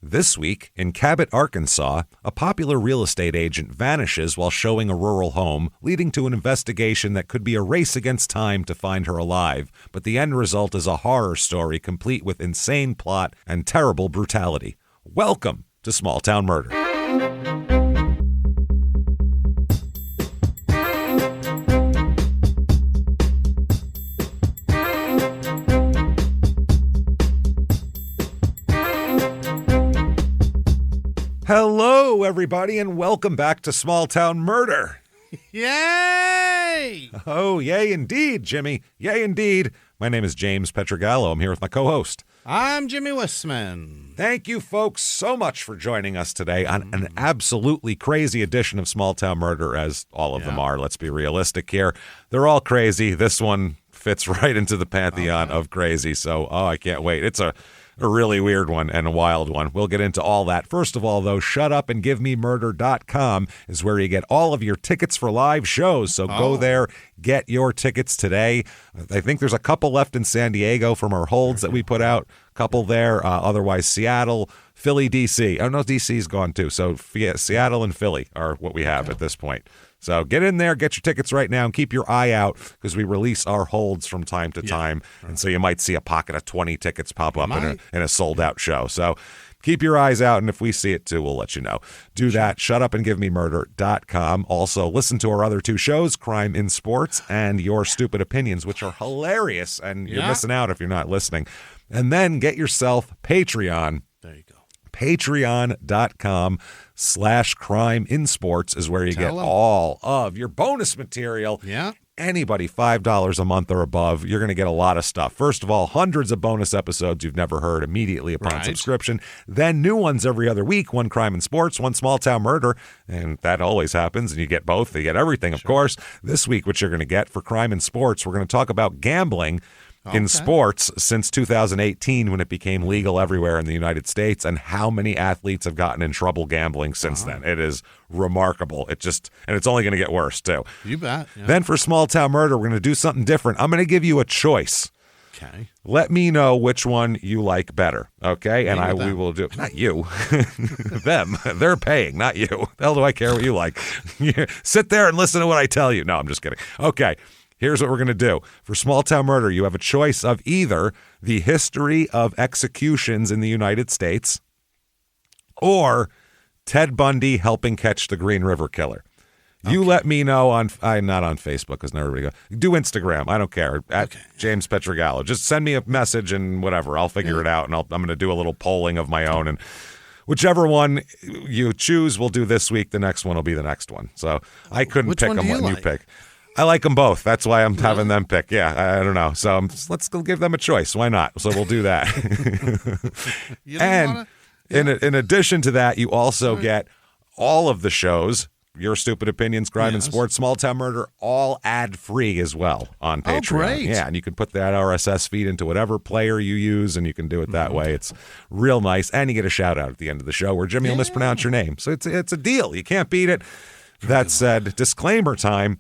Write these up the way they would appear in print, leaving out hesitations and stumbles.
This week, in Cabot, Arkansas, a popular real estate agent vanishes while showing a rural home, leading to an investigation that could be a race against time to find her alive. But the end result is a horror story complete with insane plot and terrible brutality. Welcome to Small Town Murder. Hello, everybody, and welcome back to Small Town Murder. Yay! Oh, yay indeed, Jimmy. Yay indeed. My name is James Petrogallo. I'm here with my co-host. I'm Jimmy Wissman. Thank you, folks, so much for joining us today on an absolutely crazy edition of Small Town Murder, as all of them are. Let's be realistic here. They're all crazy. This one fits right into the pantheon of crazy, so I can't wait. It's a really weird one and a wild one. We'll get into all that. First of all, though, shutupandgivememurder.com is where you get all of your tickets for live shows. So go there, get your tickets today. I think there's a couple left in San Diego from our holds that we put out. Couple there. Otherwise, Seattle, Philly, D.C. Oh, no, D.C.'s gone too. So Seattle and Philly are what we have at this point. So get in there, get your tickets right now, and keep your eye out because we release our holds from time to time. And so you might see a pocket of 20 tickets pop up in a sold-out show. So keep your eyes out, and if we see it too, we'll let you know. Do that, shutupandgivememurder.com. Also, listen to our other two shows, Crime in Sports and Your Stupid Opinions, which are hilarious, and you're missing out if you're not listening. And then get yourself Patreon. There you go. Patreon.com/crimeinsports is where you get all of your bonus material. Yeah. Anybody $5 a month or above, you're going to get a lot of stuff. First of all, hundreds of bonus episodes you've never heard immediately upon subscription. Then new ones every other week, one Crime and Sports, one Small Town Murder, and that always happens, and you get both. You get everything, of course. This week, what you're going to get for Crime and Sports, we're going to talk about gambling in sports since 2018 when it became legal everywhere in the United States, and how many athletes have gotten in trouble gambling since then. It is remarkable. And it's only going to get worse too. You bet. Yeah. Then for Small Town Murder, we're going to do something different. I'm going to give you a choice. Okay. Let me know which one you like better, okay? And we will do not you, them. They're paying, not you. The hell do I care what you like? Sit there and listen to what I tell you. No, I'm just kidding. Okay. Here's what we're going to do. For Small Town Murder, you have a choice of either the history of executions in the United States or Ted Bundy helping catch the Green River Killer. You let me know on, not on Facebook because not everybody goes. Do Instagram. I don't care. At James Petrogallo. Just send me a message and whatever. I'll figure it out, and I'm going to do a little polling of my own. And whichever one you choose, we'll do this week. The next one will be the next one. So I couldn't pick them when you pick. I like them both. That's why I'm having them pick. Yeah, I don't know. So let's give them a choice. Why not? So we'll do that. And in addition to that, you also get all of the shows, Your Stupid Opinions, Crime and Sports, Small Town Murder, all ad-free as well on Patreon. Oh, great. Yeah, and you can put that RSS feed into whatever player you use, and you can do it that way. It's real nice. And you get a shout-out at the end of the show where Jimmy will mispronounce your name. So it's a deal. You can't beat it. That said, disclaimer time.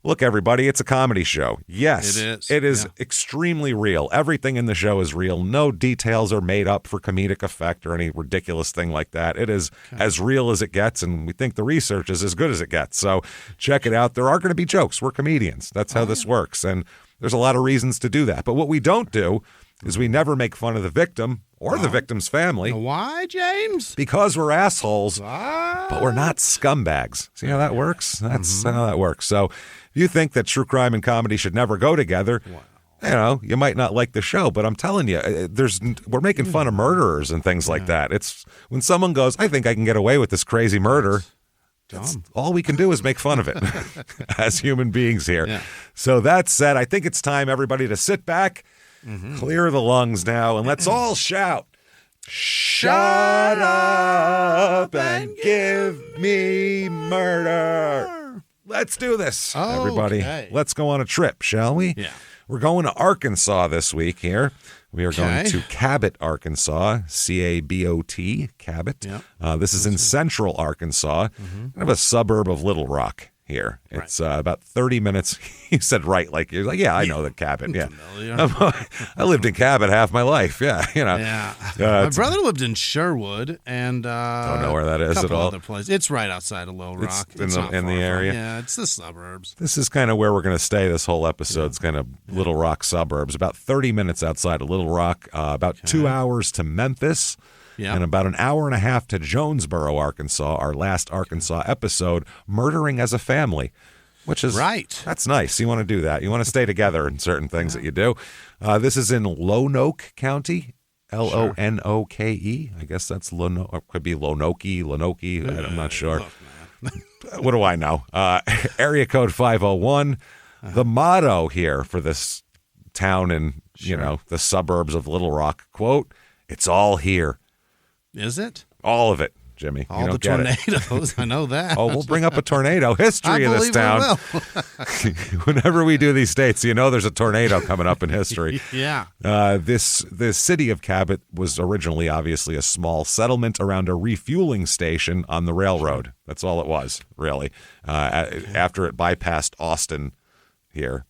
Look, everybody, it's a comedy show. Yes, it is extremely real. Everything in the show is real. No details are made up for comedic effect or any ridiculous thing like that. It is as real as it gets, and we think the research is as good as it gets. So check it out. There are going to be jokes. We're comedians. That's how this works, and there's a lot of reasons to do that. But what we don't do is we never make fun of the victim or the victim's family. Why, James? Because we're assholes, but we're not scumbags. See how that works? That's how that works. So if you think that true crime and comedy should never go together, you know, you might not like the show, but I'm telling you, we're making fun of murderers and things like that. It's when someone goes, I think I can get away with this crazy murder. All we can do is make fun of it as human beings here. Yeah. So that said, I think it's time, everybody, to sit back, clear the lungs now, and let's all shout, "Shut up and give me murder." Let's do this, everybody. Let's go on a trip, shall we? Yeah. We're going to Arkansas this week here. We are going to Cabot, Arkansas, C-A-B-O-T, Cabot. Yep. This is in central Arkansas, kind of a suburb of Little Rock here. It's about 30 minutes. You said right, like you're like, yeah, I know the Cabot. Yeah, I lived in Cabot half my life. Yeah, you know. Yeah, my brother lived in Sherwood, and don't know where that is at all. Other places. It's right outside of Little Rock. It's in the area. Yeah, it's the suburbs. This is kind of where we're going to stay. This whole episode's kind of Little Rock suburbs. About 30 minutes outside of Little Rock. About 2 hours to Memphis. Yep. And about an hour and a half to Jonesboro, Arkansas, our last Arkansas episode, Murdering as a Family, which is right. That's nice. You want to do that. You want to stay together in certain things that you do. This is in Lonoke County, Lonoke. I guess that's Lonoke. Or could be Lonoke. I'm not sure. What do I know? Area code 501. The motto here for this town in the suburbs of Little Rock, quote, "It's all here." Is it? All of it, Jimmy. All the tornadoes. I know that. Oh, we'll bring up a tornado history of this town. Whenever we do these states, there's a tornado coming up in history. Yeah. This city of Cabot was originally obviously a small settlement around a refueling station on the railroad. That's all it was, really. After it bypassed Austin here.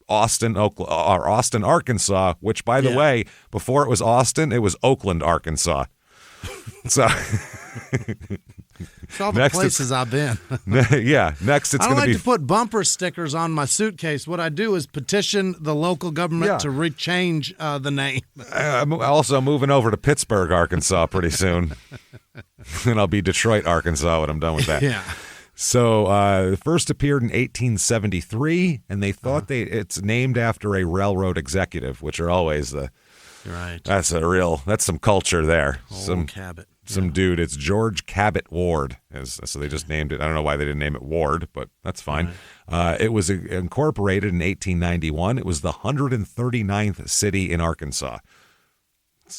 Austin, Arkansas, which, by the way, before it was Austin, it was Oakland, Arkansas. So it's all the places I've been. Yeah, next it's going to be. I like to put bumper stickers on my suitcase. What I do is petition the local government to rechange the name. I'm also moving over to Pittsburgh, Arkansas pretty soon. And I'll be Detroit, Arkansas when I'm done with that. Yeah. So first appeared in 1873, and they thought it's named after a railroad executive, which are always the. Right. That's some culture there. Cabot. Some dude. It's George Cabot Ward. So they just named it. I don't know why they didn't name it Ward, but that's fine. Right. It was incorporated in 1891. It was the 139th city in Arkansas.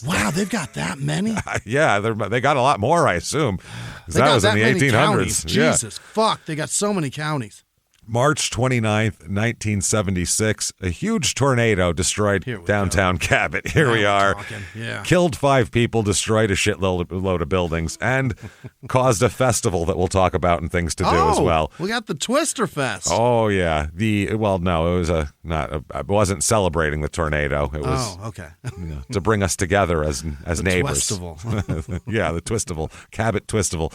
Wow, they've got that many? Yeah, they got a lot more, I assume. That was in the 1800s. Counties. Jesus, fuck, they got so many counties. March 29th, 1976, a huge tornado destroyed downtown Cabot. Here we are. Yeah. Killed 5 people, destroyed a shitload of buildings, and caused a festival that we'll talk about and things to do as well. We got the Twister Fest. Oh, yeah. It was it wasn't celebrating the tornado. It was to bring us together as neighbors. Twistival. Yeah, the Twistival. Cabot Twistival.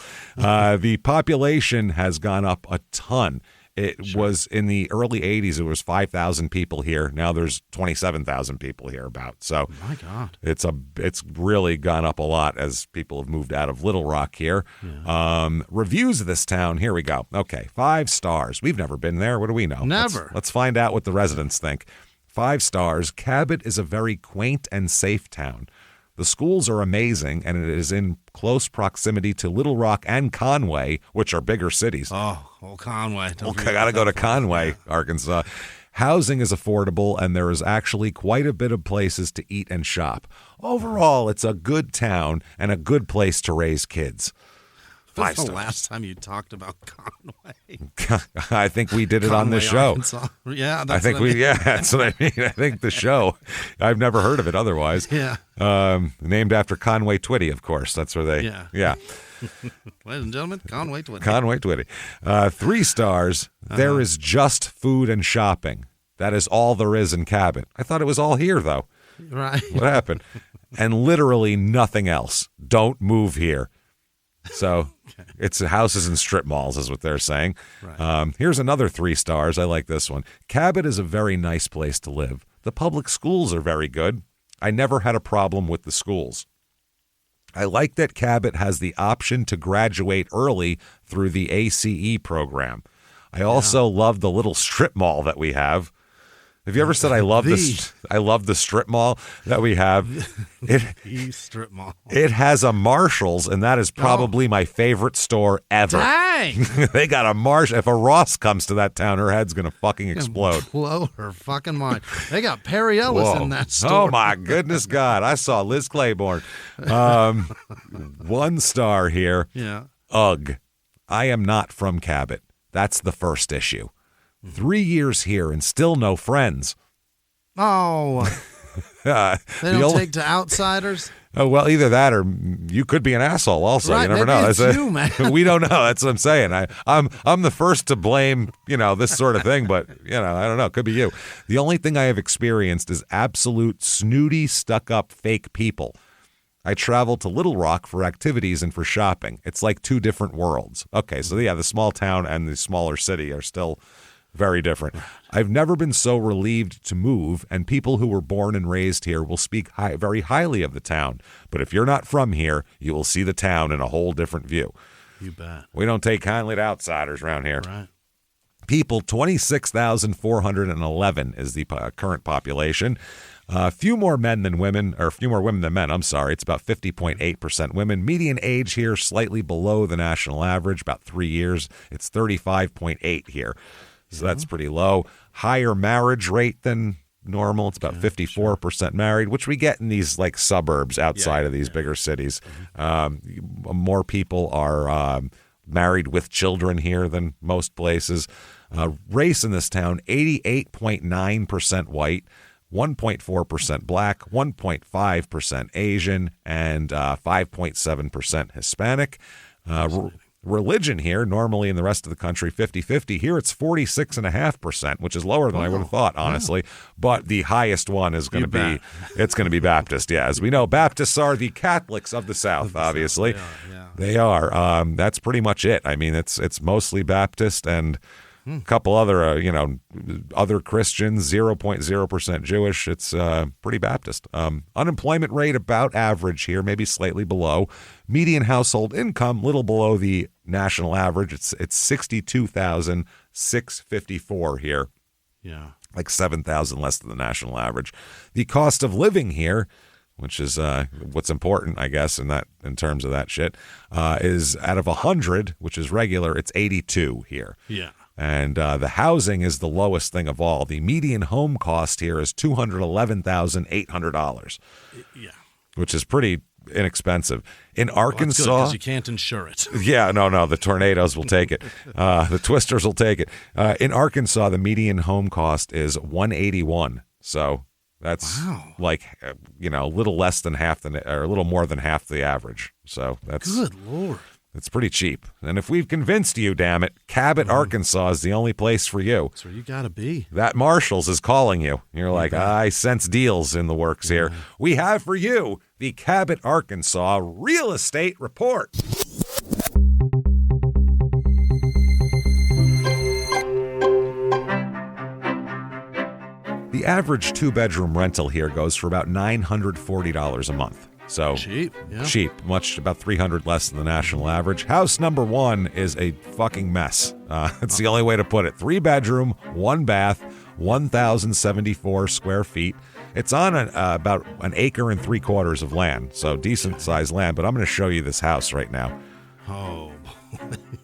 The population has gone up a ton. It was in the early 80s, it was 5,000 people here. Now there's 27,000 people here about. So my God. It's really gone up a lot as people have moved out of Little Rock here. Yeah. Reviews of this town, here we go. Okay, 5 stars. We've never been there. What do we know? Never. Let's find out what the residents think. 5 stars. Cabot is a very quaint and safe town. The schools are amazing, and it is in close proximity to Little Rock and Conway, which are bigger cities. Oh, Conway. Got to go to Conway, Arkansas. Housing is affordable, and there is actually quite a bit of places to eat and shop. Overall, it's a good town and a good place to raise kids. When's the last time you talked about Conway? I think we did it on this show. Arkansas. Yeah, that's what I mean. I think the show. I've never heard of it otherwise. Yeah. Named after Conway Twitty, of course. That's where they. Yeah. Ladies and gentlemen, Conway Twitty. Conway Twitty. 3 stars. There is just food and shopping. That is all there is in Cabot. I thought it was all here, though. Right. What happened? And literally nothing else. Don't move here. So it's houses and strip malls is what they're saying. Right. Here's another 3 stars. I like this one. Cabot is a very nice place to live. The public schools are very good. I never had a problem with the schools. I like that Cabot has the option to graduate early through the ACE program. I also love the little strip mall that we have. Have you ever said I love the strip mall that we have? The strip mall. It has a Marshall's, and that is probably my favorite store ever. Dang! They got a Marshall. If a Ross comes to that town, her head's gonna fucking explode. Blow her fucking mind. They got Perry Ellis in that store. Oh my goodness, God! I saw Liz Claiborne. 1 star here. Yeah. Ugh. I am not from Cabot. That's the first issue. 3 years here and still no friends. Oh. They don't take to outsiders? Oh, well, either that or you could be an asshole also. Right, you never maybe know. it's you, man. We don't know. That's what I'm saying. I'm the first to blame, this sort of thing, but, I don't know. It could be you. The only thing I have experienced is absolute snooty, stuck-up fake people. I travel to Little Rock for activities and for shopping. It's like two different worlds. Okay, so yeah, the small town and the smaller city are still very different. I've never been so relieved to move, and people who were born and raised here will speak very highly of the town. But if you're not from here, you will see the town in a whole different view. You bet. We don't take kindly to outsiders around here. Right. People, 26,411 is the current population. Few more men than women, or few more women than men, I'm sorry. It's about 50.8% women. Median age here slightly below the national average, about 3 years. It's 35.8 here. So that's pretty low. Higher marriage rate than normal. It's about 54% married, which we get in these like suburbs outside of these bigger cities. More people are married with children here than most places. Race in this town, 88.9% white, 1.4% black, 1.5% Asian, and 5.7% Hispanic. Religion here, normally in the rest of the country, 50-50. Here it's 46.5%, which is lower than I would have thought, honestly. But the highest one is going to be, it's going to be Baptist. Yeah, as we know, Baptists are the Catholics of the South, obviously. They are. That's pretty much it. I mean, it's mostly Baptist and a couple other, other Christians, 0.0% Jewish. It's pretty Baptist. Unemployment rate about average here, maybe slightly below. Median household income, little below the national average. It's $62,654 here. Yeah. Like 7,000 less than the national average. The cost of living here, which is what's important, I guess, in terms of that shit, is out of 100, which is regular, it's 82 here. Yeah. And the housing is the lowest thing of all. The median home cost here is $211,800. Yeah. Which is pretty inexpensive. In Arkansas, because you can't insure it. Yeah, no, the tornadoes will take it. The twisters will take it. In Arkansas, the median home cost is $181. So that's like a little less than half or a little more than half the average. So that's good Lord. It's pretty cheap. And if we've convinced you, damn it, Cabot, Arkansas is the only place for you. That's where you got to be. That Marshall's is calling you. You're like, I sense deals in the works here. We have for you the Cabot, Arkansas Real Estate Report. The average two-bedroom rental here goes for about $940 a month. So cheap, much about $300 less than the national average. House number one is a fucking mess. It's the only way to put it. 3-bedroom, 1 bath, 1,074 square feet. It's on about an acre and 3/4 of land, so decent sized land. But I'm going to show you this house right now. Oh,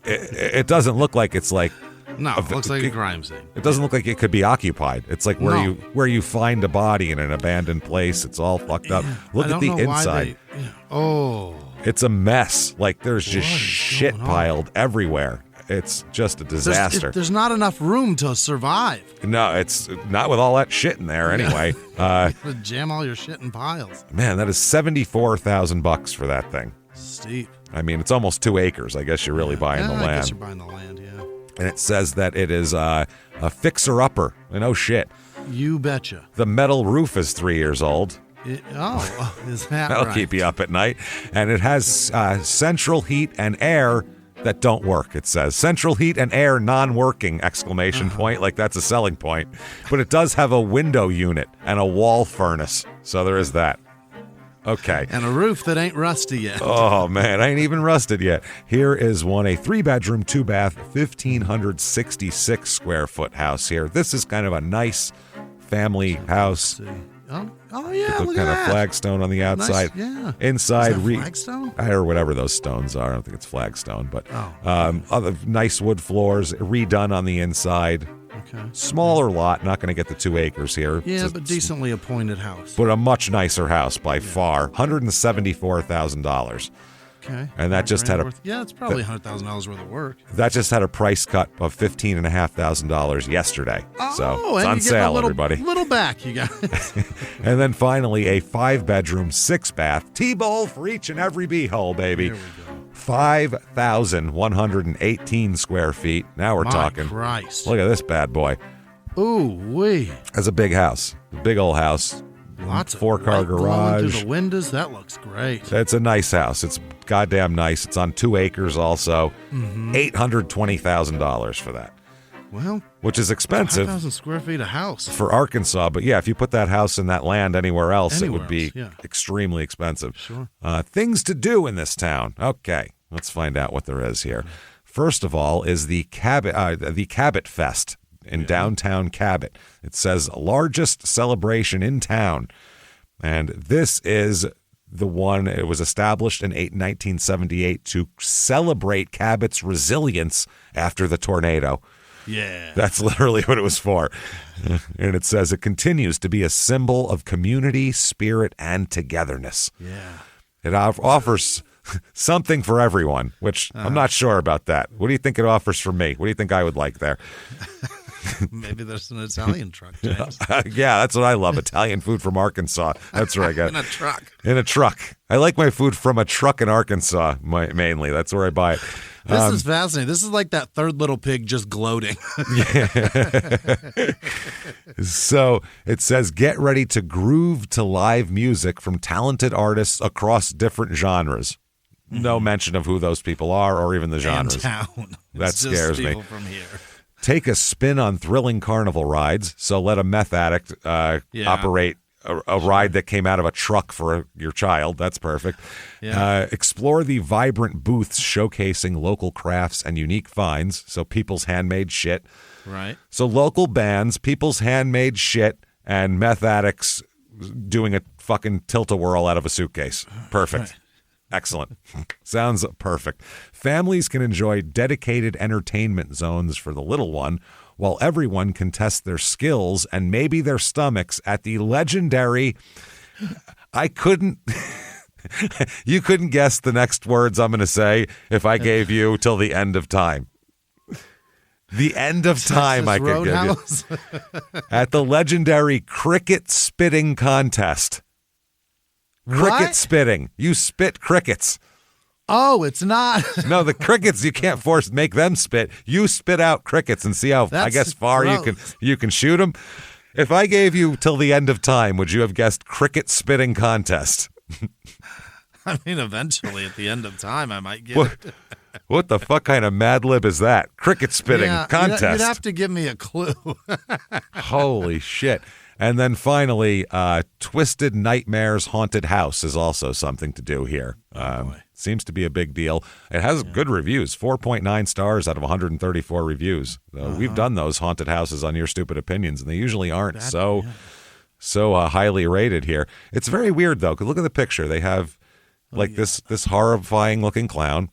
it doesn't look like it's like. No, it looks like a crime scene. It doesn't look like it could be occupied. It's like where you find a body in an abandoned place. It's all fucked up. Look at the inside. It's a mess. Like there's just shit piled everywhere. It's just a disaster. There's not enough room to survive. No, it's not with all that shit in there anyway. Jam all your shit in piles. Man, that is $74,000 for that thing. Steep. I mean, it's almost 2 acres. I guess you're really buying the land. I guess you're buying the land, yeah. And it says that it is a fixer-upper. No shit. You betcha. The metal roof is 3 years old. Is that That'll right? keep you up at night. And it has central heat and air that don't work, it says. Central heat and air non-working, ! Like that's a selling point. But it does have a window unit and a wall furnace. So there is that. Okay. And a roof that ain't rusty yet. Oh, man, I ain't even rusted yet. Here is one, a 3-bedroom, 2-bath, 1,566 square foot house here. This is kind of a nice family house. Oh yeah, look kind at of flagstone on the outside. Nice, yeah. Inside, flagstone? Or whatever those stones are. I don't think it's flagstone, but other nice wood floors, redone on the inside. Okay. Smaller lot, not going to get the 2 acres here. Yeah, but decently appointed house. But a much nicer house by far. $174,000. Okay. And that just had a it's probably $100,000 worth of work. That just had a price cut of $15,500 yesterday. So it's on sale, everybody. Little back, you guys. And then finally, a 5-bedroom, 6-bath T-bowl for each and every beehole, baby. There we go. 5,118 square feet. Now we're talking. Christ. Look at this bad boy. Ooh wee. That's a big house. A big old house. Lots of 4-car garage. Through the windows. That looks great. It's a nice house. It's goddamn nice. It's on 2 acres also. $820,000 for that. Well, which is expensive. 5,000 square feet a house. For Arkansas. But yeah, if you put that house in that land anywhere else, it would be extremely expensive. Sure. Things to do in this town. Okay, let's find out what there is here. First of all is the Cabot Fest in downtown Cabot. It says largest celebration in town. And this is the one, it was established in 1978 to celebrate Cabot's resilience after the tornado. Yeah. That's literally what it was for. And it says it continues to be a symbol of community, spirit, and togetherness. Yeah. It offers something for everyone, which I'm not sure about that. What do you think it offers for me? What do you think I would like there? Maybe there's an Italian truck, James. Yeah, that's what I love. Italian food from Arkansas. That's where I got it. In a truck. In a truck. I like my food from a truck in Arkansas, mainly. That's where I buy it. This is fascinating. This is like that third little pig just gloating. So it says, get ready to groove to live music from talented artists across different genres. No mention of who those people are or even the genres. Town. That scares me. From here. Take a spin on thrilling carnival rides. So let a meth addict operate a ride that came out of a truck for your child. That's perfect. Yeah. Explore the vibrant booths showcasing local crafts and unique finds. So people's handmade shit. Right. So local bands, people's handmade shit, and meth addicts doing a fucking tilt-a-whirl out of a suitcase. Perfect. Right. Excellent. Sounds perfect. Families can enjoy dedicated entertainment zones for the little one, while everyone can test their skills and maybe their stomachs at the legendary... You couldn't guess the next words I'm going to say if I gave you till the end of time. The end of time I could give you. At the legendary cricket spitting contest. Cricket spitting. You spit crickets. Oh, it's not. No, the crickets, you can't make them spit. You spit out crickets and see how, far you can shoot them. If I gave you till the end of time, would you have guessed cricket spitting contest? I mean, eventually at the end of time, I might get it. What the fuck kind of Mad Lib is that? Cricket spitting contest. You'd have to give me a clue. Holy shit. And then finally, Twisted Nightmares Haunted House is also something to do here. Seems to be a big deal. It has good reviews, 4.9 stars out of 134 reviews. We've done those haunted houses on Your Stupid Opinions, and they usually aren't so highly rated here. It's very weird, though, because look at the picture. They have this horrifying-looking clown.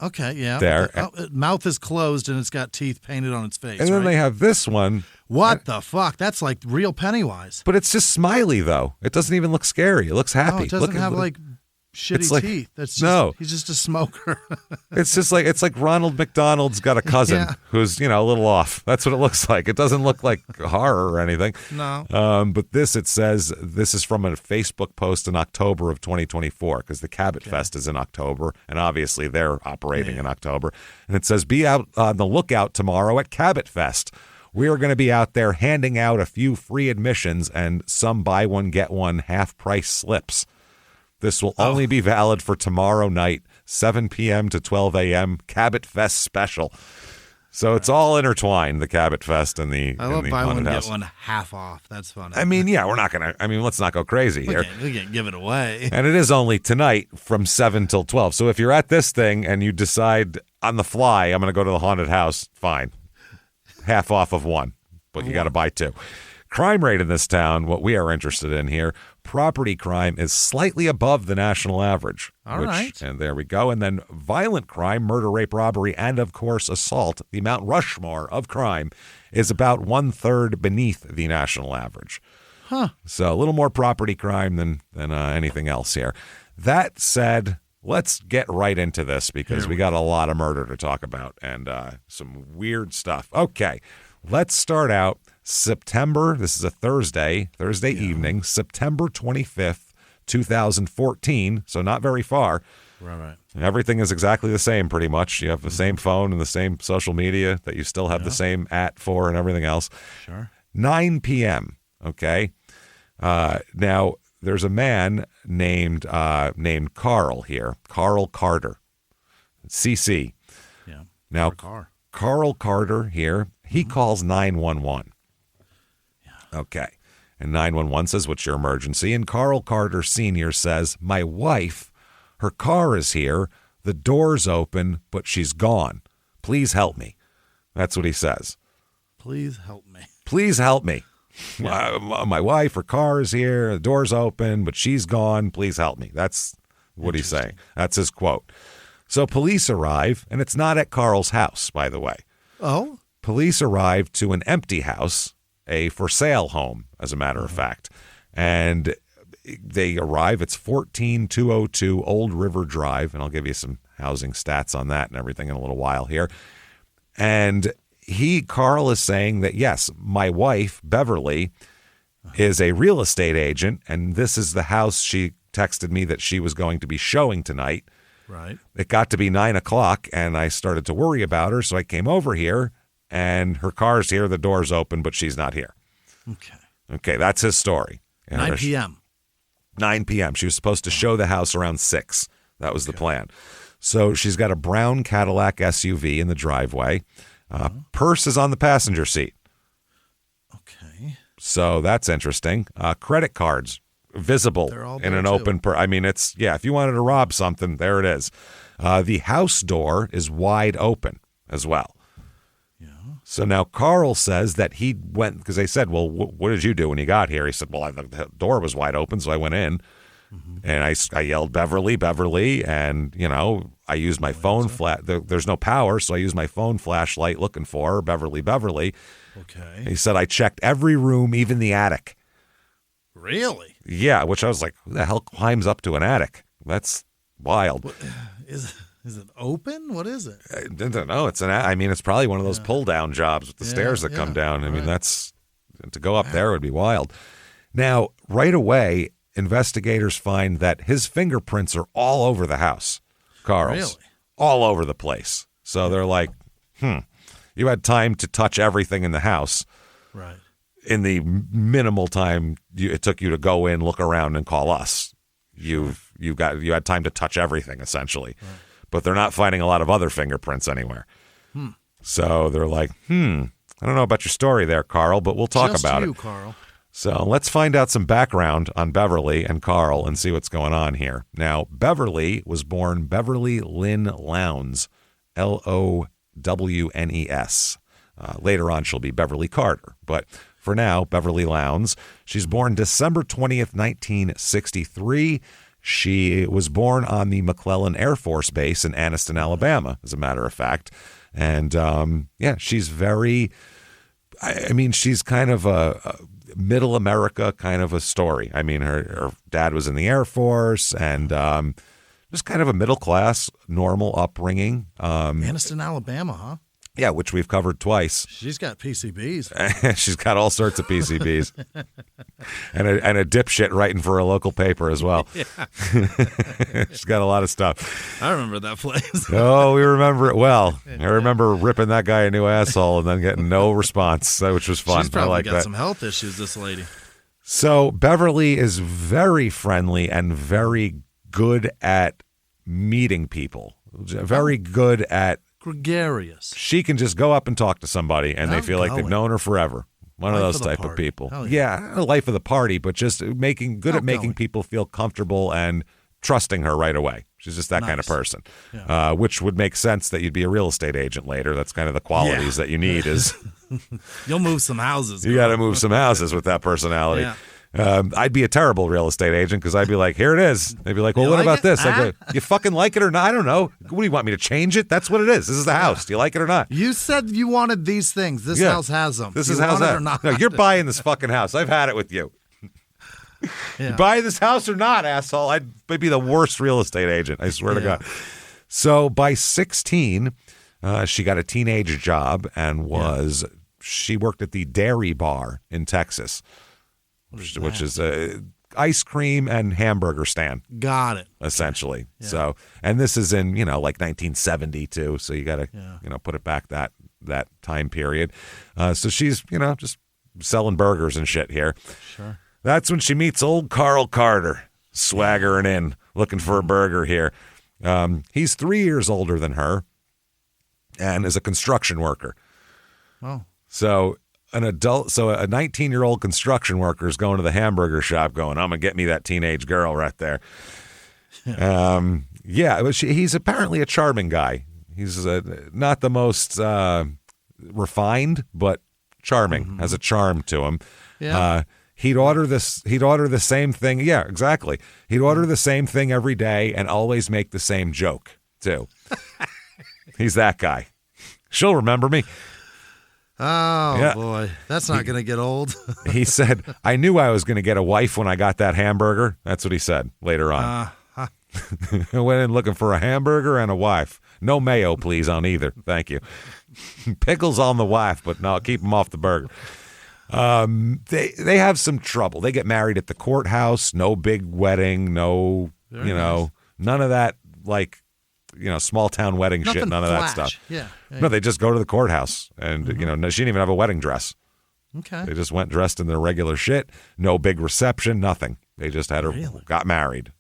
Okay, yeah. There. Mouth is closed, and it's got teeth painted on its face, and then they have this one. What the fuck? That's like real Pennywise. But it's just smiley, though. It doesn't even look scary. It looks happy. Oh, it doesn't have shitty teeth. That's just, he's just a smoker. It's like Ronald McDonald's got a cousin who's a little off. That's what it looks like. It doesn't look like horror or anything. No. But it says this is from a Facebook post in October of 2024 because the Cabot Fest is in October, and obviously they're operating in October. And it says, be out on the lookout tomorrow at Cabot Fest. We are going to be out there handing out a few free admissions and some buy one, get one half-price slips. This will only be valid for tomorrow night, 7 p.m. to 12 a.m. Cabot Fest special. So it's all intertwined, the Cabot Fest and the I love the buy one, house. get one half off. That's funny. I mean, we're not going to, let's not go crazy here. We can't give it away. And it is only tonight from 7 till 12. So if you're at this thing and you decide on the fly, I'm going to go to the haunted house, fine. Half off of one, but you got to buy two. Crime rate in this town, what we are interested in here, property crime is slightly above the national average. All right. And there we go. And then violent crime, murder, rape, robbery, and of course assault, the Mount Rushmore of crime, is about 1/3 beneath the national average. Huh. So a little more property crime than anything else here. That said, let's get right into this because we got a lot of murder to talk about and some weird stuff. Okay, let's start out September. This is a Thursday evening, September 25th, 2014. So not very far. Right. Everything is exactly the same pretty much. You have the same phone and the same social media that you still have the same @ for and everything else. Sure. 9 p.m., okay? Now, there's a man named Carl here, Carl Carter, CC. Yeah. Now, Carl Carter here, he calls 911. Yeah. Okay. And 911 says, what's your emergency? And Carl Carter Sr. says, my wife, her car is here. The door's open, but she's gone. Please help me. That's what he says. Please help me. Please help me. Yeah. My wife, her car is here. The door's open, but she's gone. Please help me. That's what he's saying. That's his quote. So police arrive, and it's not at Carl's house, by the way. Oh? Police arrive to an empty house, a for sale home, as a matter of fact. And they arrive. It's 14202 Old River Drive, and I'll give you some housing stats on that and everything in a little while here. And Carl is saying that, yes, my wife, Beverly, is a real estate agent, and this is the house she texted me that she was going to be showing tonight. Right. It got to be 9 o'clock, and I started to worry about her, so I came over here, and her car's here, the door's open, but she's not here. Okay, that's his story. 9 p.m. 9 p.m. She was supposed to show the house around 6. That was the plan. So she's got a brown Cadillac SUV in the driveway. Purse is on the passenger seat. Okay. So that's interesting. Credit cards visible in an open I mean, it's, if you wanted to rob something, there it is. The house door is wide open as well. Yeah. So now Carl says that he went, because they said, well, what did you do when you got here? He said, well, the door was wide open, so I went in. And I yelled, Beverly, and, I used my phone there's no power, so I used my phone flashlight looking for her, Beverly. Okay. He said, I checked every room, even the attic. Really? Yeah, which I was like, who the hell climbs up to an attic? That's wild. What, is it open? What is it? I don't know. It's probably one of those pull-down jobs with the stairs that come down. I mean, to go up there would be wild. Now, right away, investigators find that his fingerprints are all over the house, Carl's. Really? All over the place. So they're like, you had time to touch everything in the house. Right. In the minimal time it took you to go in, look around, and call us. You had time to touch everything, essentially. Right. But they're not finding a lot of other fingerprints anywhere. So they're like, I don't know about your story there, Carl, but we'll talk about it. Carl. So let's find out some background on Beverly and Carl and see what's going on here. Now, Beverly was born Beverly Lynn Lowndes, Lownes. Later on, she'll be Beverly Carter. But for now, Beverly Lowndes. She's born December 20th, 1963. She was born on the McClellan Air Force Base in Anniston, Alabama, as a matter of fact. And, she's very, she's kind of a middle America kind of a story. I mean, her dad was in the Air Force and just kind of a middle class, normal upbringing. Anniston, Alabama, huh? Yeah, which we've covered twice. She's got PCBs. She's got all sorts of PCBs. and a dipshit writing for a local paper as well. She's got a lot of stuff. I remember that place. Oh, we remember it well. I remember ripping that guy a new asshole and then getting no response, which was fun. She's probably I like got that. some health issues, this lady. So Beverly is very friendly and very good at meeting people. Very good at gregarious. She can just go up and talk to somebody and they feel like they've known her forever. One of those type of people. Yeah, life of the party, but just making people feel comfortable and trusting her right away. She's just that kind of person, which would make sense that you'd be a real estate agent later. That's kind of the qualities that you need is. You'll move some houses. You got to move some houses with that personality. Yeah. I'd be a terrible real estate agent because I'd be like, here it is. They'd be like, well, what about this? I go, you fucking like it or not? I don't know. What do you want me to change it? That's what it is. This is the house. Do you like it or not? You said you wanted these things. This house has them. This is house. No, you're buying this fucking house. I've had it with you. You buy this house or not, asshole? I'd be the worst real estate agent, I swear to God. So by 16, she got a teenage job and she worked at the Dairy Bar in Texas, which is a ice cream and hamburger stand. Got it. Essentially. Yeah. So, and this is in, like 1972. So you got to, put it back that time period. So she's, just selling burgers and shit here. Sure. That's when she meets old Carl Carter, swaggering in, looking for a burger here. He's 3 years older than her and is a construction worker. Oh. So a 19-year-old construction worker is going to the hamburger shop going, I'm going to get me that teenage girl right there. He's apparently a charming guy. He's not the most refined, but charming, has a charm to him. Yeah. He'd order the same thing. Yeah, exactly. He'd order the same thing every day and always make the same joke, too. He's that guy. She'll remember me. Oh, boy. That's not going to get old. He said, I knew I was going to get a wife when I got that hamburger. That's what he said later on. I went in looking for a hamburger and a wife. No mayo, please, on either. Thank you. Pickles on the wife, but no, keep them off the burger. They have some trouble. They get married at the courthouse. No big wedding. No, none of that, small town wedding Nothing shit. None of that stuff. Yeah. No, they just go to the courthouse, and she didn't even have a wedding dress. Okay. They just went dressed in their regular shit. No big reception. Nothing. They just had got married.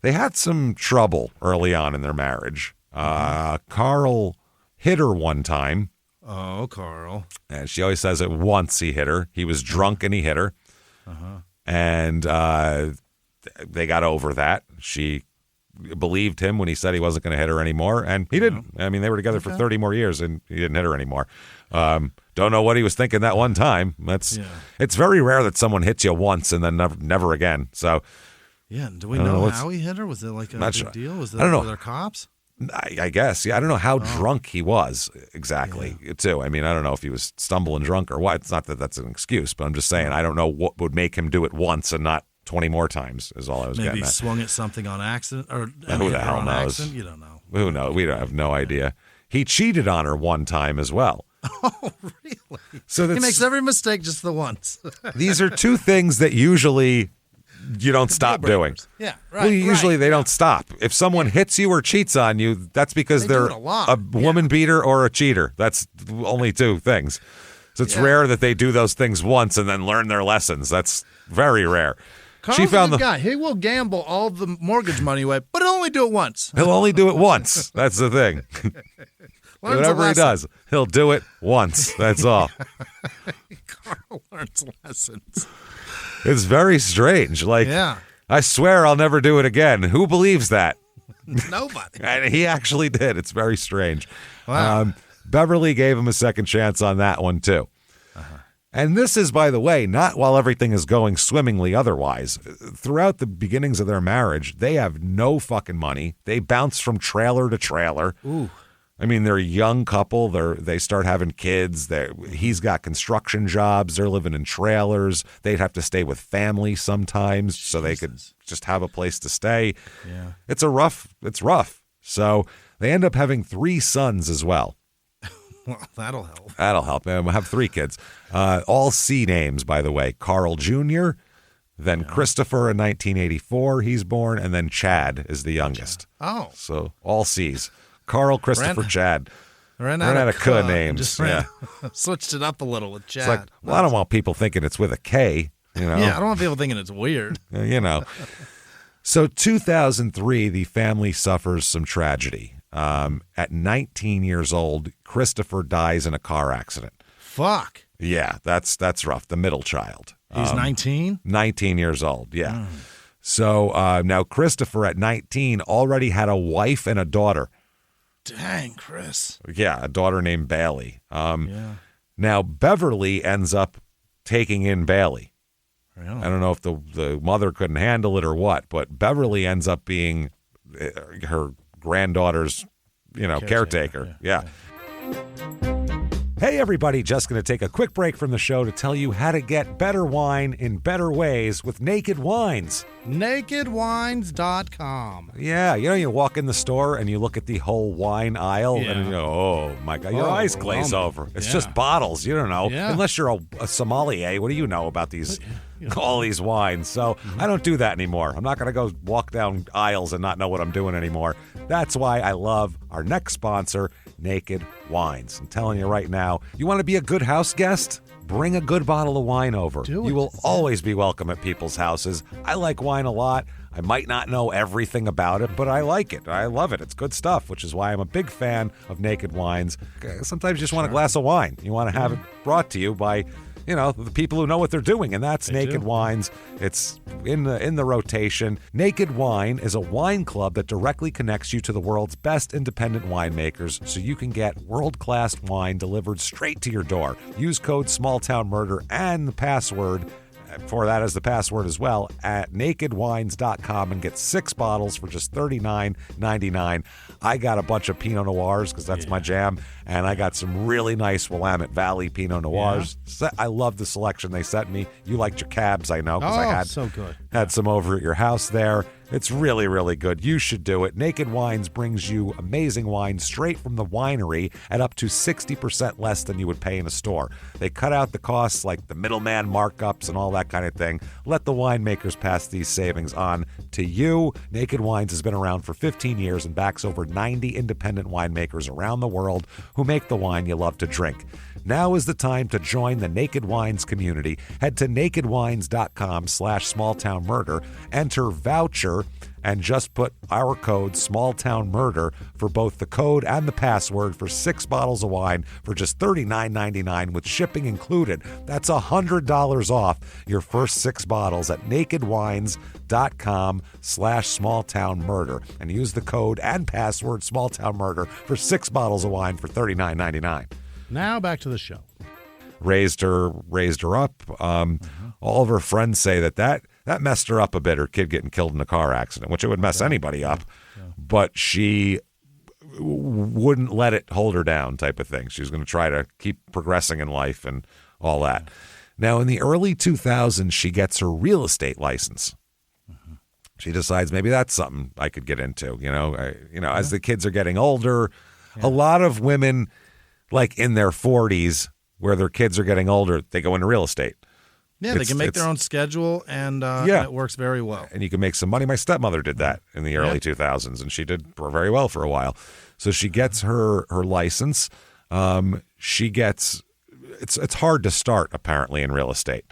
They had some trouble early on in their marriage. Carl hit her one time. Oh, Carl. And she always says it once he hit her. He was drunk and he hit her. And they got over that. She believed him when he said he wasn't going to hit her anymore. And he didn't. I mean, they were together for 30 more years and he didn't hit her anymore. Don't know what he was thinking that one time. It's very rare that someone hits you once and then never again. So. Yeah, do we know how he hit her? Was it like a big deal? Was it with their cops? I guess. Yeah, I don't know how drunk he was exactly, too. I mean, I don't know if he was stumbling drunk or what. It's not that that's an excuse, but I'm just saying I don't know what would make him do it once and not 20 more times is all I was getting at. Maybe he swung at something on accident. Or who the hell knows? Accident? You don't know. Who knows? We don't have no idea. He cheated on her one time as well. Oh, really? So he makes every mistake just the once. These are two things that usually you don't stop doing. Yeah, right. Well, usually they don't stop. If someone hits you or cheats on you, that's because they're a woman beater or a cheater. That's only two things. So it's rare that they do those things once and then learn their lessons. That's very rare. Carl's a good guy. He will gamble all the mortgage money away, but he'll only do it once. He'll only do it once. That's the thing. Whatever he does, he'll do it once. That's all. Carl learns lessons. It's very strange. I swear I'll never do it again. Who believes that? Nobody. And he actually did. It's very strange. Wow. Beverly gave him a second chance on that one, too. And this is, by the way, not while everything is going swimmingly otherwise. Throughout the beginnings of their marriage, they have no fucking money. They bounce from trailer to trailer. Ooh. I mean, they're a young couple. They start having kids. He's got construction jobs. They're living in trailers. They'd have to stay with family sometimes so they could just have a place to stay. Yeah. It's rough. So they end up having 3 sons as well. Well, that'll help. That'll help. We'll have 3 kids. All C names, by the way. Carl Jr., then Christopher in 1984, he's born, and then Chad is the youngest. Oh. So all C's. Carl, Christopher, Chad. Ran out of K names. Switched it up a little with Chad. It's like, well, I don't want people thinking it's with a K. Yeah, I don't want people thinking it's weird. So 2003, the family suffers some tragedy. At 19 years old, Christopher dies in a car accident. Fuck. Yeah, that's rough. The middle child. He's 19? 19 years old, yeah. So now Christopher at 19 already had a wife and a daughter. Dang, Chris. Yeah, a daughter named Bailey. Now Beverly ends up taking in Bailey. Really? I don't know if the mother couldn't handle it or what, but Beverly ends up being her granddaughter's, caretaker. Yeah. Hey everybody, just going to take a quick break from the show to tell you how to get better wine in better ways with Naked Wines. NakedWines.com. Yeah, you walk in the store and you look at the whole wine aisle and you go, oh my God, your eyes glaze over. It's just bottles. You don't know. Yeah. Unless you're a sommelier, what do you know about these, all these wines? So I don't do that anymore. I'm not going to go walk down aisles and not know what I'm doing anymore. That's why I love our next sponsor, Naked Wines. I'm telling you right now, you want to be a good house guest? Bring a good bottle of wine over. You will always be welcome at people's houses. I like wine a lot. I might not know everything about it, but I like it. I love it. It's good stuff, which is why I'm a big fan of Naked Wines. Sometimes you just want a glass of wine. You want to have it brought to you by the people who know what they're doing, and that's Naked Wines. It's in the rotation. Naked Wine is a wine club that directly connects you to the world's best independent winemakers so you can get world-class wine delivered straight to your door. Use code SmallTownMurder and the password for that as the password as well at nakedwines.com and get 6 bottles for just $39.99. I got a bunch of Pinot Noirs because that's my jam, and I got some really nice Willamette Valley Pinot Noirs. Yeah. I love the selection they sent me. You liked your cabs, I know, because I so good. Had some over at your house there. It's really, really good. You should do it. Naked Wines brings you amazing wine straight from the winery at up to 60% less than you would pay in a store. They cut out the costs like the middleman markups and all that kind of thing. Let the winemakers pass these savings on to you. Naked Wines has been around for 15 years and backs over 90 independent winemakers around the world who make the wine you love to drink. Now is the time to join the Naked Wines community. Head to nakedwines.com/smalltownmurder, enter voucher, and just put our code SmallTownMurder for both the code and the password for 6 bottles of wine for just $39.99 with shipping included. That's $100 off your first 6 bottles at nakedwines.com/smalltownmurder and use the code and password SmallTownMurder for 6 bottles of wine for $39.99. Now back to the show. Raised her up. All of her friends say that messed her up a bit, her kid getting killed in a car accident, which it would mess anybody up. Yeah. But she wouldn't let it hold her down type of thing. She was going to try to keep progressing in life and all that. Yeah. Now, in the early 2000s, she gets her real estate license. She decides maybe that's something I could get into. As the kids are getting older, a lot of women, like in their 40s, where their kids are getting older, they go into real estate. Yeah, they can make their own schedule, and it works very well. And you can make some money. My stepmother did that in the early 2000s, and she did very well for a while. So she gets her license. It's hard to start, apparently, in real estate.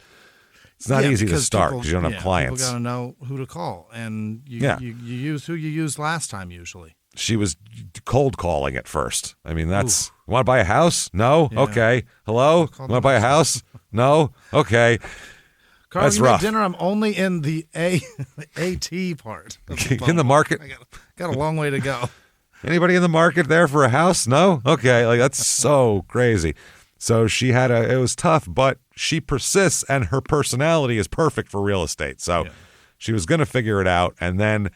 It's not easy to start because you don't have clients. People got to know who to call, and you use who you used last time usually. She was cold calling at first. I mean, that's, you want to buy a house? No? Yeah. Okay. Hello? You want to buy a house? No? Okay. Carl, that's you rough. Make dinner, I'm only in the AT part. In the market? I got a long way to go. Anybody in the market there for a house? No? Okay. That's so crazy. So it was tough, but she persists, and her personality is perfect for real estate. So she was going to figure it out, and then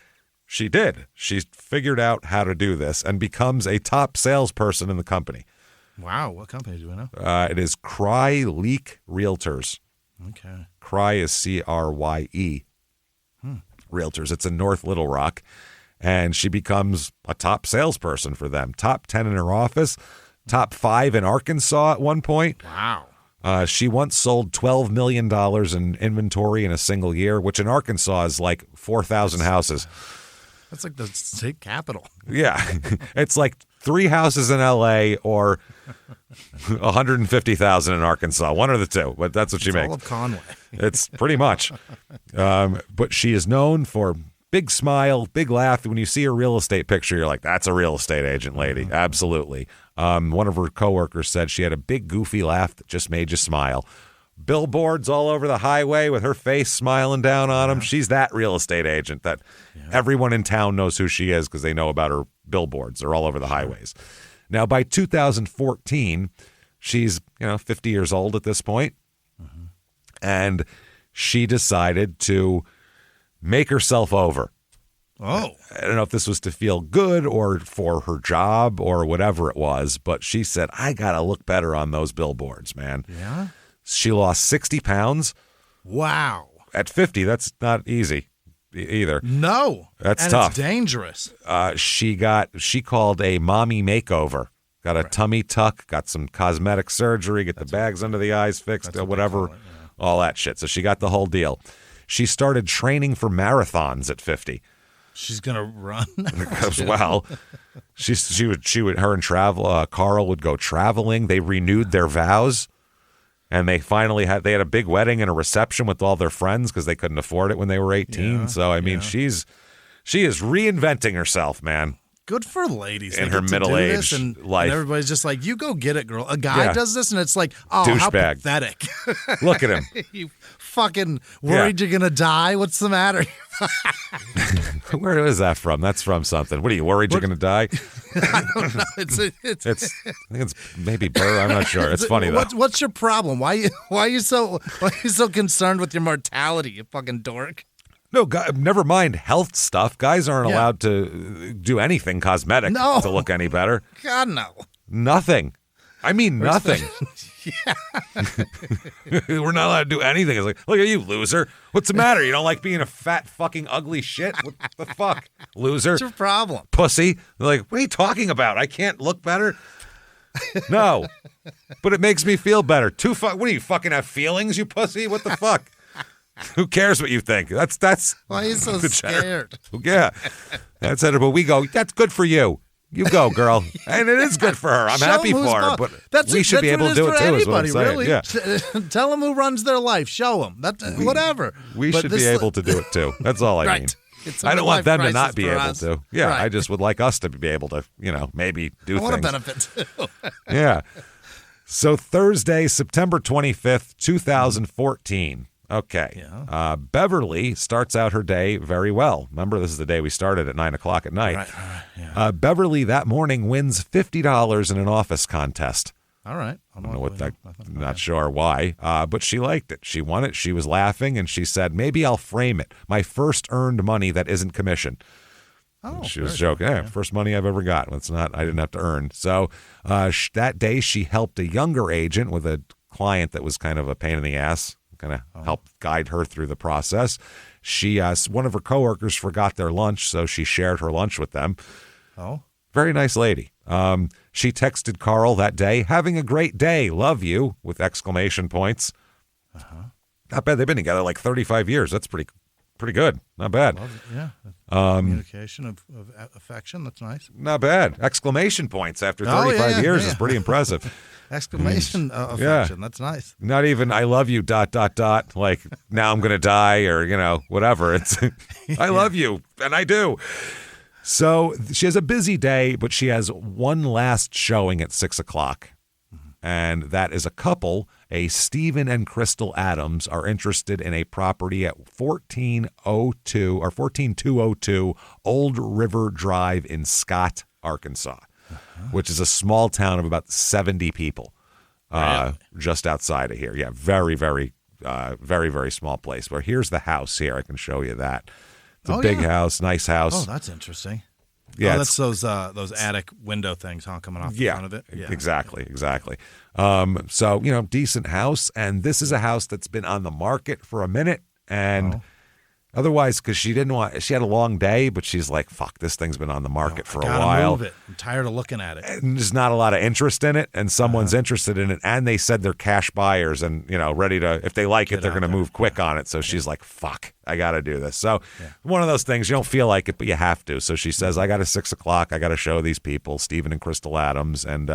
she did. She figured out how to do this and becomes a top salesperson in the company. Wow. What company do we know? It is Cry Leak Realtors. Okay. Cry is CRYE Realtors. It's in North Little Rock. And she becomes a top salesperson for them. Top 10 in her office. Top 5 in Arkansas at one point. Wow. She once sold $12 million in inventory in a single year, which in Arkansas is like 4,000 houses. That's like the state capital. Yeah. It's like 3 houses in L.A. or 150,000 in Arkansas. One or the two, but that's what she makes. All of Conway. It's pretty much. But she is known for big smile, big laugh. When you see her real estate picture, you're like, that's a real estate agent lady. Absolutely. One of her coworkers said she had a big goofy laugh that just made you smile. Billboards all over the highway with her face smiling down on them. She's that real estate agent that everyone in town knows who she is because they know about her billboards. They're all over the highways. Now, by 2014, she's 50 years old at this point, and she decided to make herself over. Oh. I don't know if this was to feel good or for her job or whatever it was, but she said, I got to look better on those billboards, man. Yeah? She lost 60 pounds. Wow. At 50, that's not easy either. No. That's tough. It's dangerous. She called a mommy makeover. Got a tummy tuck, got some cosmetic surgery, get the bags under the eyes fixed, whatever, all that shit. So she got the whole deal. She started training for marathons at 50. She's gonna run. Well, she would her and Carl would go traveling. They renewed their vows, and they finally had a big wedding and a reception with all their friends because they couldn't afford it when they were 18. Yeah, so I mean, she is reinventing herself, man. Good for ladies in her middle-aged life. And everybody's just like, you go get it, girl. A guy does this, and it's like, oh, douchebag. How pathetic. Look at him. You fucking worried you're going to die? What's the matter? Where is that from? That's from something. What are you worried you're going to die? I don't know. I think it's maybe Burr. I'm not sure. It's funny though. What's your problem? Why are you so concerned with your mortality? You fucking dork. No, never mind health stuff. Guys aren't allowed to do anything cosmetic to look any better. God, no. Nothing. I mean, nothing. We're not allowed to do anything. It's like, look at you, loser. What's the matter? You don't like being a fat, fucking, ugly shit? What the fuck, loser? What's your problem? Pussy. They're like, what are you talking about? I can't look better? No. But it makes me feel better. What do you fucking have feelings, you pussy? What the fuck? Who cares what you think? That's why are you so scared? Yeah. That's it. But we go, that's good for you. You go, girl. And it is good for her. I'm happy for her. But we should be able to do it too, is what I'm saying. Really. Yeah. Tell them who runs their life. Show them. Whatever. We should be able to do it too. That's all I mean. I don't want them to not be able to. Yeah, I just would like us to be able to, maybe do things. I want to benefit too. Yeah. So Thursday, September 25th, 2014. Okay. Yeah. Beverly starts out her day very well. Remember, this is the day we started at 9 o'clock at night. Right. Yeah. Beverly that morning wins $50 in an office contest. All right. I don't know what that. Not sure why, but she liked it. She won it. She was laughing, and she said, "Maybe I'll frame it. My first earned money that isn't commission." Oh, she was joking. Yeah, first money I've ever got. It's not. I didn't have to earn. So that day, she helped a younger agent with a client that was kind of a pain in the ass. Kind of help guide her through the process. One of her coworkers forgot their lunch, so she shared her lunch with them. Oh, very nice lady. She texted Carl that day, "Having a great day, love you," with exclamation points. Not bad. They've been together like 35 years. That's pretty good. Not bad. Yeah. Communication of affection. That's nice. Not bad. Exclamation points after 35 years is pretty impressive. Exclamation affection. That's nice. Not even "I love you ... like now I'm gonna die" or whatever. It's "I love you" and I do. So she has a busy day, but she has one last showing at 6 o'clock. And that is a couple. A Stephen and Crystal Adams are interested in a property at 14202 Old River Drive in Scott, Arkansas, which is a small town of about 70 people, just outside of here. Yeah, very, very, very, very small place. Where here's the house here. I can show you that. It's a big house, nice house. Oh, that's interesting. Yeah, that's those attic window things, coming off the front of it. Yeah, exactly. So decent house, and this is a house that's been on the market for a minute, and otherwise, because she had a long day, but she's like, "Fuck, this thing's been on the market for a while. Move it. I'm tired of looking at it." And there's not a lot of interest in it, and someone's interested in it, and they said they're cash buyers, and ready to, if they like it, they're going to move quick on it. So she's like, "Fuck, I got to do this." So one of those things, you don't feel like it, but you have to. So she says, "I got a 6 o'clock. I got to show these people, Stephen and Crystal Adams," and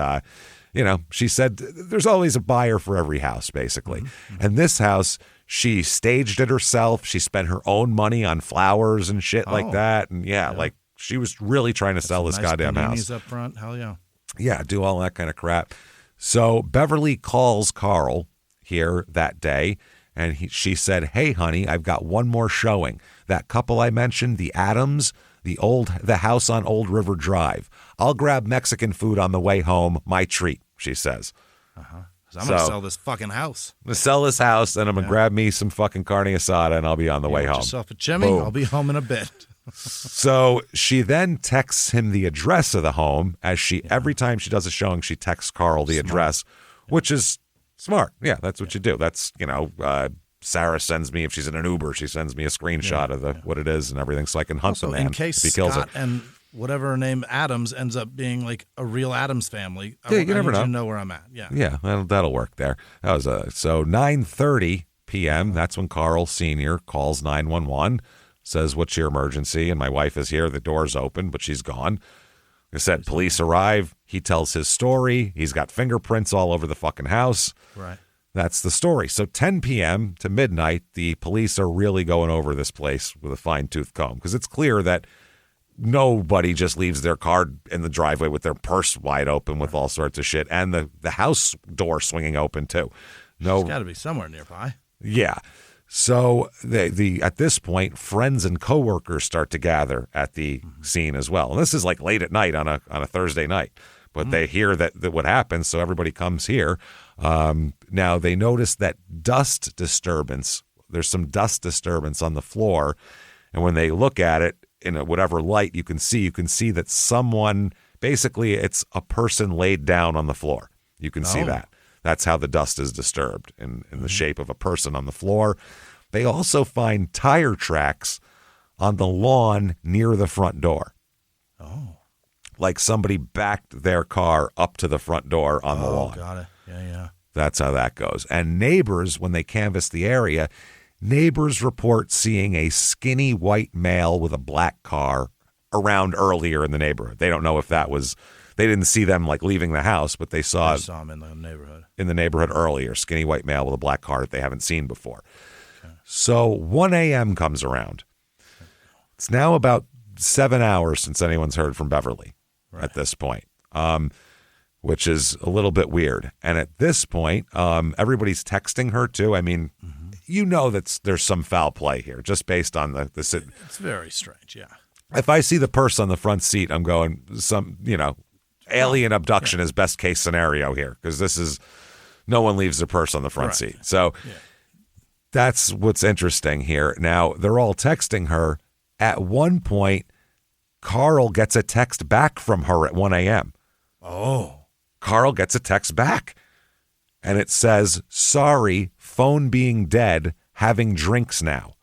she said, "There's always a buyer for every house, basically." And this house, she staged it herself. She spent her own money on flowers and shit like that. And like she was really trying to sell this goddamn house. Up front. Hell yeah. Yeah, do all that kind of crap. So Beverly calls Carl here that day, and she said, "Hey, honey, I've got one more showing. That couple I mentioned, the Adams, the house on Old River Drive. I'll grab Mexican food on the way home. My treat," she says. I'm going to sell this fucking house. I'm going to sell this house, and I'm going to grab me some fucking carne asada, and I'll be on the way home. Yourself a chimney. Boom. I'll be home in a bit. So she then texts him the address of the home every time she does a showing, she texts Carl the address, which is smart. Yeah, that's what you do. That's, Sarah sends me, if she's in an Uber, she sends me a screenshot of what it is and everything so I can hunt the man in case if he kills Scott her. And whatever her name, Adams, ends up being like a real Adams family. You never know. You know where I'm at. Yeah. Yeah, that'll work there. That was so 9:30 p.m. That's when Carl Sr. calls 911, says, "What's your emergency?" And my wife is here. The door's open, but she's gone. I said, police arrive. He tells his story. He's got fingerprints all over the fucking house. Right. That's the story. So 10 p.m. to midnight, the police are really going over this place with a fine-tooth comb because it's clear that nobody just leaves their car in the driveway with their purse wide open with all sorts of shit and the house door swinging open too. There's got to be somewhere nearby. Yeah. So at this point, friends and coworkers start to gather at the scene as well. And this is like late at night on a Thursday night. But they hear that what happens, so everybody comes here. Now, they notice that dust disturbance. There's some dust disturbance on the floor. And when they look at it in whatever light you can see that someone, basically it's a person laid down on the floor. You can see that. That's how the dust is disturbed in the shape of a person on the floor. They also find tire tracks on the lawn near the front door. Oh. Like somebody backed their car up to the front door on the lawn. Got it. Yeah. That's how that goes. And neighbors, when they canvass the area, neighbors report seeing a skinny white male with a black car around earlier in the neighborhood. They don't know if that was, they didn't see them like leaving the house, but they saw him in the neighborhood. In the neighborhood earlier, skinny white male with a black car that they haven't seen before. Okay. So 1 a.m. comes around. It's now about 7 hours since anyone's heard from Beverly. Right. At this point, which is a little bit weird. And at this point, everybody's texting her too. I mean, that there's some foul play here just based on the It's very strange, yeah. If I see the purse on the front seat, I'm going alien abduction is best case scenario here because this is no one leaves their purse on the front seat. So that's what's interesting here. Now, they're all texting her. At one point, Carl gets a text back from her at 1 a.m. Oh. Carl gets a text back. And it says, "Sorry, phone being dead, having drinks now."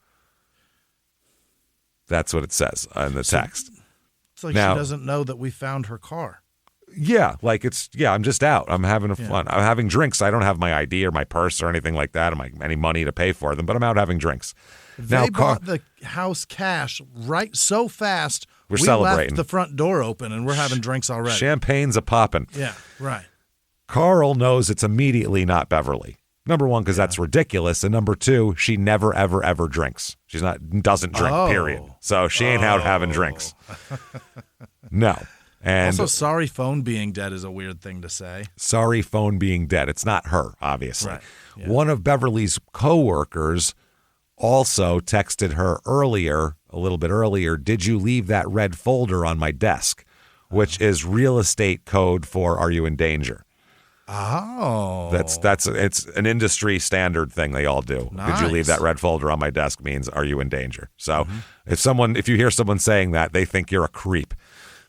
That's what it says in the text. It's like now, she doesn't know that we found her car. Yeah, like I'm just out. I'm having fun. I'm having drinks. I don't have my ID or my purse or anything like that, or any money to pay for them, but I'm out having drinks. They bought the house cash right so fast. We celebrating. Left the front door open, and we're having drinks already. Champagne's a poppin'. Yeah, right. Carl knows it's immediately not Beverly. Number one, because that's ridiculous, and number two, she never, ever, ever drinks. Doesn't drink. Period. So she ain't out having drinks. No. And also, sorry, phone being dead is a weird thing to say. Sorry, phone being dead. It's not her, obviously. Right. Yeah. One of Beverly's coworkers also texted her a little bit earlier, "Did you leave that red folder on my desk?" Which is real estate code for "Are you in danger?" Oh. It's an industry standard thing they all do. Nice. "Did you leave that red folder on my desk?" means "Are you in danger?" So if you hear someone saying that, they think you're a creep.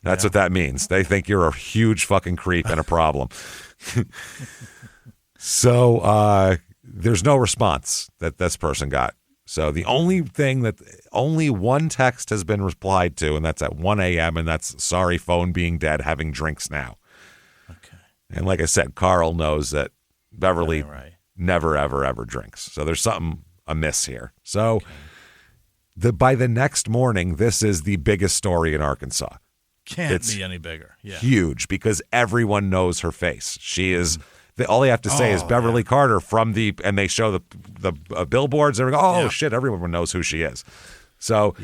That's what that means. They think you're a huge fucking creep and a problem. So there's no response that this person got. So the only one text has been replied to, and that's at 1 a.m., and that's "Sorry, phone being dead, having drinks now." Okay. And like I said, Carl knows that Beverly never, ever, ever drinks. So there's something amiss here. So by the next morning, this is the biggest story in Arkansas. Can't be any bigger. Yeah. Huge because everyone knows her face. She is all they have to say is Beverly Carter and they show the billboards. And shit, everyone knows who she is. So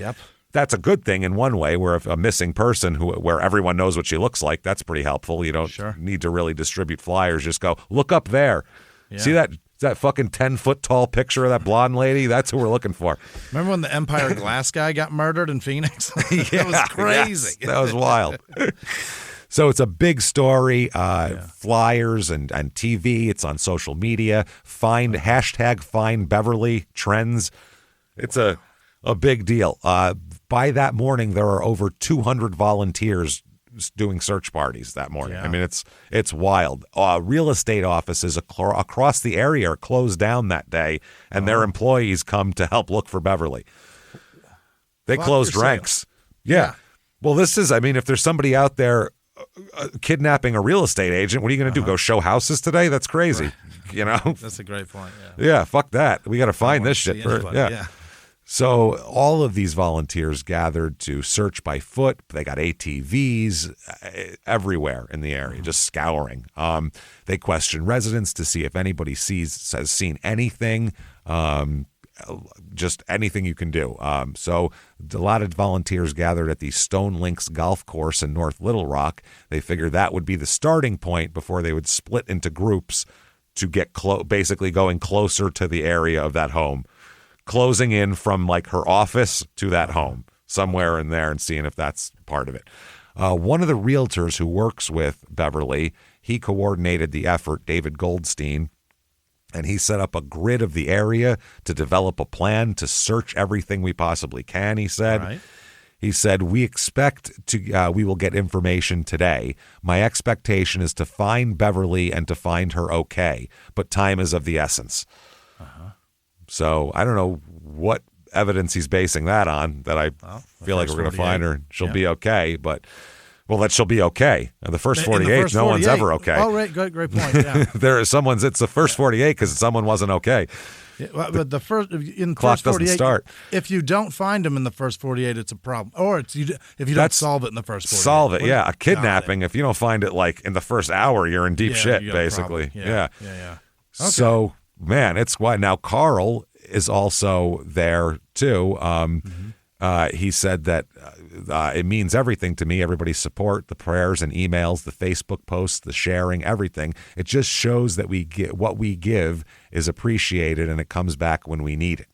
that's a good thing in one way, where if a missing person where everyone knows what she looks like, that's pretty helpful. You don't need to really distribute flyers. Just go, look up there. Yeah. See that fucking 10-foot tall picture of that blonde lady? That's who we're looking for. Remember when the Empire Glass guy got murdered in Phoenix? That was crazy. Yes, that was wild. So it's a big story, flyers and TV. It's on social media. Hashtag find Beverly trends. It's A big deal. By that morning, there are over 200 volunteers doing search parties that morning. Yeah. I mean, it's wild. Real estate offices across the area are closed down that day, and their employees come to help look for Beverly. They closed ranks. Yeah. Well, this is, I mean, if there's somebody out there kidnapping a real estate agent, what are you going to do? Go show houses today? That's crazy. You know? That's a great point. Yeah, fuck that. We got to find this shit. Yeah. So all of these volunteers gathered to search by foot. They got ATVs everywhere in the area, just scouring. They questioned residents to see if anybody has seen anything, just anything you can do. So a lot of volunteers gathered at the Stone Links Golf Course in North Little Rock. They figured that would be the starting point before they would split into groups to get basically going closer to the area of that home. Closing in from like her office to that home, somewhere in there, and seeing if that's part of it. One of the realtors who works with Beverly, he coordinated the effort, David Goldstein, and he set up a grid of the area to develop a plan to search everything we possibly can, he said. Right. He said, we expect we will get information today. My expectation is to find Beverly and to find her okay, but time is of the essence. So I don't know what evidence he's basing that on, that I feel like we're going to find her. She'll be okay, but, well, that she'll be okay. The first 48, no one's ever okay. Oh, right. Great point. Yeah. It's the first 48 because someone wasn't okay. Yeah, but the first, in clock first 48, doesn't start. If you don't find them in the first 48, it's a problem. Or if you don't solve it in the first 48. Solve it, yeah. A kidnapping, if you don't find it like in the first hour, you're in deep shit, basically. Yeah. Okay. So, man, it's why now Carl is also there too. He said that it means everything to me. Everybody's support, the prayers and emails, the Facebook posts, the sharing, everything. It just shows that what we give is appreciated, and it comes back when we need it.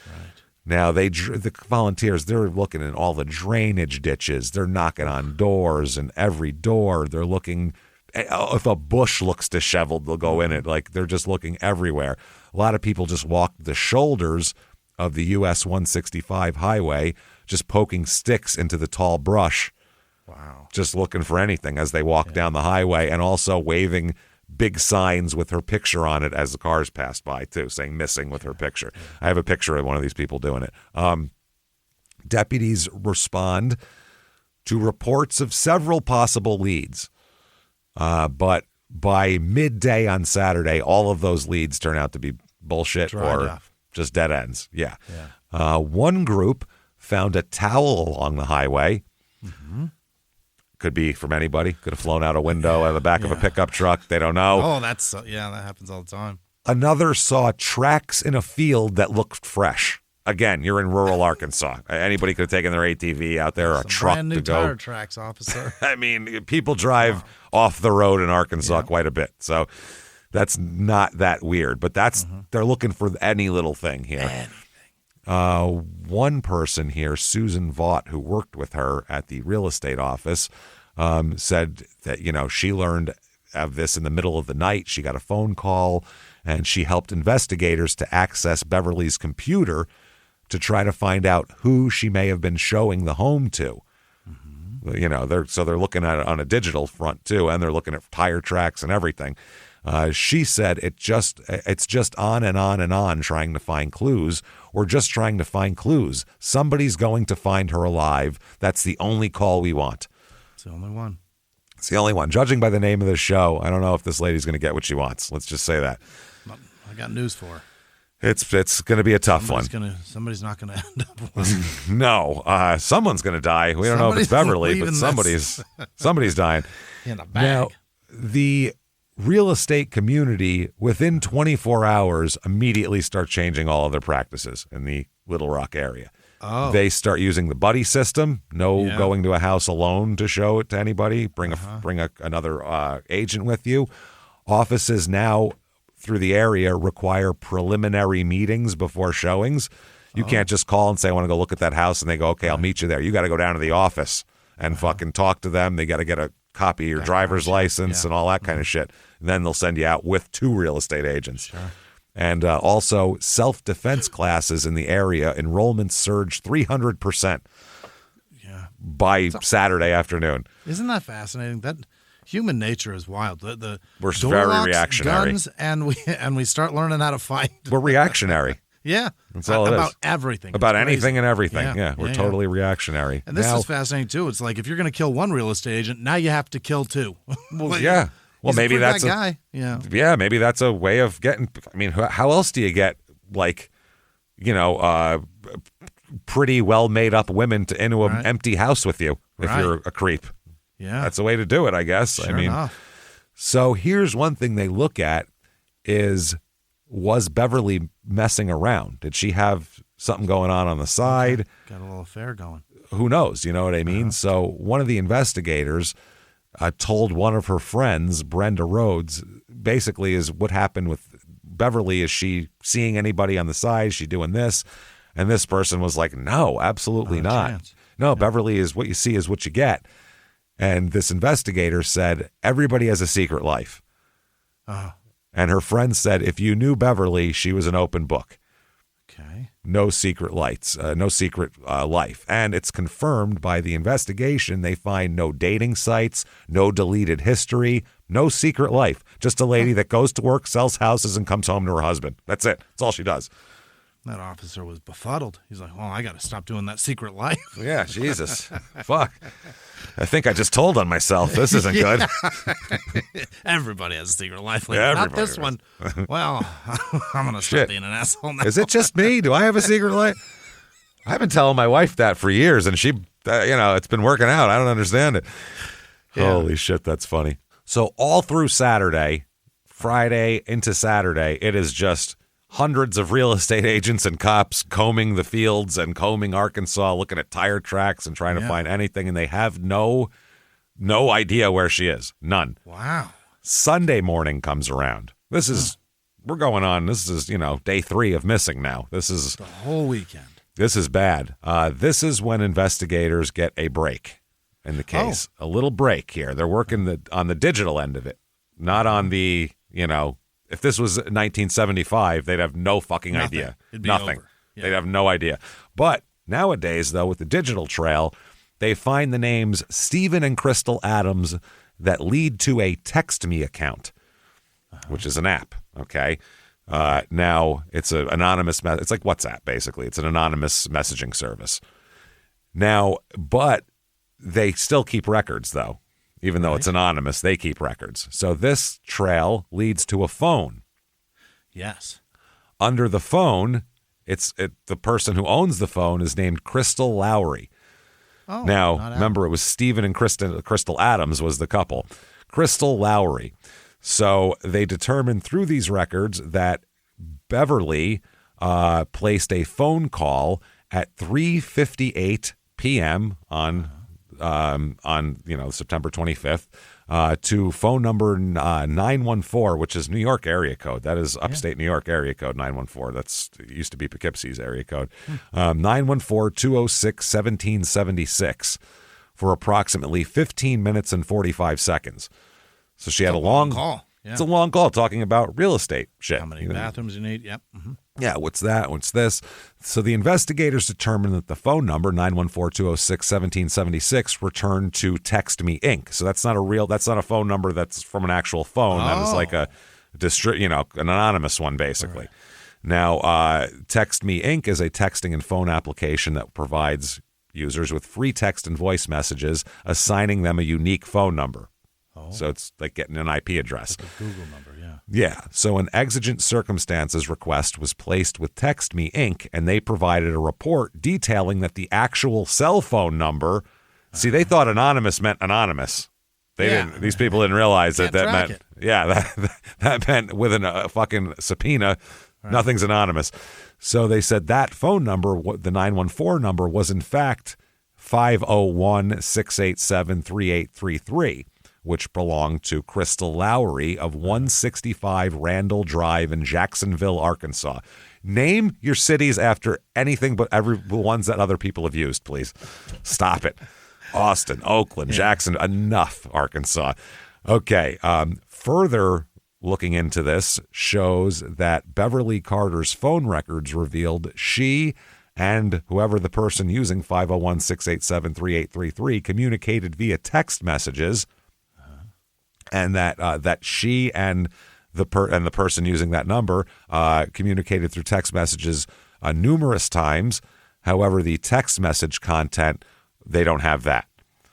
Right. Now the volunteers, they're looking in all the drainage ditches. They're knocking on doors, and every door they're looking. If a bush looks disheveled, they'll go in it. Like, they're just looking everywhere. A lot of people just walk the shoulders of the US 165 highway, just poking sticks into the tall brush. Wow. Just looking for anything as they walk down the highway, and also waving big signs with her picture on it as the cars pass by too, saying missing with her picture. I have a picture of one of these people doing it. Deputies respond to reports of several possible leads. But by midday on Saturday, all of those leads turn out to be bullshit or just dead ends. Yeah. One group found a towel along the highway. Could be from anybody. Could have flown out a window out of the back of a pickup truck. They don't know. Oh, that happens all the time. Another saw tracks in a field that looked fresh. Again, you're in rural Arkansas. Anybody could have taken their ATV out there or a truck brand new to go. Tire tracks, officer. I mean, people drive off the road in Arkansas quite a bit, so that's not that weird. But they're looking for any little thing here. One person here, Susan Vaught, who worked with her at the real estate office, said that she learned of this in the middle of the night. She got a phone call, and she helped investigators to access Beverly's computer to try to find out who she may have been showing the home to. They're looking at it on a digital front too, and they're looking at tire tracks and everything. She said it's just on and on and on trying to find clues. We're just trying to find clues. Somebody's going to find her alive. That's the only call we want. It's the only one. It's the only one. Judging by the name of the show, I don't know if this lady's going to get what she wants. Let's just say that. I got news for her. It's going to be a tough one. Somebody's not going to end up with. No, someone's going to die. We don't know if it's Beverly, but somebody's dying. In a bag. Now, the real estate community within 24 hours immediately start changing all of their practices in the Little Rock area. Oh. They start using the buddy system. Going to a house alone to show it to anybody. Bring another agent with you. Offices now through the area require preliminary meetings before showings. You can't just call and say, I want to go look at that house, and they go, okay, I'll meet you there. You got to go down to the office and fucking talk to them. They got to get a copy of your driver's license and all that kind of shit. And then they'll send you out with 2 real estate agents. Sure. And also self-defense classes in the area, enrollment surged 300% by Saturday afternoon. Isn't that fascinating? That human nature is wild. We're very locks, reactionary. Guns, and we start learning how to fight. We're reactionary. Yeah. That's all it about is. Everything. About anything and everything. Yeah, we're totally reactionary. And this is fascinating, too. It's like if you're going to kill one real estate agent, now you have to kill two. Well, yeah. Well, maybe that's a guy. Yeah. Yeah, maybe that's a way of getting. I mean, how else do you get pretty well made up women into an empty house with you if you're a creep? Yeah, that's a way to do it, I guess. Sure enough. So here's one thing they look at is, was Beverly messing around? Did she have something going on the side? Okay. Got a little affair going. Who knows? You know what I mean? So one of the investigators told one of her friends, Brenda Rhodes, basically is what happened with Beverly. Is she seeing anybody on the side? Is she doing this? And this person was like, no, absolutely not. Chance. No, Beverly is what you see is what you get. And this investigator said, everybody has a secret life. And her friend said, if you knew Beverly, she was an open book. Okay. No secret lights, no secret life. And it's confirmed by the investigation. They find no dating sites, no deleted history, no secret life. Just a lady that goes to work, sells houses, and comes home to her husband. That's it. That's all she does. That officer was befuddled. He's like, I got to stop doing that secret life. Yeah, Jesus. Fuck. I think I just told on myself. This isn't good. Everybody has a secret life. Like, not this one. Well, I'm going to stop being an asshole now. Is it just me? Do I have a secret life? I've been telling my wife that for years, and she, it's been working out. I don't understand it. Yeah. Holy shit, that's funny. So all through Saturday, Friday into Saturday, it is just hundreds of real estate agents and cops combing the fields and combing Arkansas, looking at tire tracks and trying to find anything, and they have no idea where she is. None. Wow. Sunday morning comes around. This is day 3 of missing now. This is the whole weekend. This is bad. This is when investigators get a break in the case. A little break here. They're working on the digital end of it, not on the, if this was 1975, they'd have no fucking idea. It'd be Nothing. Over. Yeah. They'd have no idea. But nowadays, though, with the digital trail, they find the names Stephen and Crystal Adams that lead to a Text Me account, which is an app, okay? Now, it's an anonymous, it's like WhatsApp, basically. It's an anonymous messaging service. Now, but they still keep records, though. Even though it's anonymous, they keep records. So this trail leads to a phone. Yes. Under the phone, the person who owns the phone is named Crystal Lowry. Oh, now, remember, it was Stephen and Crystal Adams was the couple. Crystal Lowry. So they determined through these records that Beverly placed a phone call at 3:58 p.m. on September 25th to phone number 914, which is New York area code. That is upstate New York area code 914. That's used to be Poughkeepsie's area code. 914-206-1776 for approximately 15 minutes and 45 seconds. So she had a long call. Yeah. It's a long call talking about real estate shit. How many bathrooms you need? Yep. Mm-hmm. Yeah, what's that? What's this? So the investigators determined that the phone number, 914-206-1776, returned to Text Me Inc. So that's not a phone number that's from an actual phone. That is like an anonymous one, basically. Right. Now, Text Me Inc. is a texting and phone application that provides users with free text and voice messages, assigning them a unique phone number. So it's like getting an IP address. Like a Google number, yeah. Yeah. So an exigent circumstances request was placed with Text Me Inc., and they provided a report detailing that the actual cell phone number, see, they thought anonymous meant anonymous. These people didn't realize that meant, that meant with a fucking subpoena, nothing's anonymous. So they said that phone number, the 914 number, was in fact 501-687-3833. Which belonged to Crystal Lowry of 165 Randall Drive in Jacksonville, Arkansas. Name your cities after anything but the ones that other people have used, please. Stop it. Austin, Oakland, Jackson, enough, Arkansas. Okay, further looking into this shows that Beverly Carter's phone records revealed she and whoever the person using 501-687-3833 communicated via text messages, and that she and the person using that number communicated through text messages numerous times. However, the text message content, they don't have that.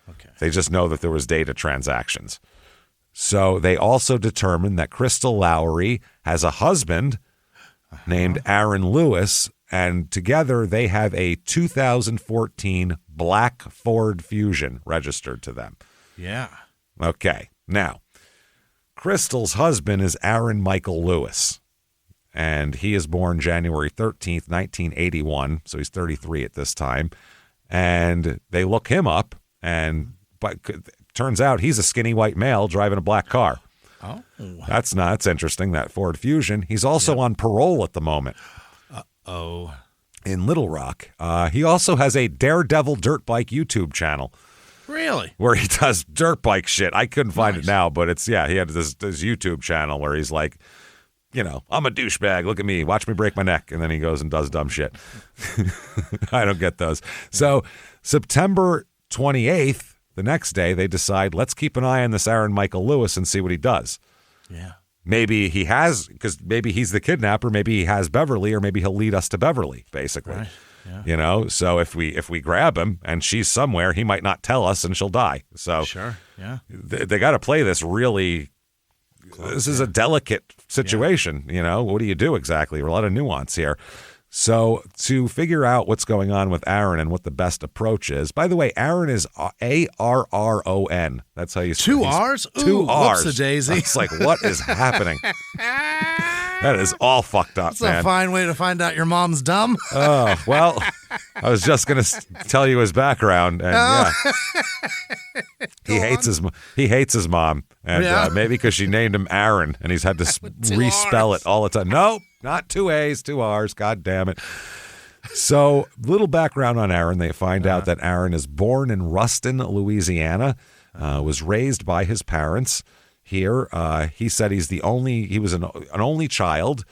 Okay. They just know that there was data transactions. So they also determined that Crystal Lowry has a husband named Aaron Lewis, and together they have a 2014 black Ford Fusion registered to them. Yeah. Okay. Now, Crystal's husband is Aaron Michael Lewis, and he is born January 13th, 1981, so he's 33 at this time. And they look him up, but turns out he's a skinny white male driving a black car. Oh. That's interesting, that Ford Fusion. He's also on parole at the moment. Oh. In Little Rock. He also has a Daredevil dirt bike YouTube channel. Really? Where he does dirt bike shit. I couldn't find it now, but he had this YouTube channel where he's like, I'm a douchebag. Look at me. Watch me break my neck. And then he goes and does dumb shit. I don't get those. So September 28th, the next day, they decide, let's keep an eye on this Aaron Michael Lewis and see what he does. Yeah. Maybe he has, because maybe he's the kidnapper. Maybe he has Beverly, or maybe he'll lead us to Beverly, basically. Right. Yeah. So if we grab him and she's somewhere, he might not tell us and she'll die. So sure. Yeah. They got to play this really. This is a delicate situation. What do you do exactly? There's a lot of nuance here. So to figure out what's going on with Aaron and what the best approach is, by the way, Aaron is Arron. That's how you spell it. 2 R's? Two R's. Whoops-a-daisy. It's like, what is happening? That is all fucked up, That's man. a fine way to find out your mom's dumb. Oh, well, I was just going to tell you his background, and he hates his mom, and maybe because she named him Aaron, and he's had to respell it all the time. Nope, not 2 A's, 2 R's. God damn it. So, little background on Aaron. They find out that Aaron is born in Ruston, Louisiana, was raised by his parents here. He said he was an only child.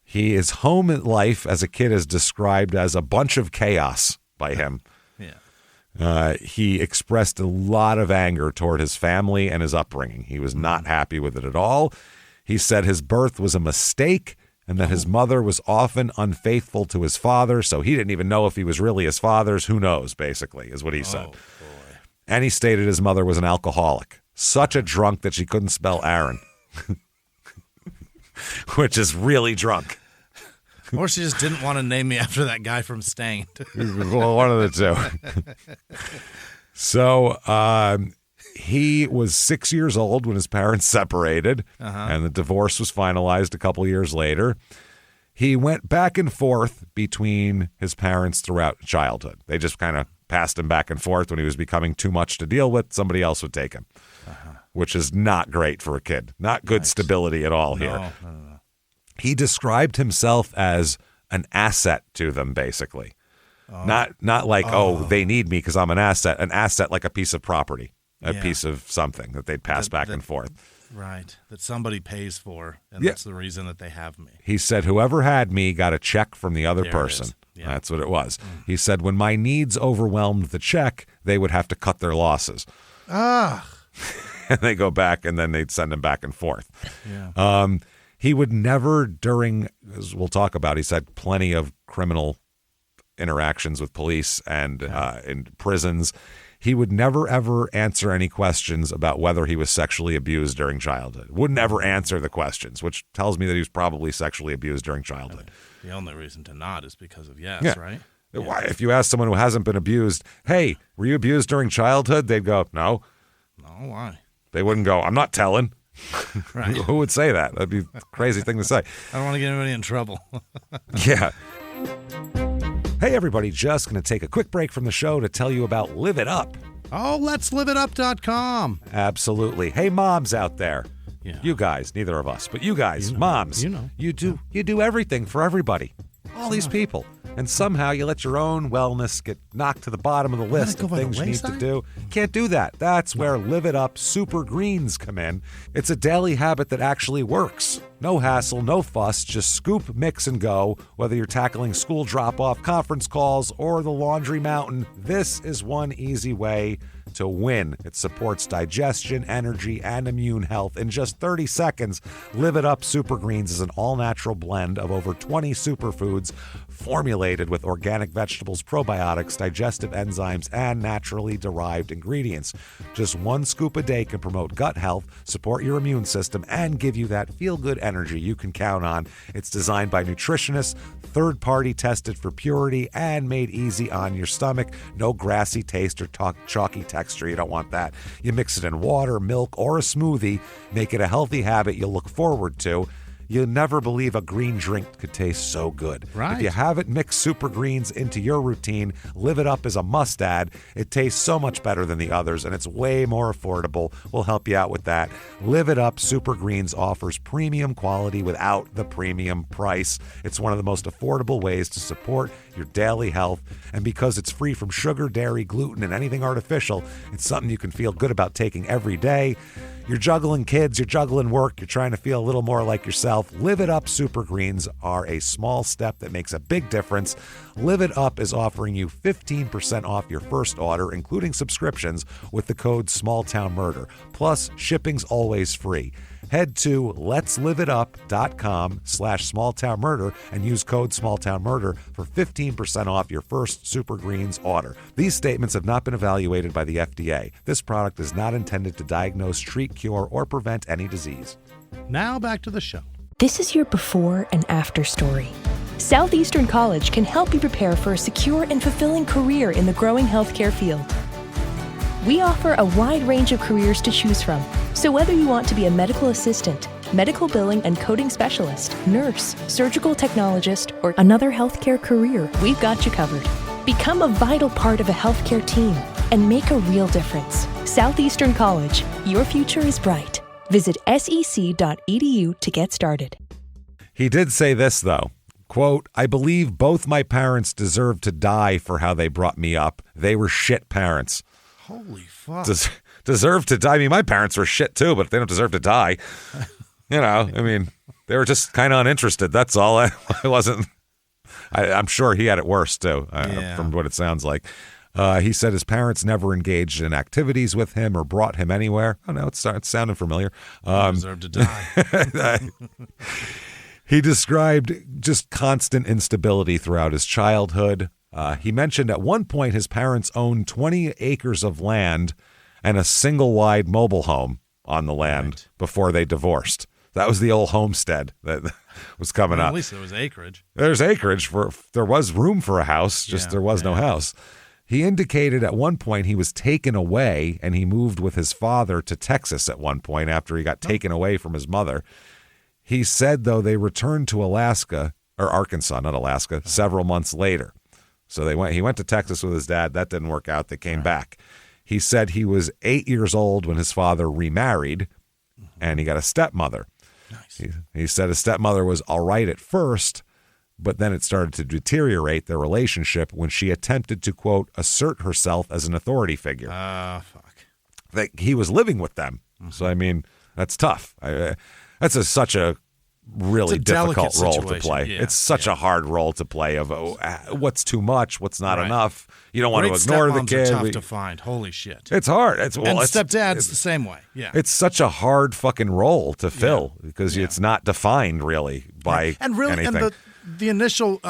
His home life as a kid is described as a bunch of chaos by him. Yeah. He expressed a lot of anger toward his family and his upbringing. He was not happy with it at all. He said his birth was a mistake and that his mother was often unfaithful to his father, so he didn't even know if he was really his father's. Who knows, basically, is what he said. Boy. And he stated his mother was an alcoholic. Such a drunk that she couldn't spell Aaron. Which is really drunk. Or she just didn't want to name me after that guy from Stained. Well, one of the two. So he was 6 years old when his parents separated, and the divorce was finalized a couple years later. He went back and forth between his parents throughout childhood. They just kind of passed him back and forth. When he was becoming too much to deal with, somebody else would take him, which is not great for a kid. Not good stability at all here. No. He described himself as an asset to them, basically. Not like, they need me because I'm an asset like a piece of property, a piece of something that they'd pass back and forth. Right, that somebody pays for, and that's the reason that they have me. He said, whoever had me got a check from the other person. Yeah. That's what it was. He said, when my needs overwhelmed the check, they would have to cut their losses. And they go back, and then they'd send him back and forth. Yeah. He would never, as we'll talk about, he's had plenty of criminal interactions with police and in prisons. He would never, ever answer any questions about whether he was sexually abused during childhood. Wouldn't ever answer the questions, which tells me that he was probably sexually abused during childhood. The only reason to not is because of right? Why? If you ask someone who hasn't been abused, hey, were you abused during childhood? They'd go, no. No, why? They wouldn't go, I'm not telling. Right. Who would say that? That'd be a crazy thing to say. I don't want to get anybody in trouble. Yeah. Hey, everybody, just going to take a quick break from the show to tell you about Live It Up. Oh, let's liveitup.com. Absolutely. Hey, moms out there. Yeah. You guys, neither of us, but you guys, moms. You know. You do everything for everybody. All these people. and somehow you let your own wellness get knocked to the bottom of the list of things you need to do. Can't do that. That's where Live It Up Super Greens come in. It's a daily habit that actually works. No hassle, no fuss, just scoop, mix, and go. Whether you're tackling school drop-off, conference calls, or the laundry mountain, this is one easy way to win. It supports digestion, energy, and immune health. In just 30 seconds, Live It Up Super Greens is an all-natural blend of over 20 superfoods formulated with organic vegetables, probiotics, digestive enzymes, and naturally derived ingredients. Just one scoop a day can promote gut health, support your immune system, and give you that feel-good energy you can count on. It's designed by nutritionists, third-party tested for purity, and made easy on your stomach. No grassy taste or chalky texture. You don't want that. You mix it in water, milk, or a smoothie. Make it a healthy habit you'll look forward to. You'll never believe a green drink could taste so good. Right. If you haven't mixed Super Greens into your routine, Live It Up is a must-add. It tastes so much better than the others, and it's way more affordable. We'll help you out with that. Live It Up Super Greens offers premium quality without the premium price. It's one of the most affordable ways to support your daily health, and because it's free from sugar, dairy, gluten, and anything artificial, it's something you can feel good about taking every day. You're juggling kids, you're juggling work, you're trying to feel a little more like yourself. Live It Up Super Greens are a small step that makes a big difference. Live It Up is offering you 15% off your first order, including subscriptions, with the code SmallTownMurder. Plus, shipping's always free. Head to letsliveitup.com/smalltownmurder and use code SmallTownMurder for 15% off your first Super Greens order. These statements have not been evaluated by the FDA. This product is not intended to diagnose, treat, cure, or prevent any disease. Now back to the show. This is your before and after story. Southeastern College can help you prepare for a secure and fulfilling career in the growing healthcare field. We offer a wide range of careers to choose from. So whether you want to be a medical assistant, medical billing and coding specialist, nurse, surgical technologist, or another healthcare career, we've got you covered. Become a vital part of a healthcare team and make a real difference. Southeastern College, your future is bright. Visit sec.edu to get started. He did say this, though. Quote, I believe both my parents deserve to die for how they brought me up. They were shit parents. Holy fuck. Deserve to die. I mean, my parents were shit too, but they don't deserve to die. You know, I mean, they were just kind of uninterested. That's all. I wasn't. I'm sure he had it worse too, from what it sounds like. He said his parents never engaged in activities with him or brought him anywhere. Oh, no, it's sounding familiar. Deserve to die. He described just constant instability throughout his childhood. He mentioned at one point his parents owned 20 acres of land and a single-wide mobile home on the land before they divorced. That was the old homestead that was coming up. At least there was acreage. There's acreage. There was room for a house, just there was no house. He indicated at one point he was taken away, and he moved with his father to Texas at one point after he got taken away from his mother. He said, though, they returned to Arkansas, not Alaska, several months later. So he went to Texas with his dad. That didn't work out. They came back. He said he was 8 years old when his father remarried, and he got a stepmother. Nice. He said his stepmother was all right at first, but then it started to deteriorate, their relationship, when she attempted to, quote, assert herself as an authority figure. Fuck. That he was living with them. So, I mean, that's tough. That's such a really difficult role to play. Yeah, it's such a hard role to play of what's too much, what's not enough. You don't want to ignore the kid. Are tough to find. Holy shit. It's hard. And stepdad's the same way. Yeah. It's such a hard fucking role to fill because it's not defined really by anything. And the initial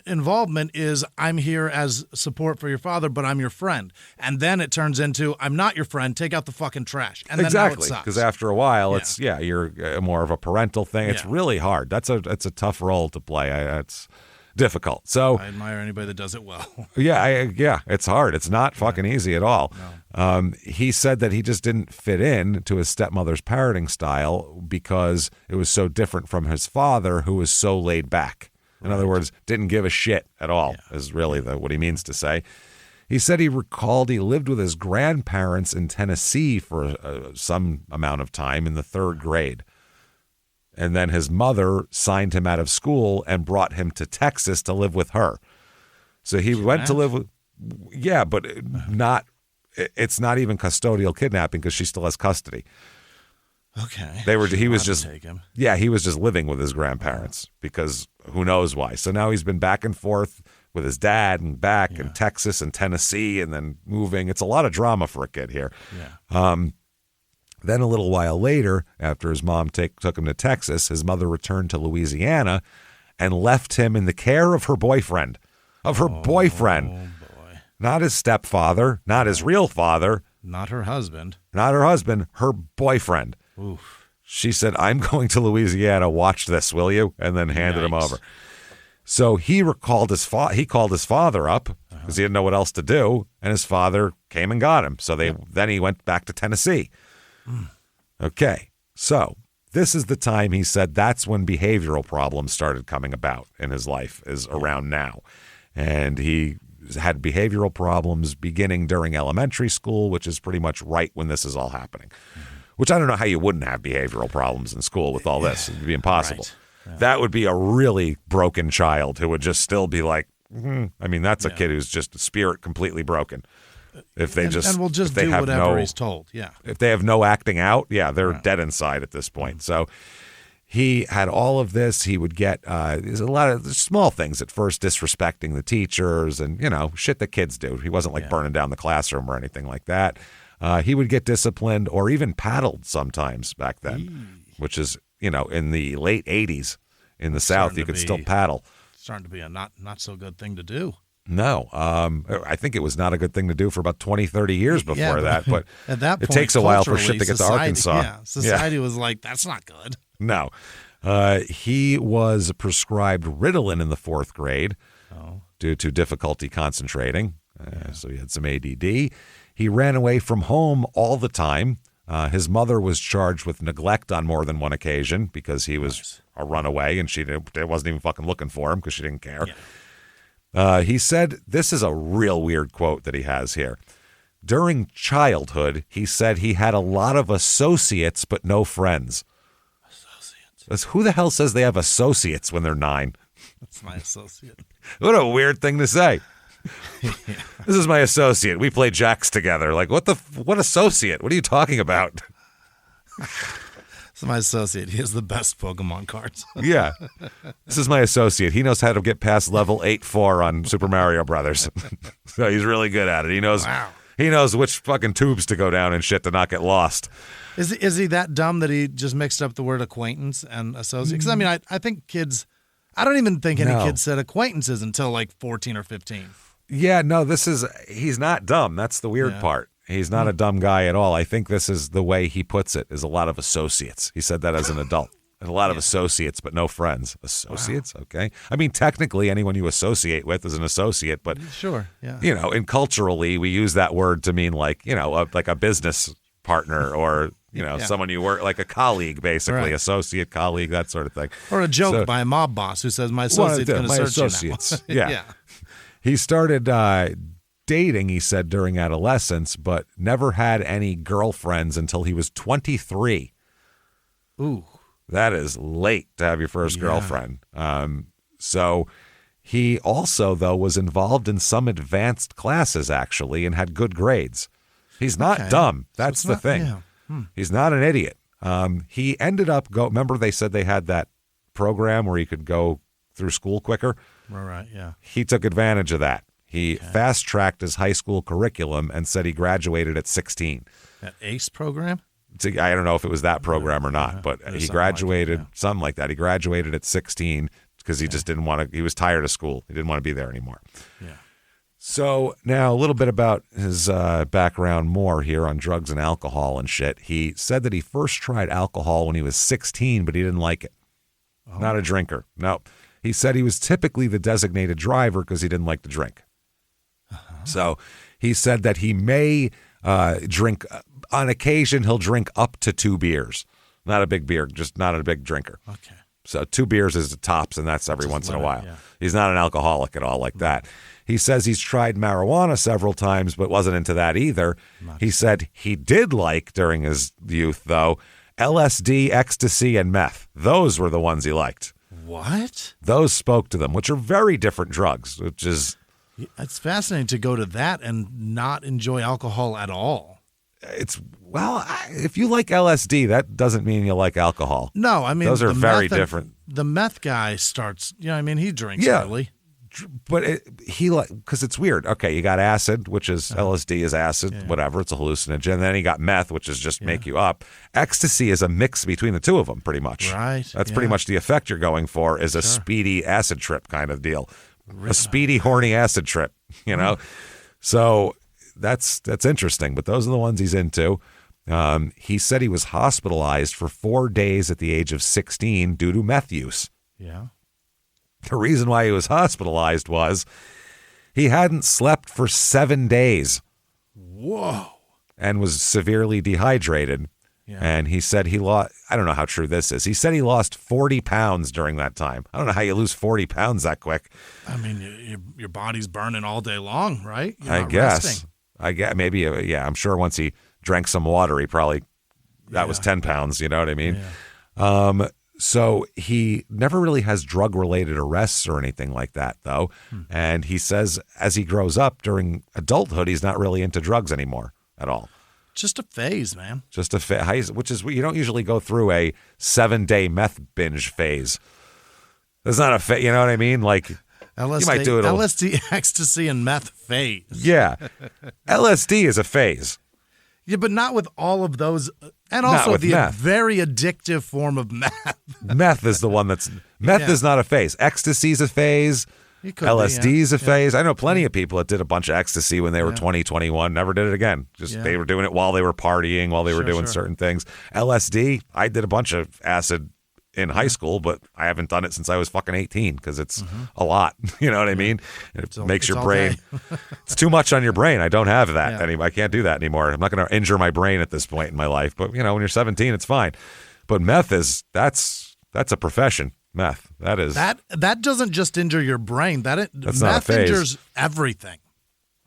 involvement is I'm here as support for your father, but I'm your friend. And then it turns into I'm not your friend. Take out the fucking trash. And exactly. Then now it Because after a while, it's you're more of a parental thing. It's really hard. It's a tough role to play. It's difficult. So I admire anybody that does it well. It's hard. It's not fucking easy at all. No. He said that he just didn't fit in to his stepmother's parenting style because it was so different from his father, who was so laid back. In other words, didn't give a shit at all, is really what he means to say. He said he recalled he lived with his grandparents in Tennessee for some amount of time in the 3rd grade. And then his mother signed him out of school and brought him to Texas to live with her. So he went to live with, yeah, but it's not even custodial kidnapping because she still has custody. Okay. He was just living with his grandparents because who knows why. So now he's been back and forth with his dad and back in Texas and Tennessee and then moving. It's a lot of drama for a kid here. Yeah. Then a little while later, after his mom took him to Texas, his mother returned to Louisiana and left him in the care of her boyfriend. Boyfriend. Oh, boy. Not his stepfather, not his real father. Not her husband. Her boyfriend. Oof. She said, I'm going to Louisiana. Watch this, will you? And then handed him over. So he called his father up because he didn't know what else to do. And his father came and got him. So then he went back to Tennessee. Okay. So this is the time he said that's when behavioral problems started coming about in his life is around now. And he had behavioral problems beginning during elementary school, which is pretty much right when this is all happening. Which I don't know how you wouldn't have behavioral problems in school with all this. It would be impossible. Right. Yeah. That would be a really broken child who would just still be like, I mean, that's a kid who's just spirit completely broken. If they and will just do whatever he's told. Yeah. If they have no acting out, they're dead inside at this point. So he had all of this. He would get there's a lot of small things at first, disrespecting the teachers and, shit that kids do. He wasn't like burning down the classroom or anything like that. He would get disciplined or even paddled sometimes back then, which is, in the late 80s in the South, you could still paddle. Starting to be a not so good thing to do. No, I think it was not a good thing to do for about 20, 30 years before that. But at that point, it takes a while for shit to get to Arkansas. Yeah, society was like, that's not good. No. He was prescribed Ritalin in the 4th grade due to difficulty concentrating. So he had some ADD. He ran away from home all the time. His mother was charged with neglect on more than one occasion because he was a runaway and she wasn't even fucking looking for him because she didn't care. Yeah. He said, this is a real weird quote that he has here. During childhood, he said he had a lot of associates but no friends. Associates? Who the hell says they have associates when they're 9? That's my associate. What a weird thing to say. This is my associate. We play jacks together. Like, what associate? What are you talking about? This is my associate. He has the best Pokemon cards. Yeah. This is my associate. He knows how to get past level 8-4 on Super Mario Brothers. So he's really good at it. He knows which fucking tubes to go down and shit to not get lost. Is he that dumb that he just mixed up the word acquaintance and associate? Because, I mean, I think kids, I don't even think any kids said acquaintances until like 14 or 15. Yeah, no, he's not dumb. That's the weird part. He's not a dumb guy at all. I think this is the way he puts it, is a lot of associates. He said that as an adult. And a lot of associates, but no friends. Associates? Wow. Okay. I mean, technically, anyone you associate with is an associate, but, sure, yeah. And culturally, we use that word to mean like, like a business partner or, someone you work, like a colleague, basically, associate, colleague, that sort of thing. Or a joke by a mob boss who says, my associate's going to search you now. Yeah. He started dating, he said, during adolescence, but never had any girlfriends until he was 23. Ooh. That is late to have your first girlfriend. So he also, though, was involved in some advanced classes, actually, and had good grades. He's not dumb. That's the thing. Yeah. He's not an idiot. He ended up remember they said they had that program where he could go through school quicker? Right, yeah. He took advantage of that. He fast-tracked his high school curriculum and said he graduated at 16. That ACE program? I don't know if it was that program or not, but he graduated, something like that. He graduated at 16 because he just didn't want to, he was tired of school. He didn't want to be there anymore. Yeah. So now a little bit about his background more here on drugs and alcohol and shit. He said that he first tried alcohol when he was 16, but he didn't like it. Oh. Not a drinker. No. He said he was typically the designated driver because he didn't like to drink. So he said that he may drink, on occasion, he'll drink up to 2 beers. Not a big beer, just not a big drinker. Okay. So 2 beers is the tops, and that's every once in a while. Yeah. He's not an alcoholic at all like that. He says he's tried marijuana several times, but wasn't into that either. He said he did like, during his youth, though, LSD, ecstasy, and meth. Those were the ones he liked. What? Those spoke to them, which are very different drugs, which is... It's fascinating to go to that and not enjoy alcohol at all. If you like LSD, that doesn't mean you like alcohol. No, I mean, those are very different. The meth guy starts, he drinks early. But because it's weird. Okay, you got acid, which is LSD is acid, whatever. It's a hallucinogen. And then you got meth, which is just make you up. Ecstasy is a mix between the two of them, pretty much. Right. That's pretty much the effect you're going for is a speedy acid trip kind of deal. A speedy, horny acid trip, So that's interesting. But those are the ones he's into. He said he was hospitalized for 4 days at the age of 16 due to meth use. Yeah. The reason why he was hospitalized was he hadn't slept for 7 days. Whoa. And was severely dehydrated. Yeah. And he said he lost, I don't know how true this is. He said he lost 40 pounds during that time. I don't know how you lose 40 pounds that quick. I mean, your body's burning all day long, right? I guess. Maybe, I'm sure once he drank some water, he probably, that was 10 pounds, you know what I mean? Yeah. So he never really has drug-related arrests or anything like that, though. And he says as he grows up during adulthood, he's not really into drugs anymore at all. Just a phase, man. Just a phase, which is, you don't usually go through a 7-day meth binge phase. It's not a phase, you know what I mean? Like, LSD, you might do it. LSD, ecstasy, and meth phase. Yeah. LSD is a phase. Yeah, but not with all of those. And also the meth. Very addictive form of meth. Meth is the one that's... Meth is not a phase. Ecstasy is a phase. LSD is a phase. I know plenty of people that did a bunch of ecstasy when they were 20, 21, never did it again. Just they were doing it while they were partying, while they were doing certain things. LSD, I did a bunch of acid in high school, but I haven't done it since I was fucking 18 because it's a lot. You know what I mean? It makes your brain... It's too much on your brain. I don't have that anymore. I can't do that anymore. I'm not going to injure my brain at this point in my life. But, when you're 17, it's fine. But meth is... That's a profession. Meth. That is... That doesn't just injure your brain. That's meth not a phase. Injures everything.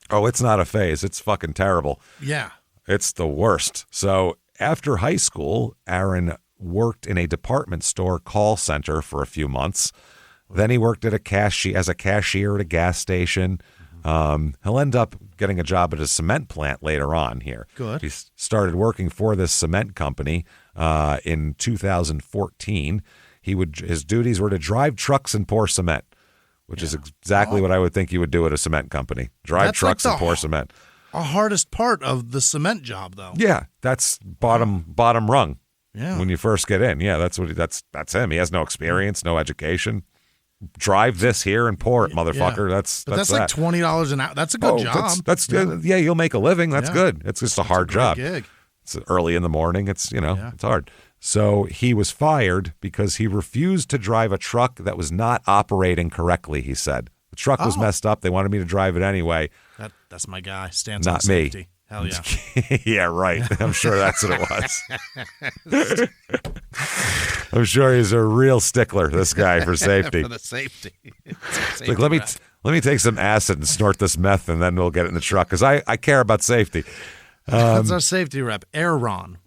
Oh, it's not a phase. It's fucking terrible. Yeah. It's the worst. So after high school, Aaron worked in a department store call center for a few months. Then he worked at as a cashier at a gas station. He'll end up getting a job at a cement plant later on here. Good. He started working for this cement company in 2014. His duties were to drive trucks and pour cement, which is exactly what I would think you would do at a cement company. Drive trucks and pour cement. The hardest part of the cement job, though. Yeah, that's bottom rung. Yeah. When you first get in. Yeah, that's him. He has no experience, no education. Drive this here and pour it, motherfucker. Yeah. That's like $20 an hour. That's a good job. That's good. Yeah, you'll make a living. That's good. It's just a hard job. Gig. It's early in the morning. It's it's hard. So he was fired because he refused to drive a truck that was not operating correctly, he said. The truck was messed up. They wanted me to drive it anyway. That's my guy. Stands not on safety. Me. Hell yeah. Yeah, right. I'm sure that's what it was. I'm sure he's a real stickler, this guy, for safety. For the safety. Like, let me take some acid and snort this meth, and then we'll get it in the truck, because I care about safety. That's our safety rep, Aaron.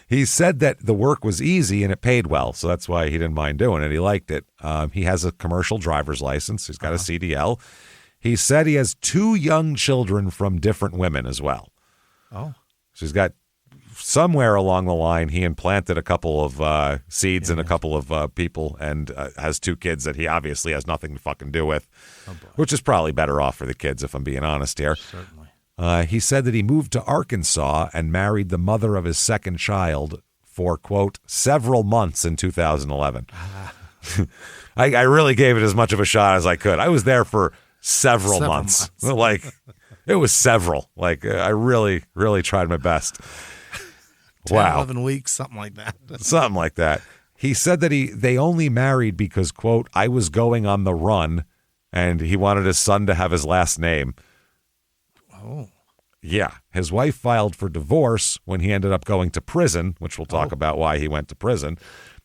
He said that the work was easy and it paid well, so that's why he didn't mind doing it. He liked it. He has a commercial driver's license. He's got a CDL. He said he has 2 young children from different women as well. Oh. So he's got, somewhere along the line, he implanted a couple of seeds in a couple of people and has 2 kids that he obviously has nothing to fucking do with, which is probably better off for the kids, if I'm being honest here. Certainly. He said that he moved to Arkansas and married the mother of his second child for, quote, several months in 2011. I really gave it as much of a shot as I could. I was there for several months. Like, it was several. Like, I really, really tried my best. 10, 11 weeks, something like that. Something like that. He said that they only married because, quote, I was going on the run and he wanted his son to have his last name. Oh. Yeah. His wife filed for divorce when he ended up going to prison, which we'll talk about why he went to prison.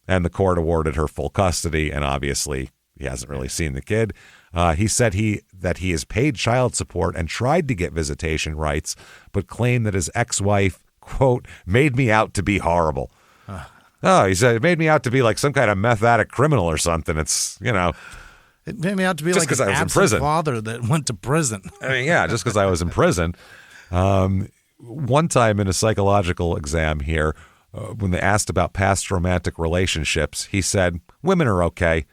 And the court awarded her full custody, and obviously he hasn't really seen the kid. He said that he has paid child support and tried to get visitation rights, but claimed that his ex-wife, quote, made me out to be horrible. Oh, he said, it made me out to be like some kind of meth addict criminal or something. It's, It made me out to be Just like 'cause an I was in absent prison. father that went to prison. I mean, yeah, just because I was in prison. One time in a psychological exam here, when they asked about past romantic relationships, he said, women are okay.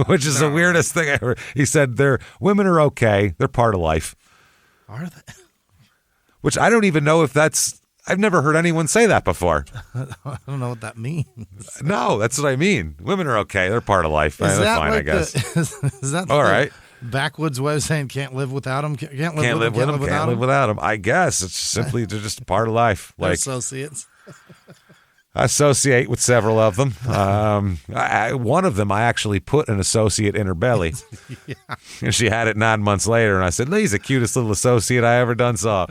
Which is the weirdest thing I ever. He said, women are okay. They're part of life. Are they? Which I don't even know if that's, I've never heard anyone say that before. I don't know what that means. No, that's what I mean. Women are okay. They're part of life. They're fine, I guess. Is that all right? Backwoods way of saying can't live without them? Can't live with them. Can't live without them. I guess it's simply they're just a part of life. They're Like associates. I associate with several of them. One of them I actually put an associate in her belly. Yeah. And she had it 9 months later, and I said, he's the cutest little associate I ever done saw.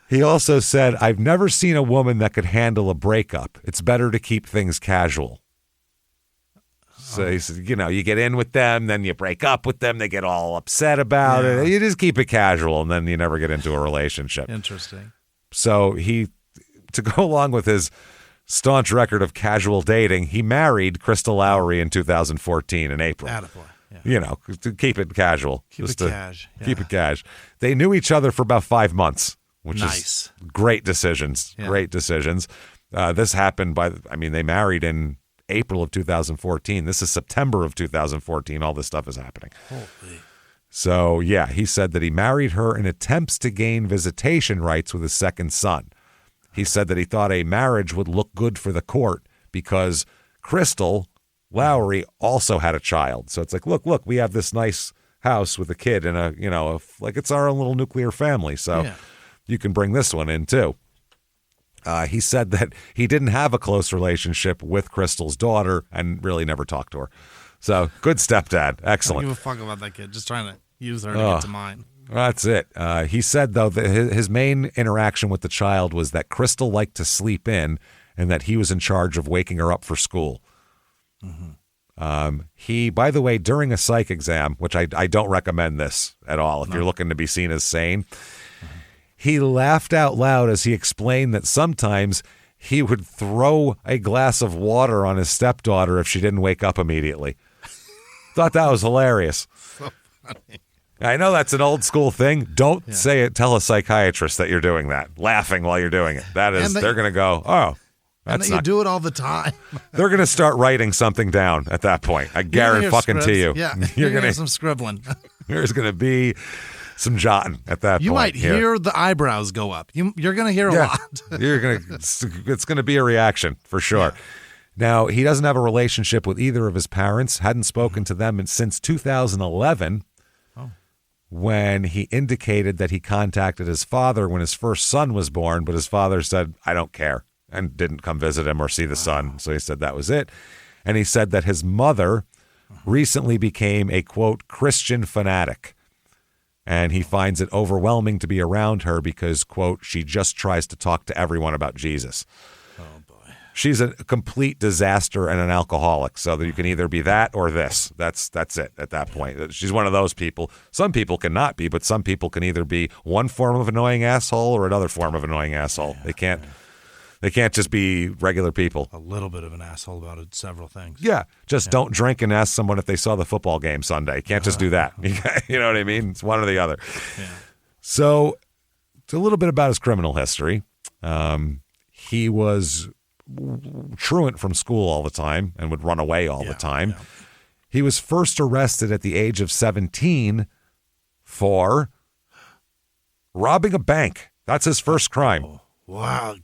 He also said, I've never seen a woman that could handle a breakup. It's better to keep things casual. So he said, you get in with them, then you break up with them, they get all upset about it. You just keep it casual, and then you never get into a relationship. Interesting. So to go along with his staunch record of casual dating, he married Crystal Lowry in 2014 in April. Attaboy. Yeah. To keep it casual. Keep it cash. Yeah. Keep it cash. They knew each other for about 5 months, which is great decisions. Yeah. Great decisions. This happened they married in April of 2014. This is September of 2014. All this stuff is happening. Holy. So, yeah, he said that he married her in attempts to gain visitation rights with his second son. He said that he thought a marriage would look good for the court because Crystal Lowry also had a child. So it's like, look, we have this nice house with a kid and like it's our own little nuclear family. So you can bring this one in too. He said that he didn't have a close relationship with Crystal's daughter and really never talked to her. So good stepdad. Excellent. I don't give a fuck about that kid. Just trying to use her to get to mine. That's it. He said, though, that his main interaction with the child was that Crystal liked to sleep in and that he was in charge of waking her up for school. Mm-hmm. He, by the way, during a psych exam, which I don't recommend this at all if you're looking to be seen as sane, he laughed out loud as he explained that sometimes he would throw a glass of water on his stepdaughter if she didn't wake up immediately. Thought that was hilarious. So funny. I know that's an old school thing. Don't say it. Tell a psychiatrist that you're doing that, laughing while you're doing it. That is, they're going to go, oh, that's you do it all the time. They're going to start writing something down at that point. I guarantee fucking to you. Yeah, you're going to hear some scribbling. There's going to be some jotting at that point. You might hear the eyebrows go up. You're going to hear a lot. It's going to be a reaction for sure. Yeah. Now, he doesn't have a relationship with either of his parents, hadn't spoken to them since 2011. When he indicated that he contacted his father when his first son was born, but his father said, I don't care, and didn't come visit him or see the son. So he said that was it. And he said that his mother recently became a, quote, Christian fanatic. And he finds it overwhelming to be around her because, quote, she just tries to talk to everyone about Jesus. Oh, boy. She's a complete disaster and an alcoholic, so that you can either be that or this. That's it at that point. She's one of those people. Some people cannot be, but some people can either be one form of annoying asshole or another form of annoying asshole. They can't just be regular people. A little bit of an asshole about it, several things. Yeah, just don't drink and ask someone if they saw the football game Sunday. You can't just do that. You know what I mean? It's one or the other. Yeah. So, it's a little bit about his criminal history. He was truant from school all the time and would run away all the time. Yeah. He was first arrested at the age of 17 for robbing a bank. That's his first crime. Oh, wow.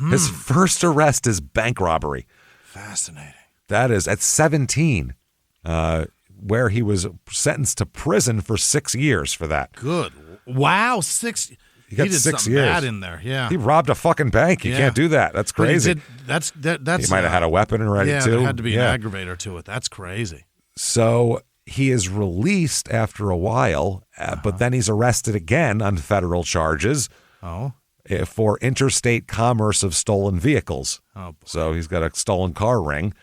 His first arrest is bank robbery. Fascinating. That is at 17, where he was sentenced to prison for 6 years for that. Good. Wow, 6 He got did 6 something years. bad in there. Yeah, he robbed a fucking bank. You can't do that. That's crazy. That's. He might have had a weapon already too. Yeah, there had to be an aggravator to it. That's crazy. So he is released after a while, but then he's arrested again on federal charges. For interstate commerce of stolen vehicles. So he's got a stolen car ring.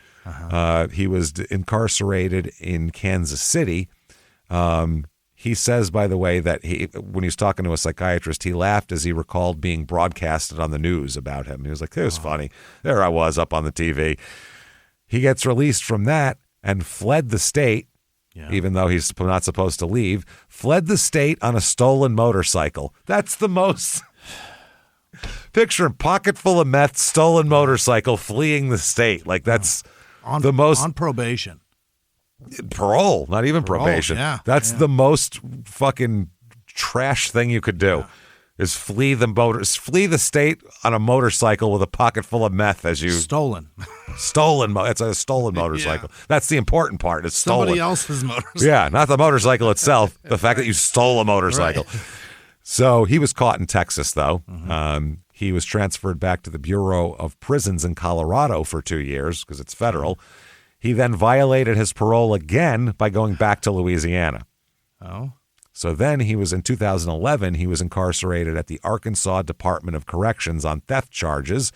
He was incarcerated in Kansas City. He says, by the way, that when he was talking to a psychiatrist, he laughed as he recalled being broadcasted on the news about him. He was like, it was funny. There I was up on the TV. He gets released from that and fled the state, Yeah. even though he's not supposed to leave, fled the state on a stolen motorcycle. That's the most... Picture him, pocket full of meth, stolen motorcycle, fleeing the state. Like, that's the most... On probation. Parole, not even probation. Yeah. That's the most fucking trash thing you could do. Is flee the state on a motorcycle with a pocket full of meth as you... Stolen. It's a stolen motorcycle. Yeah. That's the important part. It's stolen. Somebody else's motorcycle. Yeah, not the motorcycle itself. The fact that you stole a motorcycle. Right. So he was caught in Texas, though. Mm-hmm. He was transferred back to the Bureau of Prisons in Colorado for 2 years because it's federal. He then violated his parole again by going back to Louisiana. Oh. So then in 2011, he was incarcerated at the Arkansas Department of Corrections on theft charges,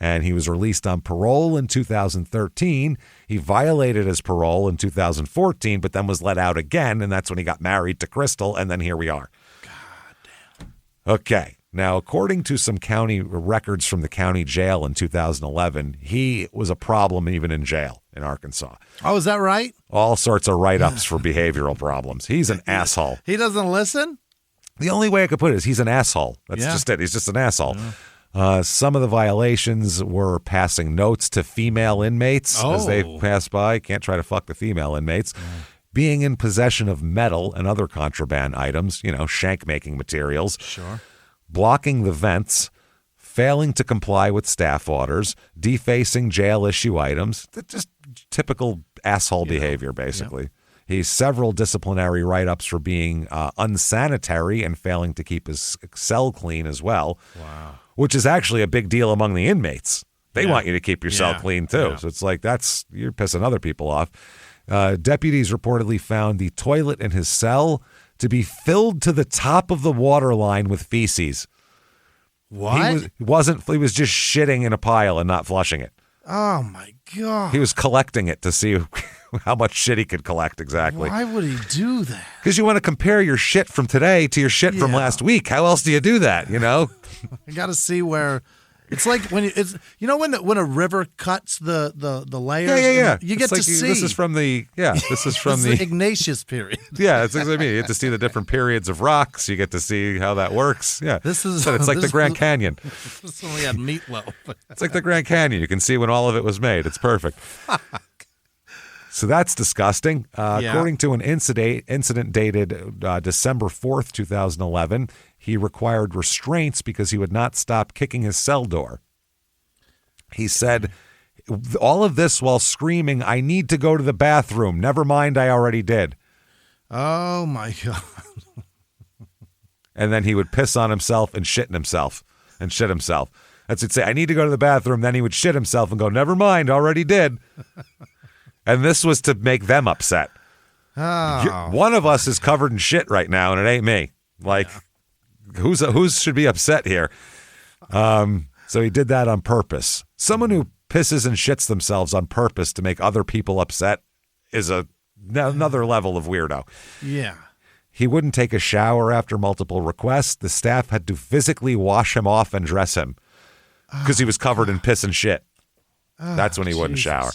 and he was released on parole in 2013. He violated his parole in 2014, but then was let out again, and that's when he got married to Crystal, and then here we are. God damn. Okay. Now, according to some county records from the county jail in 2011, he was a problem even in jail in Arkansas. Oh, is that right? All sorts of write-ups for behavioral problems. He's an asshole. He doesn't listen? The only way I could put it is he's an asshole. That's Yeah. just it. He's just an asshole. Some of the violations were passing notes to female inmates as they pass by. Can't try to fuck the female inmates. Being in possession of metal and other contraband items, shank-making materials. Sure. Blocking the vents, failing to comply with staff orders, defacing jail issue items. Just typical asshole behavior, basically. He's several disciplinary write-ups for being unsanitary and failing to keep his cell clean as well. Wow. Which is actually a big deal among the inmates. They want you to keep your cell clean too. Yeah. So it's like you're pissing other people off. Deputies reportedly found the toilet in his cell to be filled to the top of the water line with feces. What? He was just shitting in a pile and not flushing it. Oh, my God. He was collecting it to see how much shit he could collect exactly. Why would he do that? Because you want to compare your shit from today to your shit from last week. How else do you do that, I got to see where... It's like when when a river cuts the layers. Yeah. You get to see. This is from the Ignatius period. Yeah, it's exactly what I mean. You get to see the different periods of rocks. You get to see how that works. Yeah, It's like the Grand Canyon. This only had meatloaf. It's like the Grand Canyon. You can see when all of it was made. It's perfect. So that's disgusting. According to an incident dated December 4th, 2011, he required restraints because he would not stop kicking his cell door. He said, all of this while screaming, "I need to go to the bathroom. Never mind, I already did." Oh, my God. And then he would piss on himself and shit himself. That's it. Say, "I need to go to the bathroom." Then he would shit himself and go, "Never mind, already did." And this was to make them upset. Oh. One of us is covered in shit right now, and it ain't me. Like, who's should be upset here? So he did that on purpose. Someone who pisses and shits themselves on purpose to make other people upset is another level of weirdo. Yeah. He wouldn't take a shower after multiple requests. The staff had to physically wash him off and dress him because he was covered in piss and shit. That's when he wouldn't shower.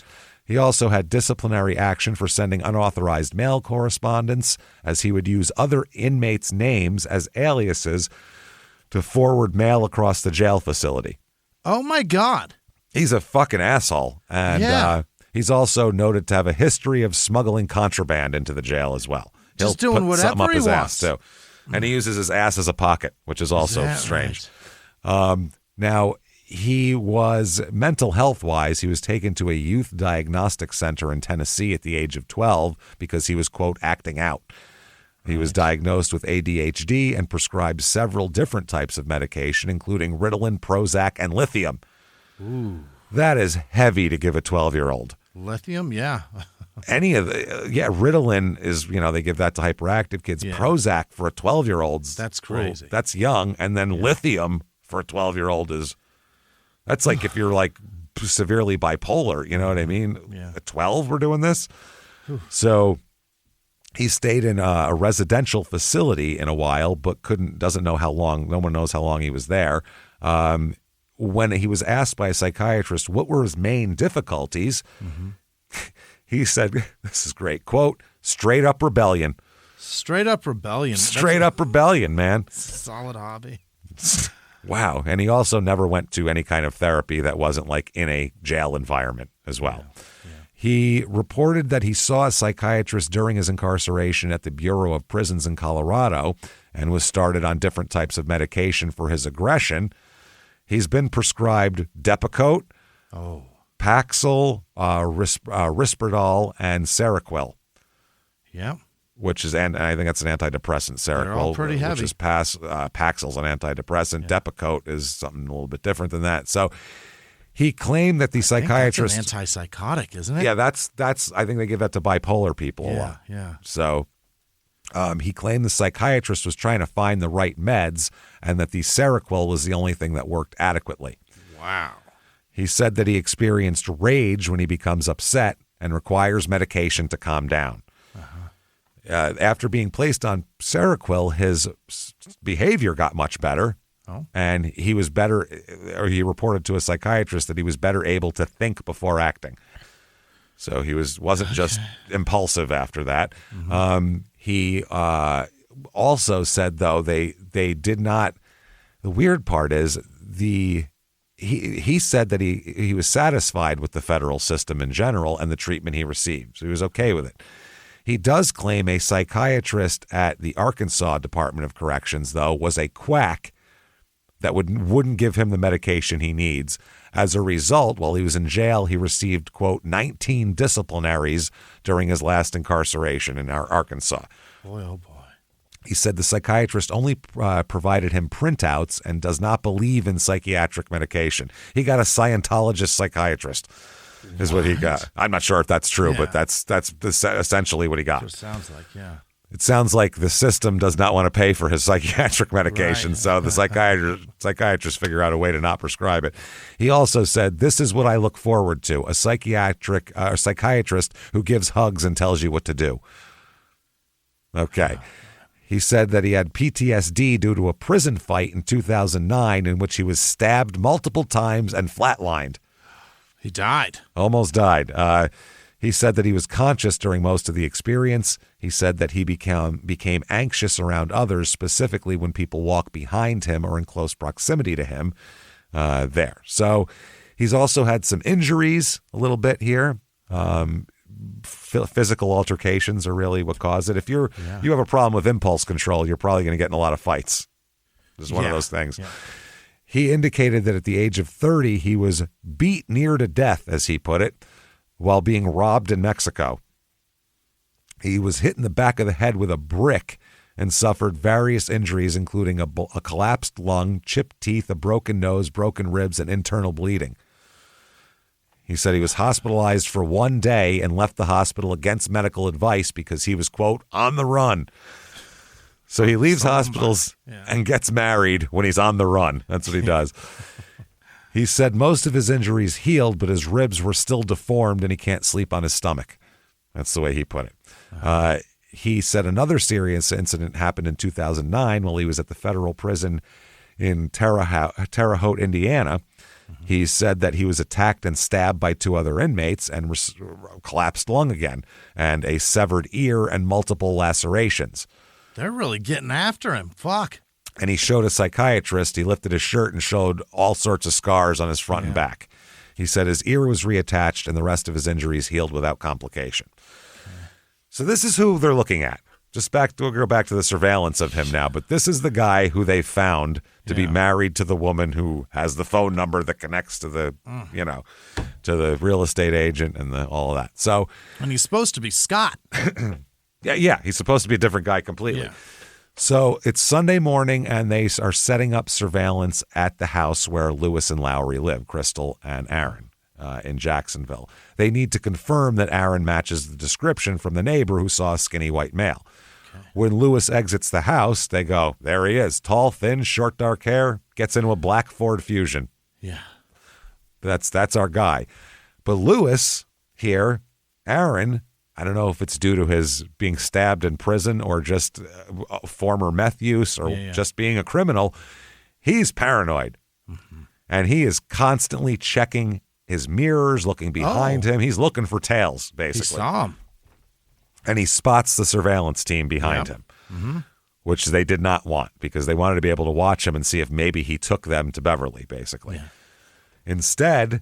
He also had disciplinary action for sending unauthorized mail correspondence, as he would use other inmates' names as aliases to forward mail across the jail facility. Oh, my God. He's a fucking asshole. And he's also noted to have a history of smuggling contraband into the jail as well. Just He'll doing put whatever something up he his wants. ass, too. And he uses his ass as a pocket, which is also strange. Right? Now, he was mental health-wise, he was taken to a youth diagnostic center in Tennessee at the age of 12 because he was, quote, acting out. He was diagnosed with ADHD and prescribed several different types of medication, including Ritalin, Prozac, and lithium. Ooh. That is heavy to give a 12-year-old. Lithium, yeah. Any of the, Ritalin is, they give that to hyperactive kids. Yeah. Prozac for a 12-year-old's. That's crazy. That's young. And then lithium for a 12-year-old is, that's like if you're like severely bipolar, you know what I mean? Yeah. At 12, we're doing this. So he stayed in a residential facility in a while, but doesn't know how long. No one knows how long he was there. when he was asked by a psychiatrist what were his main difficulties, he said, this is great, quote, straight up rebellion. Straight up rebellion. Straight up rebellion, man. Solid hobby. Wow. And he also never went to any kind of therapy that wasn't like in a jail environment as well. Yeah. He reported that he saw a psychiatrist during his incarceration at the Bureau of Prisons in Colorado and was started on different types of medication for his aggression. He's been prescribed Depakote, Paxil, Risperdal, and Seroquel. Yeah. Which is, and I think that's an antidepressant. Seroquel, They're all pretty heavy. Which is Paxil's an antidepressant. Yeah. Depakote is something a little bit different than that. So he claimed that the psychiatrist, that's an antipsychotic, isn't it? Yeah, that's. I think they give that to bipolar people a lot. Yeah. So he claimed the psychiatrist was trying to find the right meds, and that the Seroquel was the only thing that worked adequately. Wow. He said that he experienced rage when he becomes upset and requires medication to calm down. After being placed on Seroquel, his behavior got much better, and he was better, or he reported to a psychiatrist that he was better able to think before acting. So he wasn't just impulsive after that. He also said, though, they did not. The weird part is he said that he was satisfied with the federal system in general and the treatment he received, so he was okay with it. He does claim a psychiatrist at the Arkansas Department of Corrections, though, was a quack that wouldn't give him the medication he needs. As a result, while he was in jail, he received, quote, 19 disciplinaries during his last incarceration in Arkansas. Boy, oh boy. He said the psychiatrist only provided him printouts and does not believe in psychiatric medication. He got a Scientologist psychiatrist. Is what he got. I'm not sure if that's true, but that's essentially what he got. It sounds like, yeah. It sounds like the system does not want to pay for his psychiatric medication, Right. so the psychiatrists figure out a way to not prescribe it. He also said, "This is what I look forward to: a psychiatrist who gives hugs and tells you what to do." Okay. He said that he had PTSD due to a prison fight in 2009 in which he was stabbed multiple times and flatlined. He died. Almost died. He said that he was conscious during most of the experience. He said that he became anxious around others, specifically when people walk behind him or in close proximity to him there. So he's also had some injuries a little bit here. Physical altercations are really what caused it. If you have a problem with impulse control, you're probably going to get in a lot of fights. This is one of those things. Yeah. He indicated that at the age of 30, he was beat near to death, as he put it, while being robbed in Mexico. He was hit in the back of the head with a brick and suffered various injuries, including a collapsed lung, chipped teeth, a broken nose, broken ribs, and internal bleeding. He said he was hospitalized for 1 day and left the hospital against medical advice because he was, quote, on the run. So he leaves hospitals and gets married when he's on the run. That's what he does. He said most of his injuries healed, but his ribs were still deformed and he can't sleep on his stomach. That's the way he put it. He said another serious incident happened in 2009 while he was at the federal prison in Terre Haute, Indiana. He said that he was attacked and stabbed by 2 other inmates and collapsed lung again, and a severed ear and multiple lacerations. They're really getting after him. Fuck. And he showed a psychiatrist. He lifted his shirt and showed all sorts of scars on his front and back. He said his ear was reattached and the rest of his injuries healed without complication. So this is who they're looking at. We'll go back to the surveillance of him now, but this is the guy who they found to be married to the woman who has the phone number that connects to the, to the real estate agent and all of that. So, and he's supposed to be Scott. Yeah, he's supposed to be a different guy completely. Yeah. So it's Sunday morning, and they are setting up surveillance at the house where Lewis and Lowry live, Crystal and Aaron, in Jacksonville. They need to confirm that Aaron matches the description from the neighbor who saw a skinny white male. Okay. When Lewis exits the house, they go, there he is, tall, thin, short, dark hair, gets into a black Ford Fusion. Yeah. That's our guy. But Lewis here, Aaron, I don't know if it's due to his being stabbed in prison or just former meth use or just being a criminal. He's paranoid. Mm-hmm. And he is constantly checking his mirrors, looking behind him. He's looking for tails, basically. He saw him. And he spots the surveillance team behind him, which they did not want because they wanted to be able to watch him and see if maybe he took them to Beverly, basically. Yeah. Instead,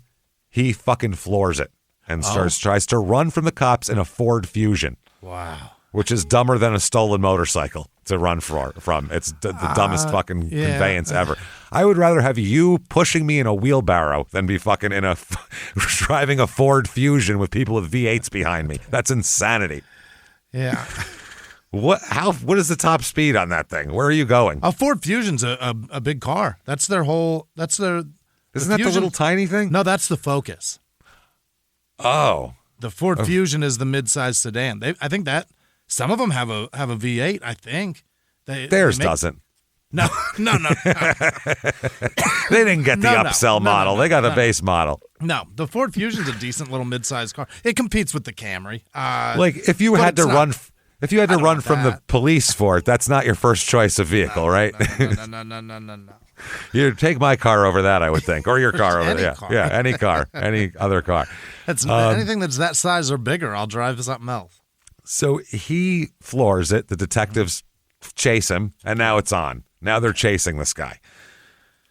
he fucking floors it and tries to run from the cops in a Ford Fusion. Wow. Which is dumber than a stolen motorcycle to run from. It's the dumbest fucking conveyance ever. I would rather have you pushing me in a wheelbarrow than be fucking driving a Ford Fusion with people with V8s behind me. That's insanity. Yeah. What is the top speed on that thing? Where are you going? A Ford Fusion's a big car. Isn't that the little tiny thing? No, that's the Focus. Oh. The Ford Fusion is the mid-size sedan. I think that some of them have a V8, I think. Theirs doesn't. No. They didn't get the upsell model. They got the base model. No, the Ford Fusion's a decent little mid-sized car. It competes with the Camry. If you had to run from the police for it, that's not your first choice of vehicle, right? No. You take my car over that, I would think, or your car over there. Yeah, any car, any other car. Anything that's that size or bigger, I'll drive something else. So he floors it. The detectives chase him, and now it's on. Now they're chasing this guy.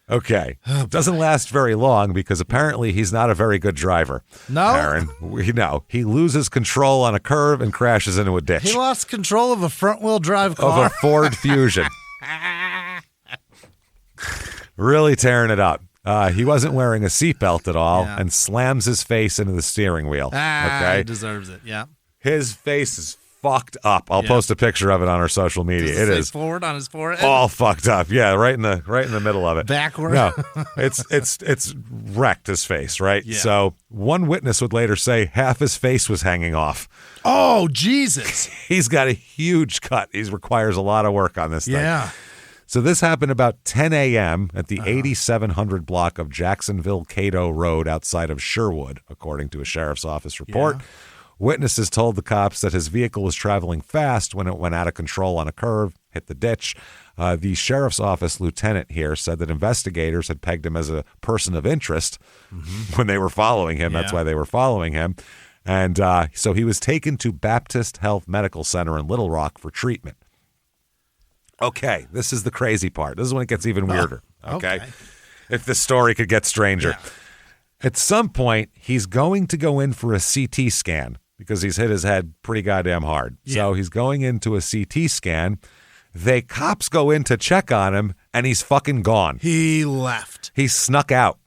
Okay. Doesn't last very long because apparently he's not a very good driver. No? Aaron. No. He loses control on a curve and crashes into a ditch. He lost control of a front-wheel drive car? Of a Ford Fusion. Really tearing it up. He wasn't wearing a seatbelt at all and slams his face into the steering wheel. Okay? He deserves it, yeah. His face is fucked up. I'll post a picture of it on our social media. Does it is forward on his forehead. All fucked up. Yeah, right in the middle of it. Backward. No, it's wrecked his face. Right. Yeah. So one witness would later say half his face was hanging off. Oh Jesus! He's got a huge cut. He requires a lot of work on this thing. Yeah. So this happened about 10 a.m. at the 8700 block of Jacksonville-Cato Road outside of Sherwood, according to a sheriff's office report. Yeah. Witnesses told the cops that his vehicle was traveling fast when it went out of control on a curve, hit the ditch. The sheriff's office lieutenant here said that investigators had pegged him as a person of interest when they were following him. That's why they were following him. And so he was taken to Baptist Health Medical Center in Little Rock for treatment. Okay, this is the crazy part. This is when it gets even weirder. Okay. If the story could get stranger. Yeah. At some point, he's going to go in for a CT scan because he's hit his head pretty goddamn hard. Yeah. So he's going into a CT scan. Cops go in to check on him, and he's fucking gone. He left. He snuck out.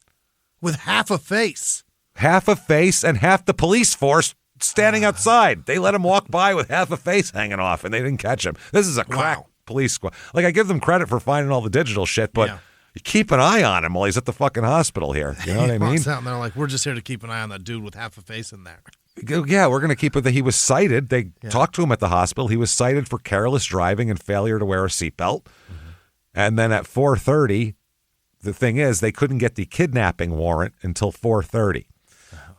With half a face. Half a face and half the police force standing outside. They let him walk by with half a face hanging off, and they didn't catch him. This is a crack police squad. Like, I give them credit for finding all the digital shit, but... Yeah. You keep an eye on him while he's at the fucking hospital here. You know what I mean? Out and they're like, we're just here to keep an eye on that dude with half a face in there. Yeah, we're going to keep it. He was cited. They talked to him at the hospital. He was cited for careless driving and failure to wear a seatbelt. And then at 4:30, the thing is, they couldn't get the kidnapping warrant until 4:30.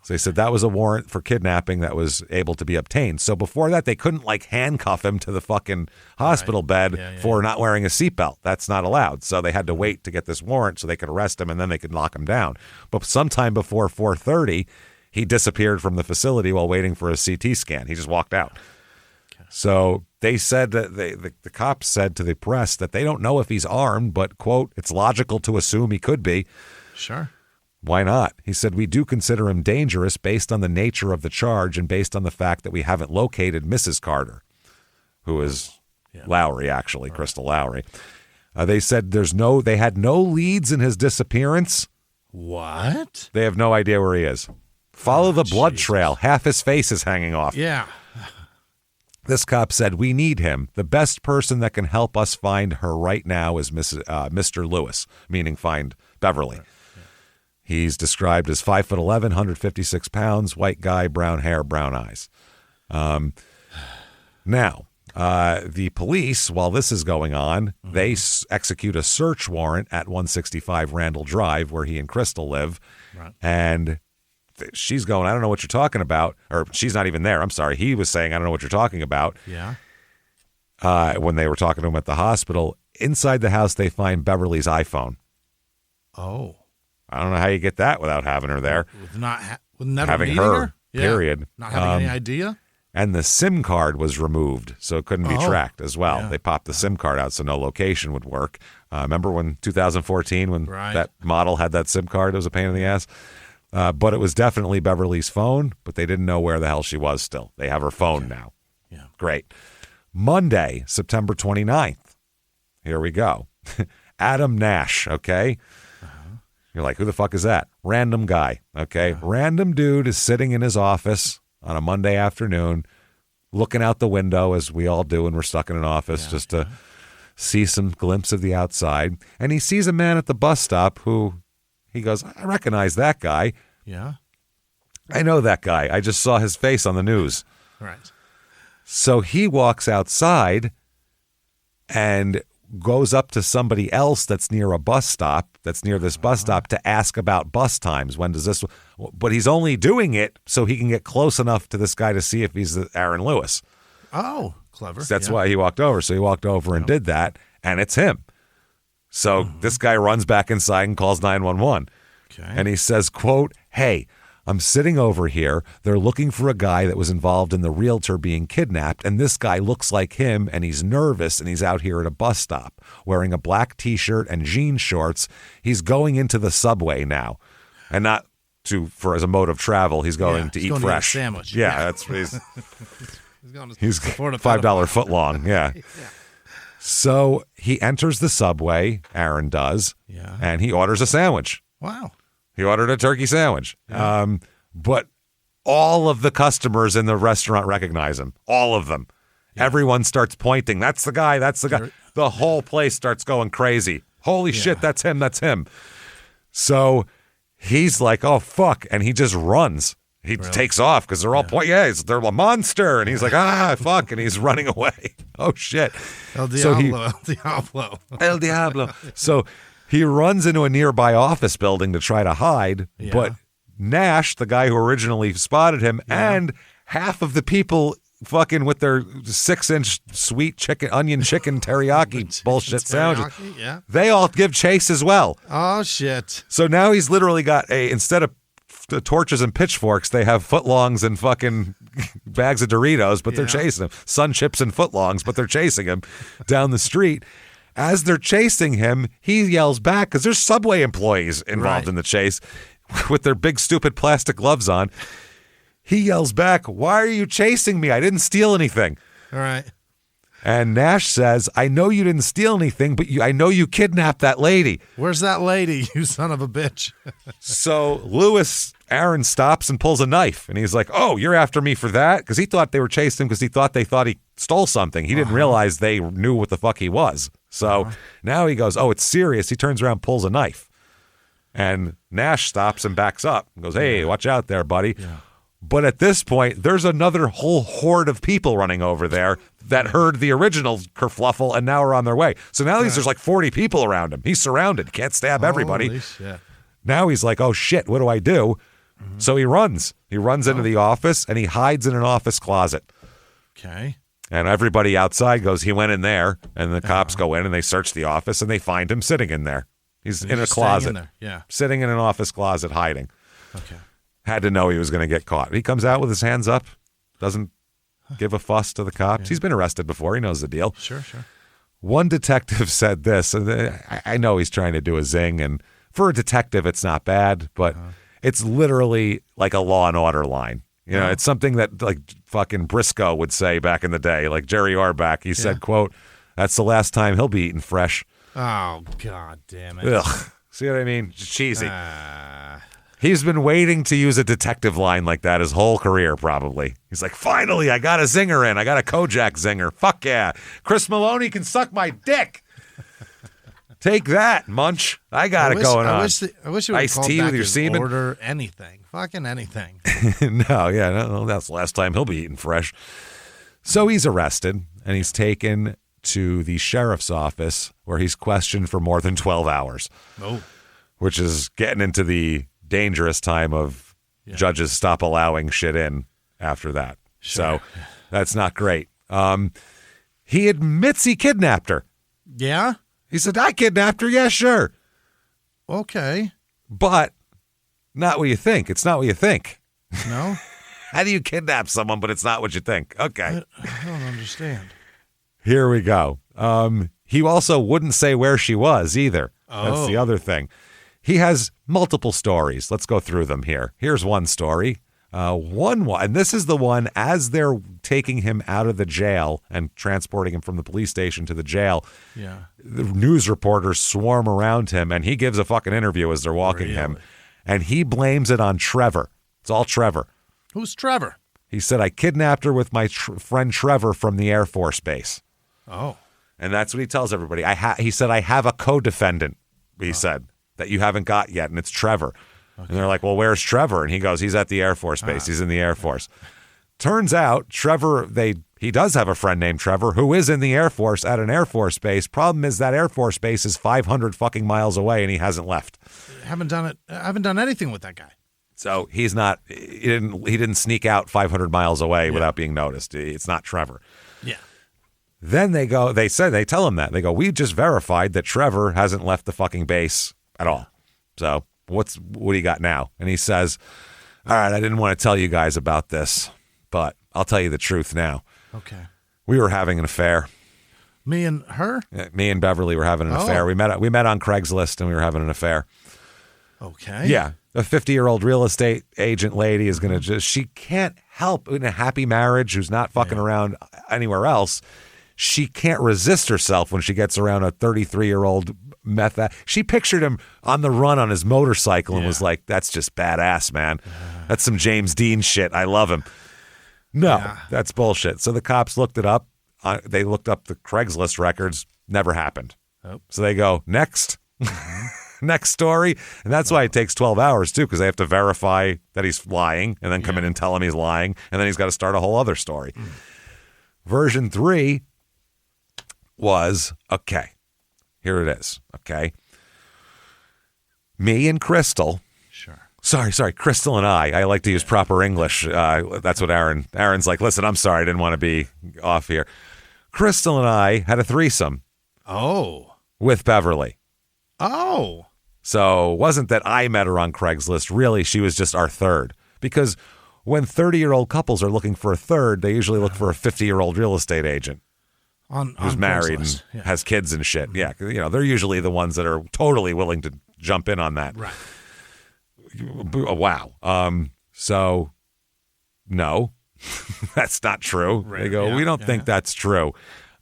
So they said that was a warrant for kidnapping that was able to be obtained. So before that, they couldn't handcuff him to the fucking hospital bed for not wearing a seatbelt. That's not allowed. So they had to wait to get this warrant so they could arrest him and then they could lock him down. But sometime before 4:30, he disappeared from the facility while waiting for a CT scan. He just walked out. Okay. So they said that the cops said to the press that they don't know if he's armed, but, quote, it's logical to assume he could be. Sure. Why not? He said, we do consider him dangerous based on the nature of the charge and based on the fact that we haven't located Mrs. Carter, who is Lowry, actually, right. Crystal Lowry. They said they had no leads in his disappearance. What? They have no idea where he is. Follow the blood trail. Half his face is hanging off. Yeah. This cop said, we need him. The best person that can help us find her right now is Mr. Lewis, meaning find Beverly. Right. He's described as 5'11", 156 pounds, white guy, brown hair, brown eyes. Now, the police, while this is going on, they execute a search warrant at 165 Randall Drive, where he and Crystal live. Right. And she's going, I don't know what you're talking about. Or she's not even there. I'm sorry. He was saying, I don't know what you're talking about. Yeah. When they were talking to him at the hospital. Inside the house, they find Beverly's iPhone. Oh. I don't know how you get that without having her there. With never having meeting her, Yeah. period. Not having any idea? And the SIM card was removed, so it couldn't be tracked as well. Yeah. They popped the SIM card out, so no location would work. Remember when 2014, when that model had that SIM card? It was a pain in the ass. But it was definitely Beverly's phone, but they didn't know where the hell she was still. They have her phone now. Yeah. Great. Monday, September 29th. Here we go. Adam Nash, okay? You're like, who the fuck is that? Random guy, okay? Random dude is sitting in his office on a Monday afternoon, looking out the window, as we all do when we're stuck in an office, just to see some glimpse of the outside. And he sees a man at the bus stop who, he goes, I recognize that guy. Yeah. I know that guy. I just saw his face on the news. Right. So he walks outside and goes up to somebody else that's near a bus stop, that's near this bus stop, to ask about bus times. When does this? But he's only doing it so he can get close enough to this guy to see if he's Aaron Lewis. Oh, clever. That's why he walked over. So he walked over and did that, and it's him. So this guy runs back inside and calls 911. Okay. And he says, quote, hey, I'm sitting over here. They're looking for a guy that was involved in the realtor being kidnapped, and this guy looks like him, and he's nervous, and he's out here at a bus stop wearing a black T-shirt and jean shorts. He's going into the subway now, and not as a mode of travel. He's going to eat fresh. To eat a sandwich. Yeah, that's what he's going to he's $5 foot long. Yeah. So he enters the subway. Aaron does, and he orders a sandwich. Wow. He ordered a turkey sandwich. But all of the customers in the restaurant recognize him. All of them. Yeah. Everyone starts pointing. That's the guy. That's the guy. The whole place starts going crazy. Holy shit, that's him. That's him. So he's like, oh, fuck. And he just runs. He takes off because they're all they're a monster. And he's like, fuck. And he's running away. Oh, shit. El Diablo. El Diablo. El Diablo. So he runs into a nearby office building to try to hide, but Nash, the guy who originally spotted him, and half of the people fucking with their 6-inch sweet onion chicken teriyaki bullshit sandwiches, they all give chase as well. Oh, shit. So now he's literally got instead of torches and pitchforks, they have footlongs and fucking bags of Doritos, but they're chasing him. Sun chips and footlongs, but they're chasing him down the street. As they're chasing him, he yells back because there's subway employees involved in the chase with their big, stupid plastic gloves on. He yells back, why are you chasing me? I didn't steal anything. All right. And Nash says, I know you didn't steal anything, but I know you kidnapped that lady. Where's that lady, you son of a bitch? So Aaron stops and pulls a knife. And he's like, oh, you're after me for that? Because he thought they were chasing him because they thought he stole something. He didn't realize they knew what the fuck he was. So now he goes, oh, it's serious. He turns around, pulls a knife. And Nash stops and backs up and goes, hey, watch out there, buddy. Yeah. But at this point, there's another whole horde of people running over there that heard the original kerfluffle and now are on their way. So now there's like 40 people around him. He's surrounded. Can't stab everybody. Holy shit. Now he's like, oh, shit, what do I do? Mm-hmm. So he runs. He runs into the office, and he hides in an office closet. Okay. And everybody outside goes, he went in there, and the cops go in, and they search the office, and they find him sitting in there. He's in a closet. In there. Yeah. Sitting in an office closet, hiding. Okay. Had to know he was going to get caught. He comes out with his hands up, doesn't give a fuss to the cops. Yeah. He's been arrested before. He knows the deal. Sure. One detective said this, and I know he's trying to do a zing, and for a detective, it's not bad, but it's literally like a Law and Order line. You know, it's something that like fucking Briscoe would say back in the day, like Jerry Orbach. He said, quote, that's the last time he'll be eating fresh. Oh, God damn it. Ugh. See what I mean? Cheesy. He's been waiting to use a detective line like that his whole career, probably. He's like, finally, I got a zinger in. I got a Kojak zinger. Fuck yeah. Chris Maloney can suck my dick. Take that, Munch. I got it going on. I wish it would Iced tea with your semen. Order anything. Fucking anything. No, that's the last time he'll be eating fresh. So he's arrested, and he's taken to the sheriff's office where he's questioned for more than 12 hours. Oh. Which is getting into the dangerous time of judges stop allowing shit in after that. Sure. So that's not great. He admits he kidnapped her. Yeah? He said, I kidnapped her. Yeah, sure. Okay. But not what you think. It's not what you think. No? How do you kidnap someone, but it's not what you think? Okay. I don't understand. Here we go. He also wouldn't say where she was either. That's the other thing. He has multiple stories. Let's go through them here. Here's one story. And this is the one as they're taking him out of the jail and transporting him from the police station to the jail. Yeah. The news reporters swarm around him, and he gives a fucking interview as they're walking him, and he blames it on Trevor. It's all Trevor. Who's Trevor? He said, I kidnapped her with my friend Trevor from the Air Force Base. Oh. And that's what he tells everybody. He said, I have a co-defendant, he said, that you haven't got yet, and it's Trevor. Okay. And they're like, well, where's Trevor? And he goes, he's at the Air Force Base. He's in the Air Force. Turns out, Trevor, he does have a friend named Trevor who is in the Air Force at an Air Force Base. Problem is that Air Force Base is 500 fucking miles away, and he hasn't left. I haven't done anything with that guy. So he's not, he didn't sneak out 500 miles away without being noticed. It's not Trevor. Yeah. Then they tell him that. They go, we just verified that Trevor hasn't left the fucking base at all. So what do you got now? And he says, all right, I didn't want to tell you guys about this, but I'll tell you the truth now. Okay. We were having an affair. Me and her? Me and Beverly were having an affair. We met on Craigslist, and we were having an affair. Okay. Yeah. A 50-year-old real estate agent lady is going to she can't help in a happy marriage who's not fucking around anywhere else. She can't resist herself when she gets around a 33-year-old meth. She pictured him on the run on his motorcycle and was like, that's just badass, man. That's some James Dean shit. I love him. No, that's bullshit. So the cops looked it up. They looked up the Craigslist records. Never happened. Oh. So they go, next. Next story. And that's why it takes 12 hours, too, because they have to verify that he's lying and then come in and tell him he's lying. And then he's got to start a whole other story. Version 3 was, okay, here it is, okay? Me and Crystal. Sure. Sorry, Crystal and I like to use proper English. That's what Aaron's like, listen, I'm sorry, I didn't want to be off here. Crystal and I had a threesome. Oh. With Beverly. Oh. So it wasn't that I met her on Craigslist. Really, she was just our third. Because when 30-year-old couples are looking for a third, they usually look for a 50-year-old real estate agent who's married and has kids and shit. Yeah, they're usually the ones that are totally willing to jump in on that. Right. Wow. So, no, that's not true. Right. They go, we don't think that's true.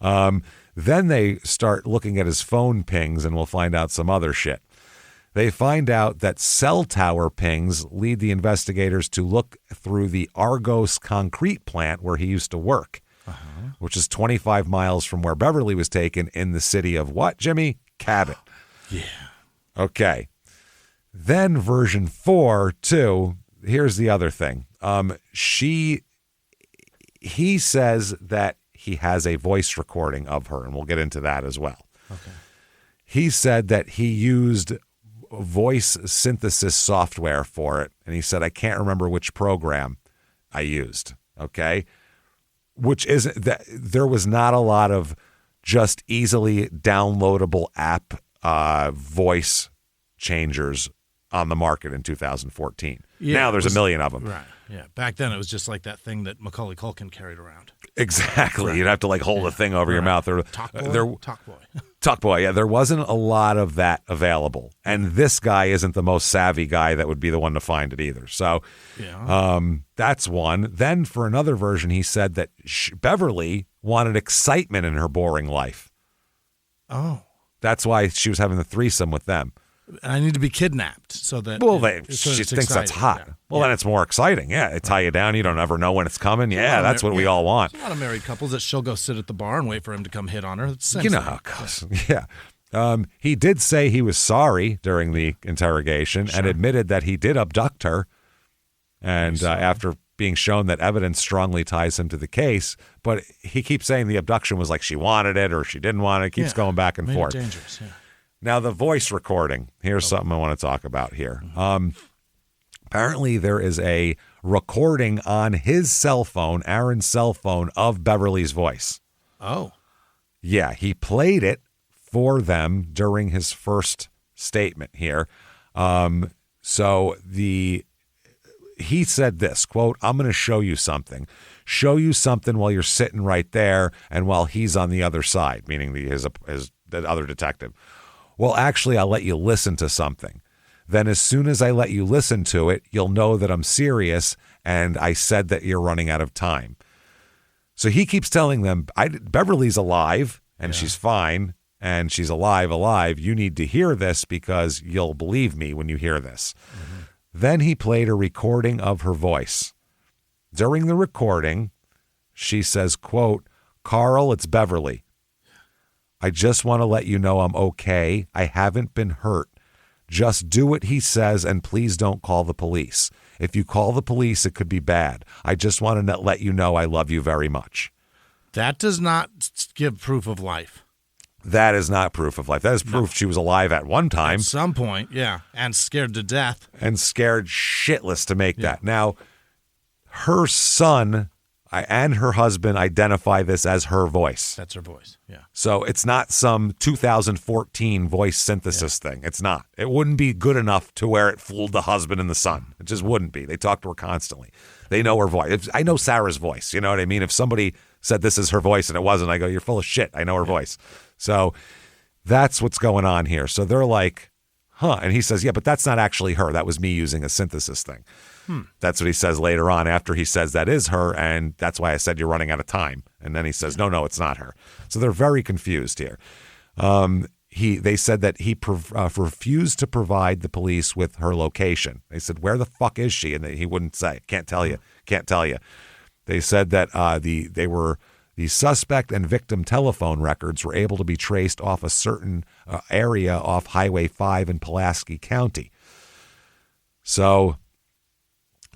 Then they start looking at his phone pings, and we'll find out some other shit. They find out that cell tower pings lead the investigators to look through the Argos concrete plant where he used to work, which is 25 miles from where Beverly was taken in the city of what, Jimmy? Cabot. Yeah. Okay. Then version 4, too, here's the other thing. He says that he has a voice recording of her, and we'll get into that as well. Okay. He said that he used voice synthesis software for it, and he said, I can't remember which program I used, okay? Which isn't that there was not a lot of just easily downloadable app voice changers on the market in 2014. Yeah, now there's a million of them. Right. Yeah. Back then it was just like that thing that Macaulay Culkin carried around. Exactly. Right. You'd have to like hold a thing over your mouth. Or Talk boy. Yeah. There wasn't a lot of that available. And this guy isn't the most savvy guy that would be the one to find it either. So that's one. Then for another version, he said that Beverly wanted excitement in her boring life. Oh. That's why she was having the threesome with them. I need to be kidnapped so that she thinks that's hot. Yeah. Well, then it's more exciting. Yeah, they tie you down. You don't ever know when it's coming. Yeah, that's what we all want. There's a lot of married couples that she'll go sit at the bar and wait for him to come hit on her. You know how it goes. Yeah. He did say he was sorry during the interrogation and admitted that he did abduct her. And after being shown that evidence strongly ties him to the case, but he keeps saying the abduction was like she wanted it or she didn't want it. It keeps going back and forth. Dangerous, yeah. Now, the voice recording, here's something I want to talk about here. Apparently, there is a recording on his cell phone, Aaron's cell phone, of Beverly's voice. Oh. Yeah, he played it for them during his first statement here. So he said this, quote, I'm going to show you something while you're sitting right there and while he's on the other side, meaning the other detective. Well, actually, I'll let you listen to something. Then as soon as I let you listen to it, you'll know that I'm serious and I said that you're running out of time. So he keeps telling them, Beverly's alive and she's fine and she's alive. You need to hear this because you'll believe me when you hear this. Mm-hmm. Then he played a recording of her voice. During the recording, she says, quote, Carl, it's Beverly. I just want to let you know I'm okay. I haven't been hurt. Just do what he says and please don't call the police. If you call the police, it could be bad. I just want to let you know I love you very much. That does not give proof of life. That is not proof of life. That is proof she was alive at one time. At some point, yeah. And scared to death. And scared shitless to make that. Now, her son and her husband identify this as her voice. That's her voice, yeah. So it's not some 2014 voice synthesis thing. It's not. It wouldn't be good enough to where it fooled the husband and the son. It just wouldn't be. They talk to her constantly. They know her voice. I know Sarah's voice. You know what I mean? If somebody said this is her voice and it wasn't, I go, you're full of shit. I know her voice. So that's what's going on here. So they're like, huh. And he says, yeah, but that's not actually her. That was me using a synthesis thing. That's what he says later on after he says that is her. And that's why I said you're running out of time. And then he says, no, it's not her. So they're very confused here. They said that he refused to provide the police with her location. They said, where the fuck is she? And he wouldn't say, can't tell you. They said that the suspect and victim telephone records were able to be traced off a certain area off Highway 5 in Pulaski County. So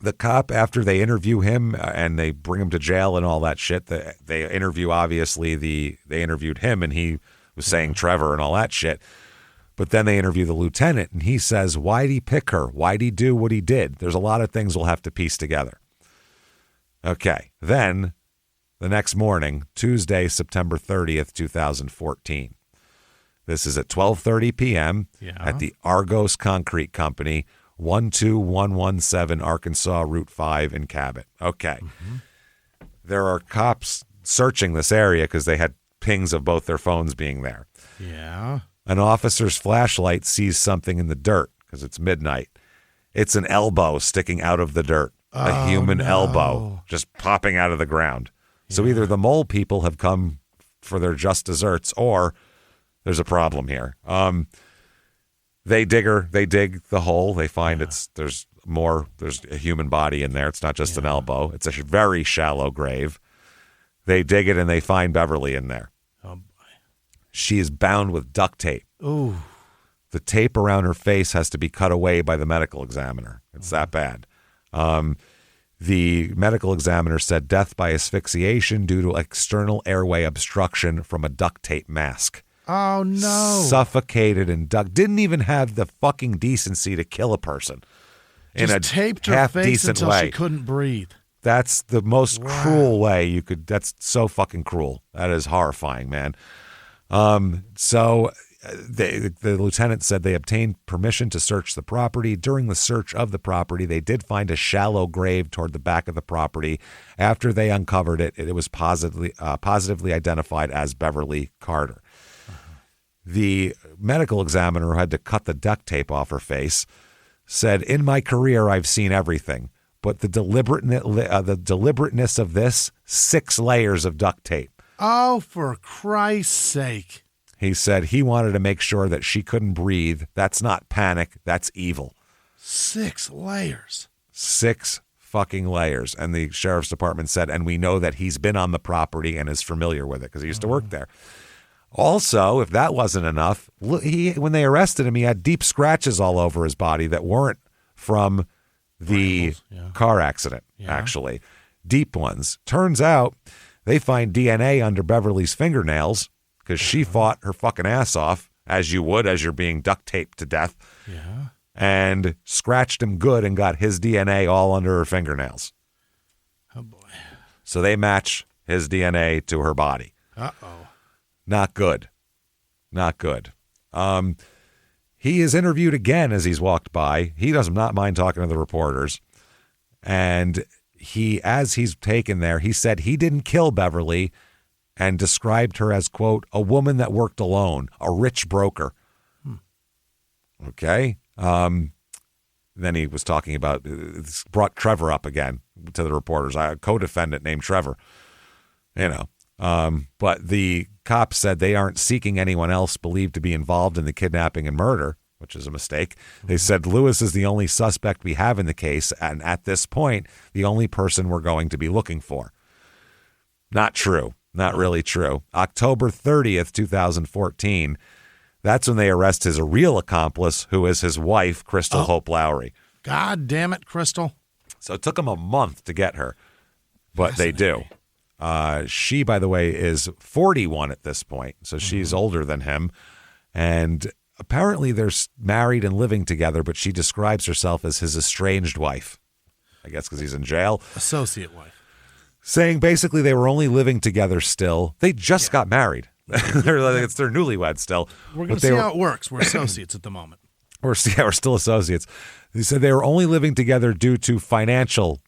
the cop, after they interview him and they bring him to jail and all that shit, they interview, obviously, they interviewed him and he was saying Trevor and all that shit. But then they interview the lieutenant and he says, why'd he pick her? Why'd he do what he did? There's a lot of things we'll have to piece together. Okay, then the next morning, Tuesday, September 30th, 2014. This is at 12:30 p.m. At the Argos Concrete Company, 12117 Arkansas Route 5 in Cabot. Okay. Mm-hmm. There are cops searching this area because they had pings of both their phones being there. Yeah. An officer's flashlight sees something in the dirt because it's midnight. It's an elbow sticking out of the dirt. A human elbow just popping out of the ground. So either the mole people have come for their just desserts or there's a problem here. They dig the hole. They find there's a human body in there. It's not just an elbow. It's a very shallow grave. They dig it and they find Beverly in there. Oh, boy. She is bound with duct tape. Ooh. The tape around her face has to be cut away by the medical examiner. It's that bad. The medical examiner said death by asphyxiation due to external airway obstruction from a duct tape mask. Oh, no. Suffocated and didn't even have the fucking decency to kill a person in a taped her half face decent until way. She couldn't breathe. That's the most cruel way you could. That's so fucking cruel. That is horrifying, man. So the lieutenant said they obtained permission to search the property. During the search of the property, they did find a shallow grave toward the back of the property. After they uncovered it, it was positively identified as Beverly Carter. The medical examiner who had to cut the duct tape off her face said, in my career, I've seen everything, but the deliberateness of this, 6 layers of duct tape. Oh, for Christ's sake. He said he wanted to make sure that she couldn't breathe. That's not panic. That's evil. 6 layers. 6 fucking layers. And the sheriff's department said, and we know that he's been on the property and is familiar with it because he used to work there. Also, if that wasn't enough, when they arrested him, he had deep scratches all over his body that weren't from the car accident, actually. Deep ones. Turns out they find DNA under Beverly's fingernails because she fought her fucking ass off, as you would as you're being duct taped to death, and scratched him good and got his DNA all under her fingernails. Oh, boy. So they match his DNA to her body. Uh-oh. Not good. Not good. He is interviewed again as he's walked by. He does not mind talking to the reporters. And as he's taken there, he said he didn't kill Beverly and described her as, quote, a woman that worked alone, a rich broker. Okay. Then he was talking about, brought Trevor up again to the reporters, a co-defendant named Trevor, but the cops said they aren't seeking anyone else believed to be involved in the kidnapping and murder, which is a mistake. They said Lewis is the only suspect we have in the case, and at this point, the only person we're going to be looking for. Not true. Not really true. October 30th, 2014, that's when they arrest his real accomplice, who is his wife, Crystal Hope Lowry. God damn it, Crystal. So it took them a month to get her, but they do. She, by the way, is 41 at this point, so she's older than him. And apparently they're married and living together, but she describes herself as his estranged wife, I guess because he's in jail. Associate wife. Saying basically they were only living together still. They just got married. It's their newlywed still. We're going to see how it works. We're associates at the moment. We're still associates. He said they were only living together due to financial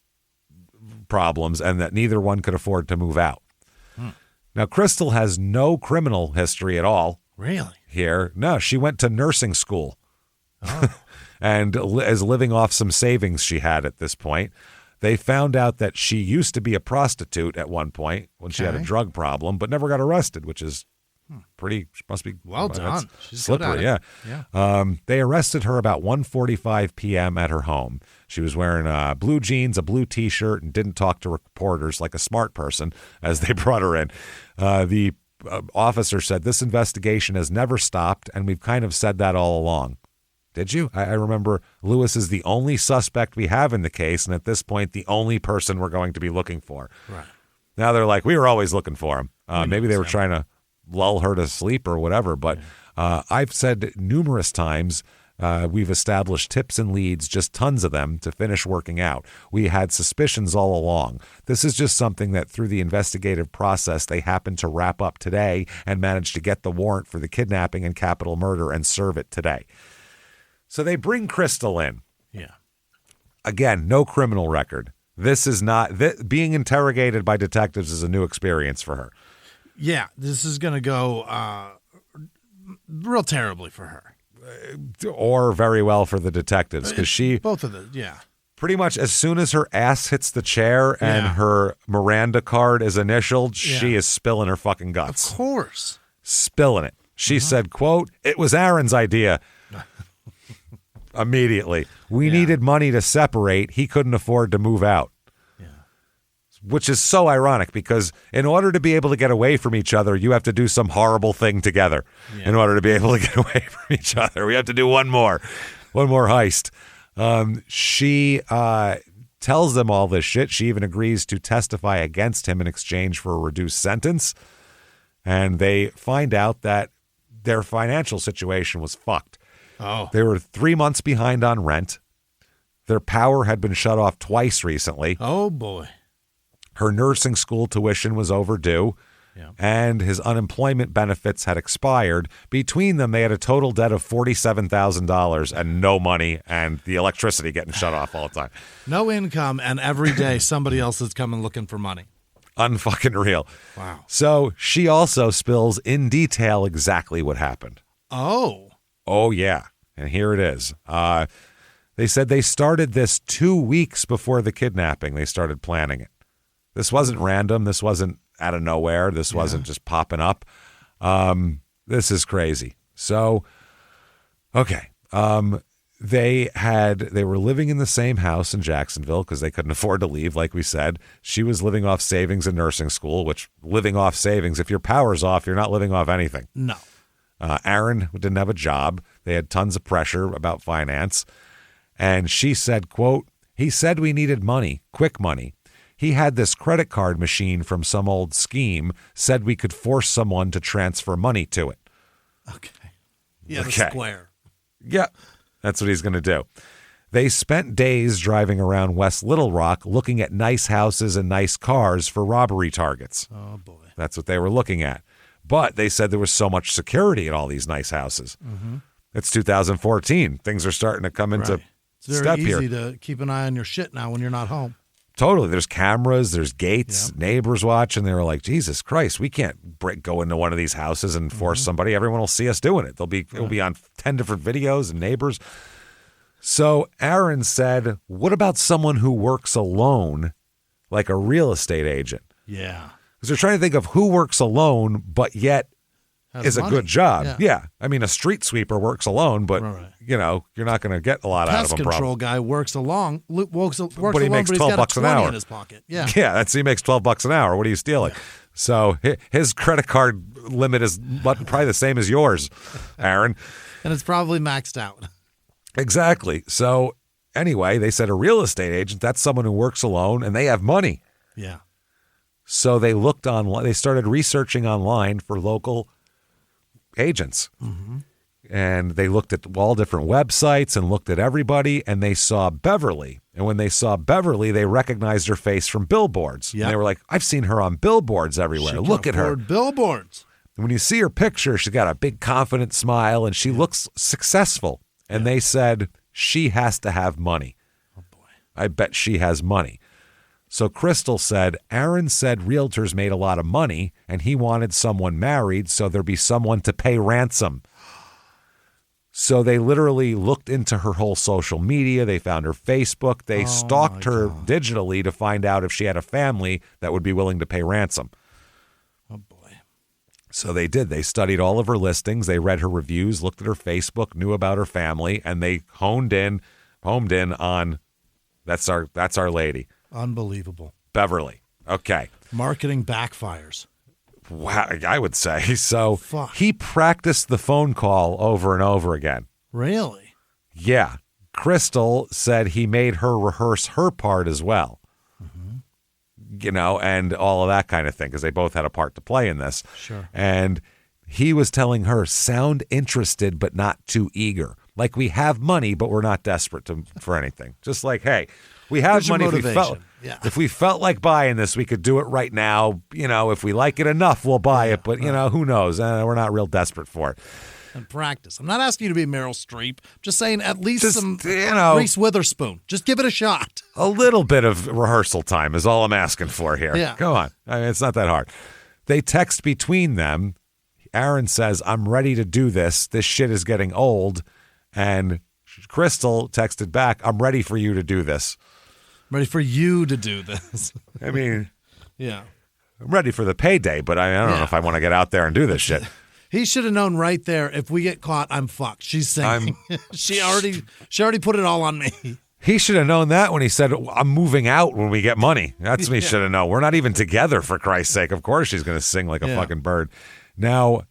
problems and that neither one could afford to move out. Now, Crystal has no criminal history at all. Really? Here. No, she went to nursing school and is living off some savings she had at this point. They found out that she used to be a prostitute at one point when she had a drug problem, but never got arrested, which is pretty, must be well done. She's slippery, yeah. They arrested her about 1:45 p.m. at her home. She was wearing blue jeans, a blue T-shirt, and didn't talk to reporters like a smart person as they brought her in. The officer said, this investigation has never stopped, and we've kind of said that all along. Did you? I remember Lewis is the only suspect we have in the case, and at this point, the only person we're going to be looking for. Right. Now they're like, we were always looking for him. Maybe they were trying to lull her to sleep or whatever, but I've said numerous times we've established tips and leads, just tons of them, to finish working out. We had suspicions all along. This is just something that through the investigative process, they happened to wrap up today and managed to get the warrant for the kidnapping and capital murder and serve it today. So they bring Crystal in. Yeah. Again, no criminal record. This is not, being interrogated by detectives is a new experience for her. Yeah, this is going to go real terribly for her. Or very well for the detectives, because she... Both of them, yeah. Pretty much as soon as her ass hits the chair and her Miranda card is initialed, she is spilling her fucking guts. Of course. Spilling it. She said, quote, it was Aaron's idea. Immediately. We needed money to separate. He couldn't afford to move out. Which is so ironic because in order to be able to get away from each other, you have to do some horrible thing together in order to be able to get away from each other. We have to do one more heist. She tells them all this shit. She even agrees to testify against him in exchange for a reduced sentence. And they find out that their financial situation was fucked. Oh. They were 3 months behind on rent. Their power had been shut off twice recently. Oh, boy. Her nursing school tuition was overdue, and his unemployment benefits had expired. Between them, they had a total debt of $47,000 and no money, and the electricity getting shut off all the time. No income, and every day somebody else is coming looking for money. Unfucking real. Wow. So she also spills in detail exactly what happened. Oh. Oh, yeah. And here it is. They said they started this 2 weeks before the kidnapping. They started planning it. This wasn't random. This wasn't out of nowhere. This wasn't just popping up. This is crazy. So, okay. They were living in the same house in Jacksonville because they couldn't afford to leave, like we said. She was living off savings in nursing school, which living off savings, if your power's off, you're not living off anything. No. Aaron didn't have a job. They had tons of pressure about finance. And she said, quote, he said we needed money, quick money. He had this credit card machine from some old scheme, said we could force someone to transfer money to it. Okay. Yeah, the square. Yeah, that's what he's going to do. They spent days driving around West Little Rock looking at nice houses and nice cars for robbery targets. Oh, boy. That's what they were looking at. But they said there was so much security at all these nice houses. It's 2014. Things are starting to come into It's very step easy here. to keep an eye on your shit now when you're not home. Totally. There's cameras, there's gates, neighbors watching. They were like, Jesus Christ, we can't go into one of these houses and force somebody. Everyone will see us doing it. It'll be on 10 different videos and neighbors. So Aaron said, what about someone who works alone, like a real estate agent? Yeah. Because they're trying to think of who works alone, but yet is a good job. Yeah. I mean, a street sweeper works alone, but, you're not going to get a lot out of them. Pest control guy works alone, but he alone, makes but he's $12 got a an 20 hour in his pocket. Yeah. Yeah, he makes $12 an hour. What are you stealing? Yeah. So his credit card limit is probably the same as yours, Aaron. And it's probably maxed out. Exactly. So anyway, they said a real estate agent, that's someone who works alone and they have money. Yeah. So they looked online, they started researching online for local agents. And they looked at all different websites and looked at everybody, and they saw Beverly. And when they saw Beverly, they recognized her face from billboards. Yep. And they were like, I've seen her on billboards everywhere. Look at her. Billboards. And when you see her picture, she's got a big confident smile and she looks successful. And they said, she has to have money. Oh, boy. I bet she has money. So Crystal said, Aaron said realtors made a lot of money and he wanted someone married so there'd be someone to pay ransom. So they literally looked into her whole social media. They found her Facebook. They stalked her digitally to find out if she had a family that would be willing to pay ransom. Oh, boy. So they did. They studied all of her listings. They read her reviews, looked at her Facebook, knew about her family, and they homed in on that's our lady. Unbelievable. Beverly. Okay. Marketing backfires. Wow, I would say. So he practiced the phone call over and over again. Really? Yeah. Crystal said he made her rehearse her part as well. And all of that kind of thing, because they both had a part to play in this. Sure. And he was telling her, sound interested but not too eager. Like, we have money, but we're not desperate for anything. Just like, hey, we have money. If we felt like buying this, we could do it right now. If we like it enough, we'll buy it. But, who knows? We're not real desperate for it. And practice. I'm not asking you to be Meryl Streep. Just saying at least some Reese Witherspoon. Just give it a shot. A little bit of rehearsal time is all I'm asking for here. Yeah. Come on. It's not that hard. They text between them. Aaron says, I'm ready to do this. This shit is getting old. And Crystal texted back, I'm ready for you to do this. Ready for you to do this. I mean, yeah. I'm ready for the payday, but I don't know if I want to get out there and do this shit. He should have known right there, if we get caught, I'm fucked. She's singing. She already put it all on me. He should have known that when he said, I'm moving out when we get money. That's me should have known. We're not even together, for Christ's sake. Of course she's going to sing like a fucking bird. Now,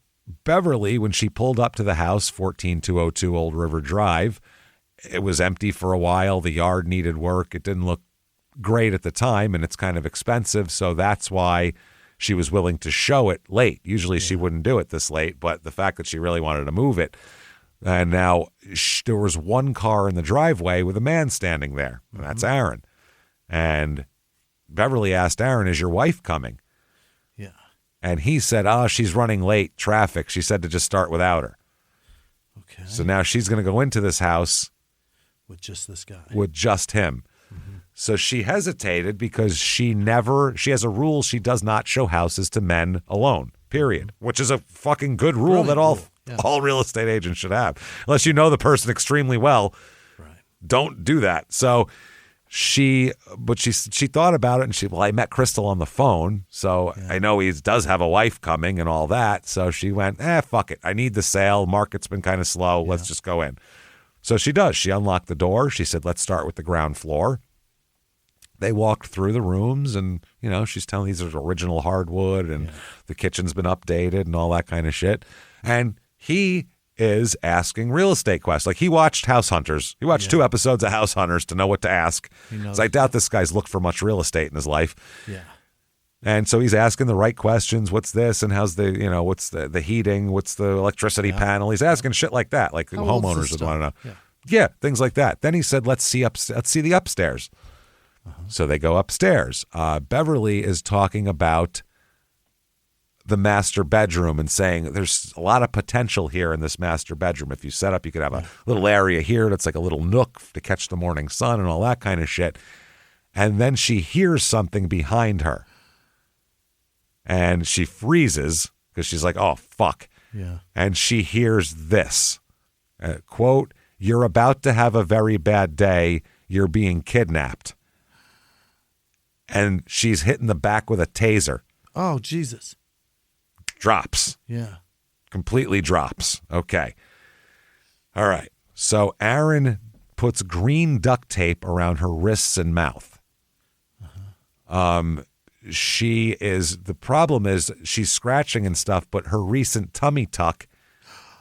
Beverly, when she pulled up to the house, 14202 Old River Drive, it was empty for a while. The yard needed work. It didn't look great at the time, and it's kind of expensive, so that's why she was willing to show it late. Usually she wouldn't do it this late, but the fact that she really wanted to move it. And now there was one car in the driveway with a man standing there, and that's Aaron. And Beverly asked Aaron, is your wife coming? Yeah. And he said, she's running late, traffic. She said to just start without her. Okay. So now she's going to go into this house with just this guy. With just him. So she hesitated because she has a rule. She does not show houses to men alone, period, which is a fucking good rule that all real estate agents should have. Unless you know the person extremely well, don't do that. So she thought about it and I met Crystal on the phone. So I know he does have a wife coming and all that. So she went, fuck it. I need the sale. Market's been kind of slow. Let's just go in. So she does. She unlocked the door. She said, let's start with the ground floor. They walked through the rooms and, she's telling these are original hardwood and the kitchen's been updated and all that kind of shit. And he is asking real estate questions. Like, he watched House Hunters. He watched 2 episodes of House Hunters to know what to ask. So I doubt this guy's looked for much real estate in his life. Yeah. And so he's asking the right questions. What's this? And how's the, what's the heating? What's the electricity panel? He's asking shit like that, like how homeowners would want to know. Yeah, things like that. Then he said, let's see the upstairs. So they go upstairs. Beverly is talking about the master bedroom and saying there's a lot of potential here in this master bedroom. If you set up, you could have a little area here that's like a little nook to catch the morning sun and all that kind of shit. And then she hears something behind her. And she freezes because she's like, oh, fuck. Yeah. And she hears this, quote, "You're about to have a very bad day. You're being kidnapped." And she's hitting the back with a taser. Oh, Jesus. Drops. Yeah. Completely drops. Okay. All right. So Aaron puts green duct tape around her wrists and mouth. The problem is she's scratching and stuff, but her recent tummy tuck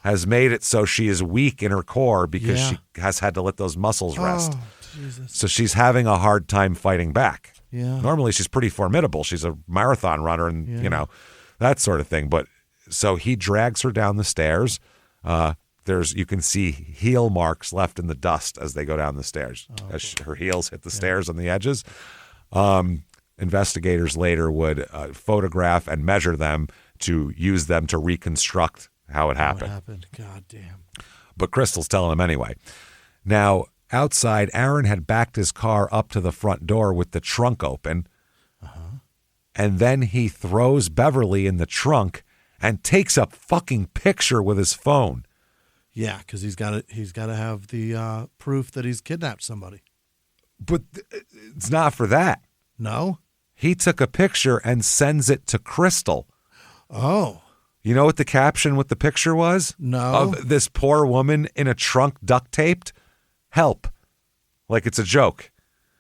has made it so she is weak in her core because she has had to let those muscles rest. Oh, Jesus. So she's having a hard time fighting back. Yeah. Normally she's pretty formidable. She's a marathon runner and, you know, that sort of thing. But so he drags her down the stairs. You can see heel marks left in the dust as they go down the stairs. As her heels hit the stairs on the edges. Investigators later would photograph and measure them to use them to reconstruct how it happened. What happened? God damn. But Crystal's telling him anyway. Now, outside, Aaron had backed his car up to the front door with the trunk open. And then he throws Beverly in the trunk and takes a fucking picture with his phone. Yeah, because he's got to have the proof that he's kidnapped somebody. But it's not for that. No? He took a picture and sends it to Crystal. Oh. You know what the caption with the picture was? No. Of this poor woman in a trunk duct taped? Help. Like it's a joke.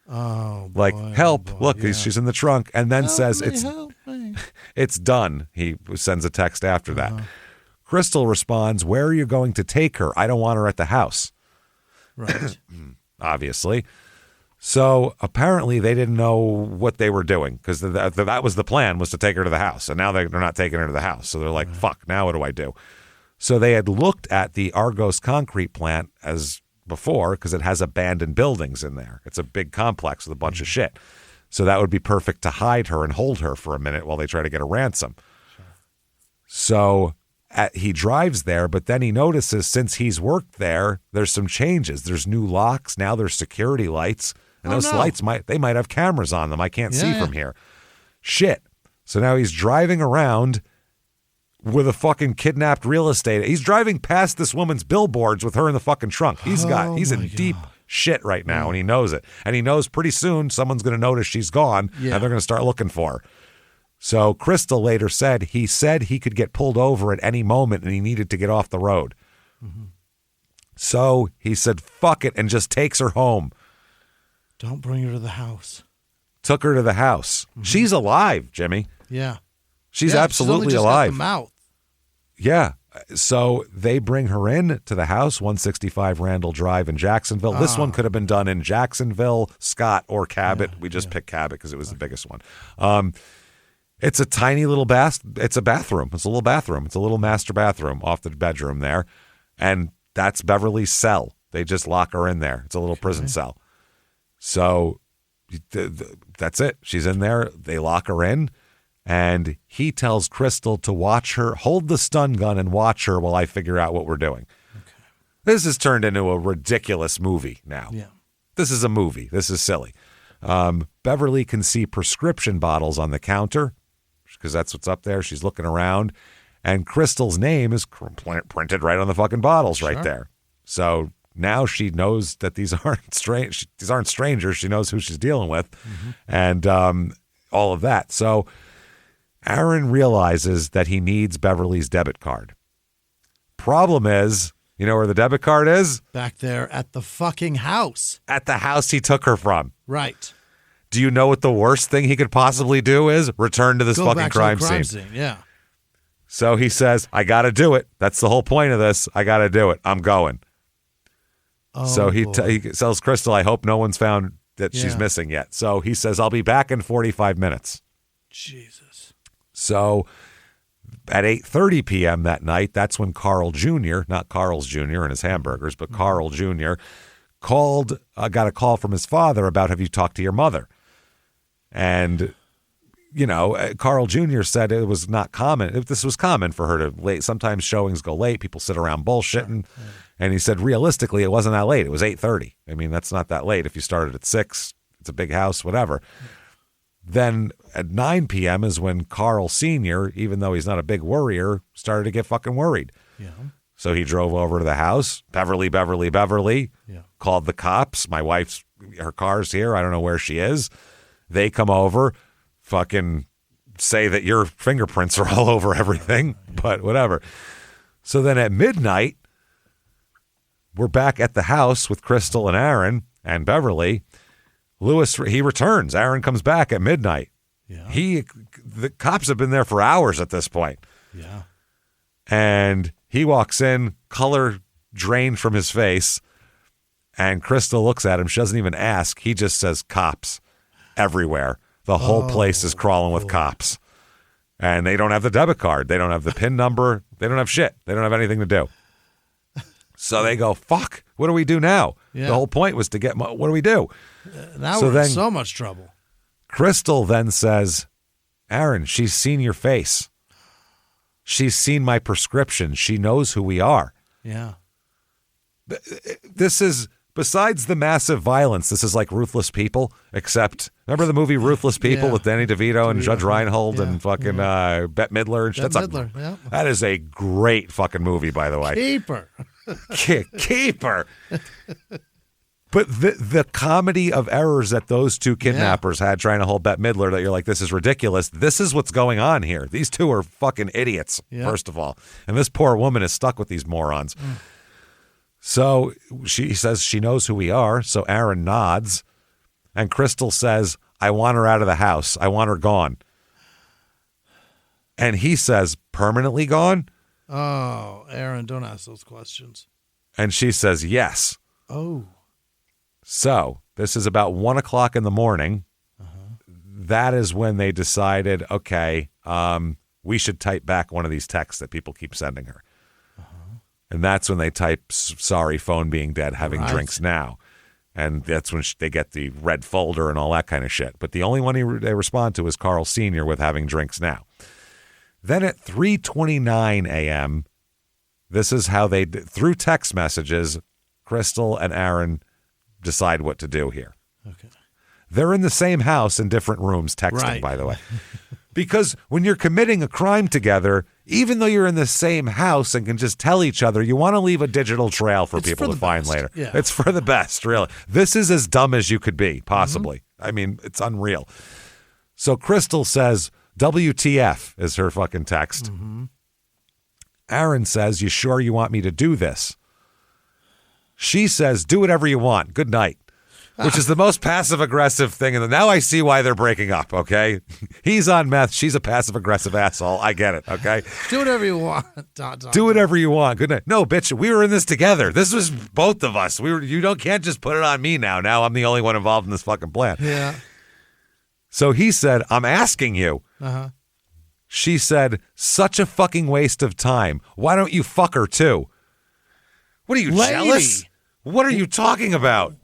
Oh, boy, like, help, boy, look, she's in the trunk. And then says, help me. it's done. He sends a text after that. Crystal responds, "Where are you going to take her? I don't want her at the house." Right. Obviously. So apparently they didn't know what they were doing because that was the plan, was to take her to the house. And now they're not taking her to the house. So they're like, fuck, now what do I do? So they had looked at the Argos concrete plant as before because it has abandoned buildings in there. It's a big complex with a bunch of shit. So that would be perfect to hide her and hold her for a minute while they try to get a ransom. So he drives there, but then he notices since he's worked there, there's some changes. There's new locks. Now there's security lights. And those lights might have cameras on them. I can't see from here. Shit. So now he's driving around with a fucking kidnapped real estate. He's driving past this woman's billboards with her in the fucking trunk. He's in deep shit right now, and he knows it. And he knows pretty soon someone's going to notice she's gone, and they're going to start looking for her. So Crystal later said he could get pulled over at any moment, and he needed to get off the road. So he said, fuck it, and just takes her home. Don't bring her to the house. Took her to the house. She's alive, Jimmy. Yeah. She's absolutely she's only just alive. got the mouth. Yeah. So they bring her in to the house, 165 Randall Drive in Jacksonville. This one could have been done in Jacksonville, Scott, or Cabot. We just picked Cabot because it was the biggest one. It's a tiny little it's a bathroom. It's a little bathroom. It's a little master bathroom off the bedroom there. And that's Beverly's cell. They just lock her in there. It's a little prison cell. So that's it. She's in there. They lock her in. And he tells Crystal to watch her, hold the stun gun and watch her while I figure out what we're doing. Okay. This has turned into a ridiculous movie now. Yeah. This is a movie. This is silly. Beverly can see prescription bottles on the counter because that's what's up there. She's looking around. And Crystal's name is printed right on the fucking bottles right there. So now she knows that these aren't strangers. She knows who she's dealing with and all of that. So Aaron realizes that he needs Beverly's debit card. Problem is, you know where the debit card is? Back there at the fucking house. At the house he took her from. Right. Do you know what the worst thing he could possibly do is? Return to this fucking crime scene. Yeah. So he says, I got to do it. That's the whole point of this. I got to do it. I'm going. So he tells Crystal, I hope no one's found that she's missing yet. So he says, I'll be back in 45 minutes. Jesus. So at 8:30 p.m. that night, that's when Carl Jr., not Carl's Jr. and his hamburgers, but Carl Jr. got a call from his father about, have you talked to your mother? And Carl Jr. said it was not common. This was common for her to late. Sometimes showings go late. People sit around bullshitting. Yeah. And he said, realistically, it wasn't that late. It was 8:30. I mean, that's not that late. If you started at 6, it's a big house, whatever. Then at 9 p.m. is when Carl Sr., even though he's not a big worrier, started to get fucking worried. Yeah. So he drove over to the house. Beverly. Yeah. Called the cops. My wife's, her car's here. I don't know where she is. They come over, fucking say that your fingerprints are all over everything, but whatever. So then at midnight, we're back at the house with Crystal and Aaron and Beverly. Lewis, he returns. Aaron comes back at midnight. Yeah. The cops have been there for hours at this point. Yeah. And he walks in, color drained from his face, and Crystal looks at him. She doesn't even ask. He just says cops everywhere. The whole place is crawling with cops. And they don't have the debit card. They don't have the PIN number. They don't have shit. They don't have anything to do. So they go, fuck, what do we do now? Yeah. The whole point was to get, what do we do? Now we're in so much trouble. Crystal then says, Aaron, she's seen your face. She's seen my prescription. She knows who we are. Yeah. This is, besides the massive violence, this is like Ruthless People, except, remember the movie Ruthless People with Danny DeVito and Judge Reinhold and fucking Bette Midler? That is a great fucking movie, by the way. Keeper. But the comedy of errors that those two kidnappers had trying to hold Bette Midler, that you're like, this is ridiculous. This is what's going on here. These two are fucking idiots, first of all. And this poor woman is stuck with these morons. So she says she knows who we are. So Aaron nods. And Crystal says, I want her out of the house. I want her gone. And he says, permanently gone? Oh, Aaron, don't ask those questions. And she says, yes. Oh. So this is about 1 o'clock in the morning. That is when they decided, okay, we should type back one of these texts that people keep sending her. And that's when they type, sorry, phone being dead, having drinks now. And that's when they get the red folder and all that kind of shit. But the only one they respond to is Carl Sr. with having drinks now. Then at 3:29 a.m., this is how they, through text messages, Crystal and Aaron decide what to do here. Okay. They're in the same house in different rooms texting, by the way. Because when you're committing a crime together, even though you're in the same house and can just tell each other, you want to leave a digital trail for people to find later. Yeah. It's for the best, really. This is as dumb as you could be, possibly. I mean, it's unreal. So Crystal says, WTF is her fucking text. Aaron says, you sure you want me to do this? She says, do whatever you want. Good night. Which is the most passive-aggressive thing. And now I see why they're breaking up, okay? He's on meth. She's a passive-aggressive asshole. I get it, okay? Do whatever you want. Do whatever you want. Good night. No, bitch, we were in this together. This was both of us. Can't just put it on me now. Now I'm the only one involved in this fucking plan. Yeah. So he said, I'm asking you. She said, such a fucking waste of time. Why don't you fuck her too? What are you, jealous? What are you talking about?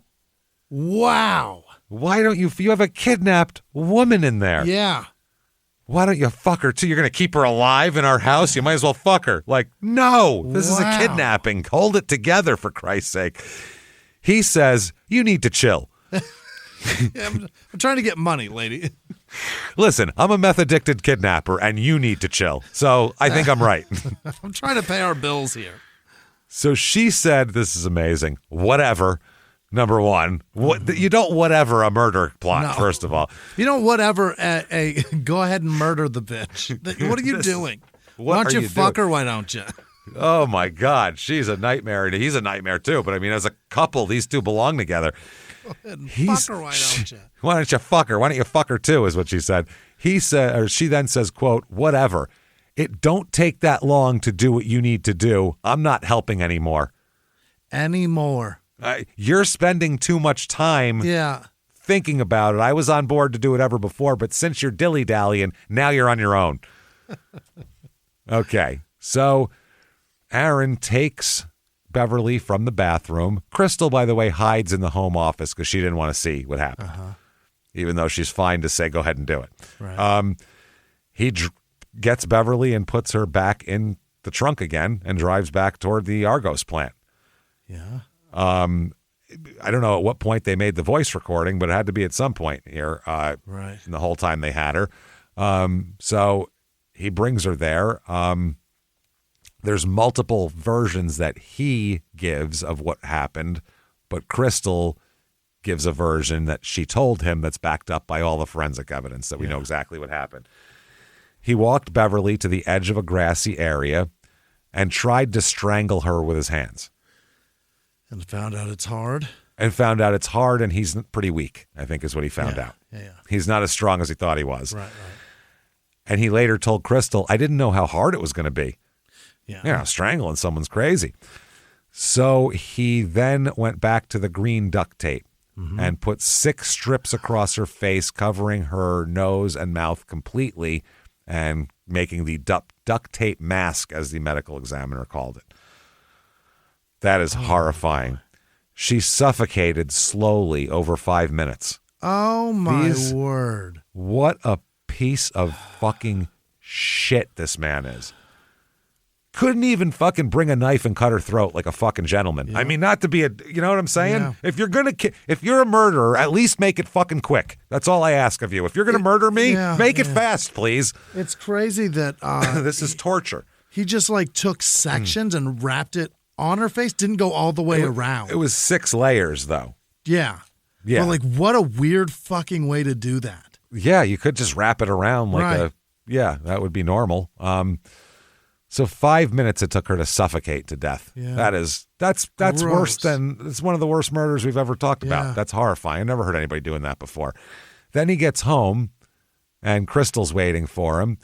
Wow. Why don't you have a kidnapped woman in there? Yeah. Why don't you fuck her too? You're going to keep her alive in our house? You might as well fuck her. Like, no, this is a kidnapping. Hold it together, for Christ's sake. He says, you need to chill. I'm trying to get money, lady. Listen, I'm a meth-addicted kidnapper, and you need to chill. So I think I'm right. I'm trying to pay our bills here. So she said, this is amazing, whatever, number one. You don't whatever a murder plot, first of all. You don't whatever go ahead and murder the bitch. What are you doing? Why don't you fuck her? Why don't you? Oh, my God. She's a nightmare. And he's a nightmare, too. But, I mean, as a couple, these two belong together. Go ahead and fuck her, why don't you? Why don't you fuck her? Why don't you fuck her, too, is what she said. He said, or she then says, quote, whatever. It don't take that long to do what you need to do. I'm not helping anymore. You're spending too much time thinking about it. I was on board to do whatever before, but since you're dilly-dallying, now you're on your own. Okay, so Aaron takes Beverly from the bathroom. Crystal, by the way, hides in the home office because she didn't want to see what happened. even though she's fine to say, go ahead and do it. Right. He gets Beverly and puts her back in the trunk again and drives back toward the Argos plant. Yeah. I don't know at what point they made the voice recording, but it had to be at some point here. Right. The whole time they had her. So he brings her there. There's multiple versions that he gives of what happened, but Crystal gives a version that she told him that's backed up by all the forensic evidence that we know exactly what happened. He walked Beverly to the edge of a grassy area and tried to strangle her with his hands. And found out it's hard. And he's pretty weak, I think is what he found out. Yeah. He's not as strong as he thought he was. Right. And he later told Crystal, I didn't know how hard it was going to be. Yeah. Strangling someone's crazy. So he then went back to the green duct tape and put 6 strips across her face, covering her nose and mouth completely and making the duct tape mask, as the medical examiner called it. That is horrifying. She suffocated slowly over 5 minutes. Oh, my word. What a piece of fucking shit this man is. Couldn't even fucking bring a knife and cut her throat like a fucking gentleman. Yeah. I mean, not to be you know what I'm saying? Yeah. If you're a murderer, at least make it fucking quick. That's all I ask of you. If you're going to murder me, make it fast, please. It's crazy that this is torture. He just took sections and wrapped it on her face, didn't go all the way around. It was 6 layers though. Yeah. Yeah. But what a weird fucking way to do that. Yeah, you could just wrap it around that would be normal. So 5 minutes it took her to suffocate to death. Yeah. That's Gross. worse than, it's one of the worst murders we've ever talked about. That's horrifying. I never heard anybody doing that before. Then he gets home and Crystal's waiting for him.